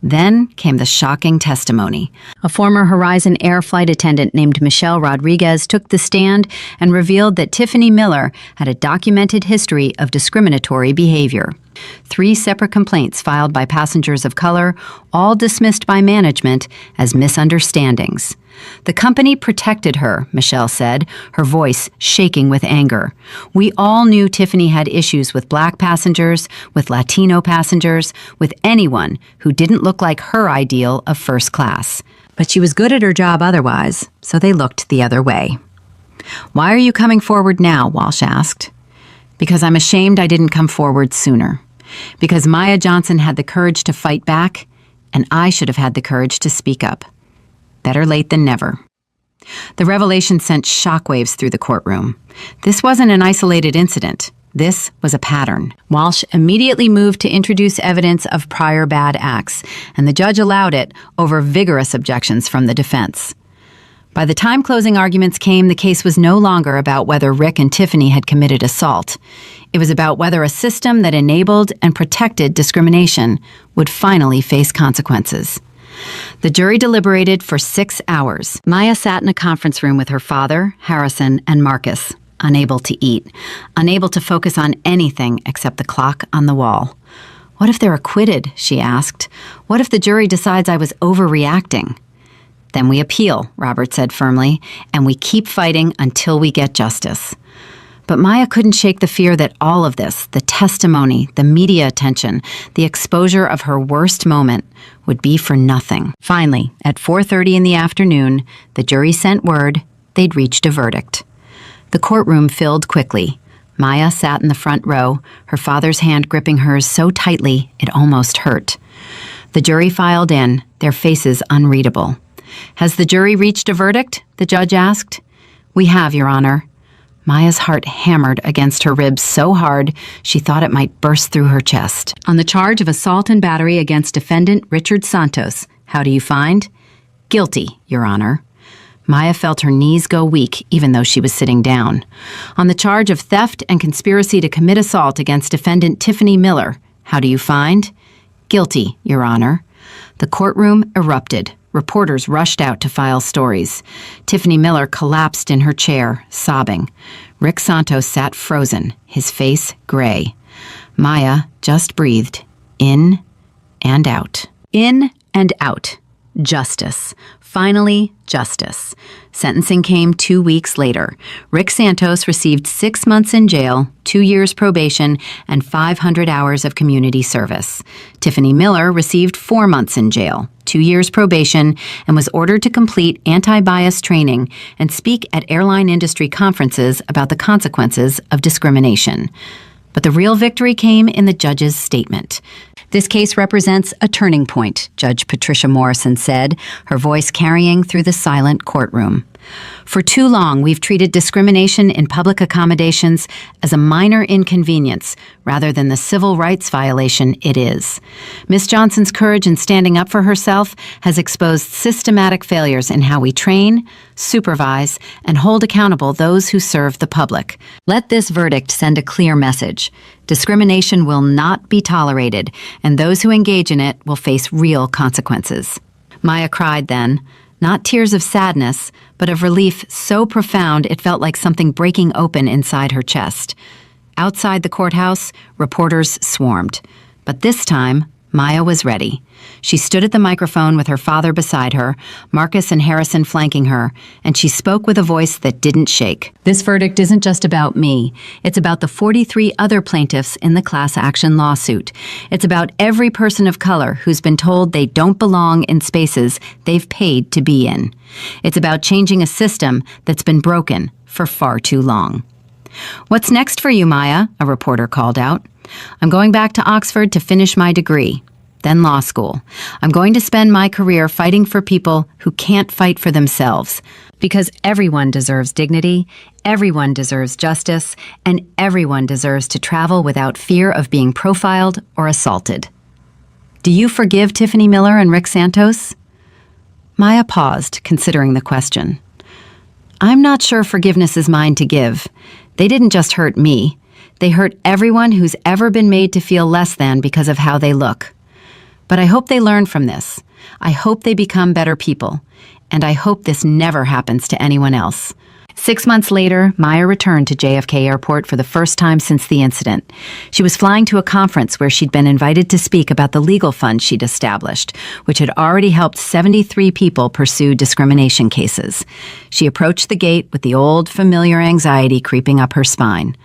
Then came the shocking testimony. A former Horizon Air flight attendant named Michelle Rodriguez took the stand and revealed that Tiffany Miller had a documented history of discriminatory behavior. 3 separate complaints filed by passengers of color, all dismissed by management as misunderstandings. The company protected her, Michelle said, her voice shaking with anger. "We all knew Tiffany had issues with black passengers, with Latino passengers, with anyone who didn't look like her ideal of first class. But she was good at her job otherwise, so they looked the other way." "Why are you coming forward now?" Walsh asked. "Because I'm ashamed I didn't come forward sooner. Because Maya Johnson had the courage to fight back, and I should have had the courage to speak up. Better late than never." The revelation sent shockwaves through the courtroom. This wasn't an isolated incident. This was a pattern. Walsh immediately moved to introduce evidence of prior bad acts, and the judge allowed it over vigorous objections from the defense. By the time closing arguments came, the case was no longer about whether Rick and Tiffany had committed assault. It was about whether a system that enabled and protected discrimination would finally face consequences. The jury deliberated for 6 hours. Maya sat in a conference room with her father, Harrison, and Marcus, unable to eat, unable to focus on anything except the clock on the wall. "What if they're acquitted?" she asked. "What if the jury decides I was overreacting?" "Then we appeal," Robert said firmly, "and we keep fighting until we get justice." But Maya couldn't shake the fear that all of this, the testimony, the media attention, the exposure of her worst moment, would be for nothing. Finally, at 4:30 in the afternoon, the jury sent word they'd reached a verdict. The courtroom filled quickly. Maya sat in the front row, her father's hand gripping hers so tightly it almost hurt. The jury filed in, their faces unreadable. "Has the jury reached a verdict?" the judge asked. "We have, Your Honor." Maya's heart hammered against her ribs so hard she thought it might burst through her chest. "On the charge of assault and battery against defendant Richard Santos, how do you find?" "Guilty, Your Honor." Maya felt her knees go weak even though she was sitting down. "On the charge of theft and conspiracy to commit assault against defendant Tiffany Miller, how do you find?" "Guilty, Your Honor." The courtroom erupted. Reporters rushed out to file stories. Tiffany Miller collapsed in her chair, sobbing. Rick Santos sat frozen, his face gray. Maya just breathed, in and out. In and out. Justice. Finally, justice. Sentencing came 2 weeks later. Rick Santos received 6 months in jail, 2 years probation, and 500 hours of community service. Tiffany Miller received 4 months in jail, 2 years probation, and was ordered to complete anti-bias training and speak at airline industry conferences about the consequences of discrimination. But the real victory came in the judge's statement. This case represents a turning point, Judge Patricia Morrison said, her voice carrying through the silent courtroom. For too long, we've treated discrimination in public accommodations as a minor inconvenience rather than the civil rights violation it is. Ms. Johnson's courage in standing up for herself has exposed systematic failures in how we train, supervise, and hold accountable those who serve the public. Let this verdict send a clear message. Discrimination will not be tolerated, and those who engage in it will face real consequences. Maya cried then, not tears of sadness, but of relief so profound it felt like something breaking open inside her chest. Outside the courthouse, reporters swarmed. But this time, Maya was ready. She stood at the microphone with her father beside her, Marcus and Harrison flanking her, and she spoke with a voice that didn't shake. This verdict isn't just about me. It's about the 43 other plaintiffs in the class action lawsuit. It's about every person of color who's been told they don't belong in spaces they've paid to be in. It's about changing a system that's been broken for far too long. "What's next for you, Maya?" a reporter called out. "I'm going back to Oxford to finish my degree, then law school. I'm going to spend my career fighting for people who can't fight for themselves. Because everyone deserves dignity, everyone deserves justice, and everyone deserves to travel without fear of being profiled or assaulted." "Do you forgive Tiffany Miller and Rick Santos?" Maya paused, considering the question. "I'm not sure forgiveness is mine to give. They didn't just hurt me. They hurt everyone who's ever been made to feel less than because of how they look. But I hope they learn from this. I hope they become better people. And I hope this never happens to anyone else." 6 months later, Maya returned to JFK Airport for the first time since the incident. She was flying to a conference where she'd been invited to speak about the legal fund she'd established, which had already helped 73 people pursue discrimination cases. She approached the gate with the old, familiar anxiety creeping up her spine.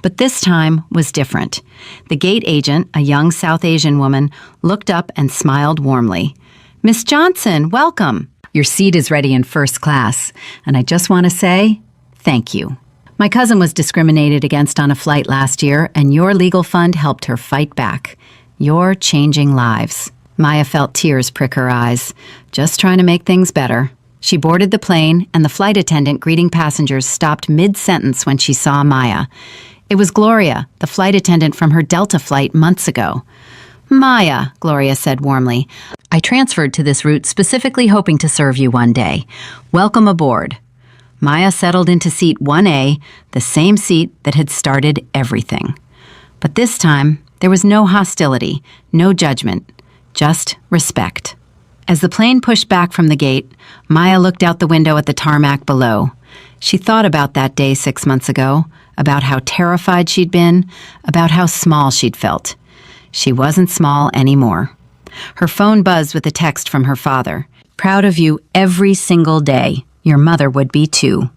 But this time was different. The gate agent, a young South Asian woman, looked up and smiled warmly. "Miss Johnson, welcome. Your seat is ready in first class, and I just want to say, thank you. My cousin was discriminated against on a flight last year, and your legal fund helped her fight back. You're changing lives." Maya felt tears prick her eyes, just trying to make things better. She boarded the plane, and the flight attendant greeting passengers stopped mid-sentence when she saw Maya. It was Gloria, the flight attendant from her Delta flight months ago. "Maya," Gloria said warmly, "I transferred to this route specifically hoping to serve you one day. Welcome aboard." Maya settled into seat 1A, the same seat that had started everything. But this time, there was no hostility, no judgment, just respect. As the plane pushed back from the gate, Maya looked out the window at the tarmac below. She thought about that day 6 months ago, about how terrified she'd been, about how small she'd felt. She wasn't small anymore. Her phone buzzed with a text from her father. "Proud of you every single day. Your mother would be too.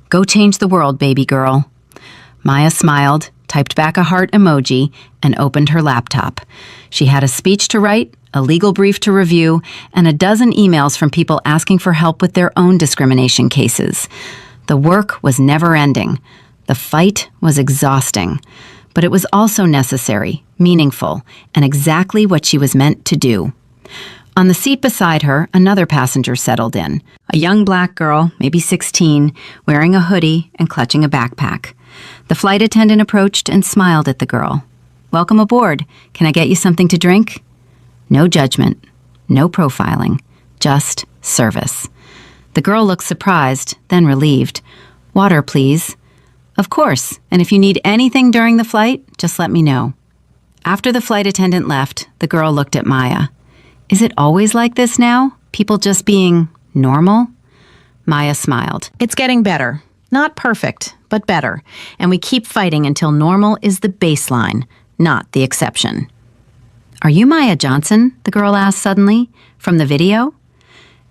Go change the world, baby girl." Maya smiled, typed back a heart emoji, and opened her laptop. She had a speech to write, a legal brief to review, and a dozen emails from people asking for help with their own discrimination cases. The work was never ending. The fight was exhausting, but it was also necessary, meaningful, and exactly what she was meant to do. On the seat beside her, another passenger settled in, a young black girl, maybe 16, wearing a hoodie and clutching a backpack. The flight attendant approached and smiled at the girl. "Welcome aboard. Can I get you something to drink?" No judgment, no profiling, just service. The girl looked surprised, then relieved. "Water, please." "Of course, and if you need anything during the flight, just let me know." After the flight attendant left, the girl looked at Maya. "Is it always like this now? People just being normal?" Maya smiled. "It's getting better. Not perfect, but better. And we keep fighting until normal is the baseline, not the exception." "Are you Maya Johnson?" the girl asked suddenly. "From the video?"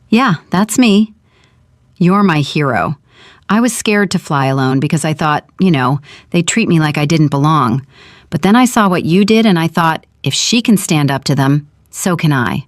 "Yeah, that's me." "You're my hero. I was scared to fly alone because I thought, they'd treat me like I didn't belong. But then I saw what you did and I thought, if she can stand up to them, so can I."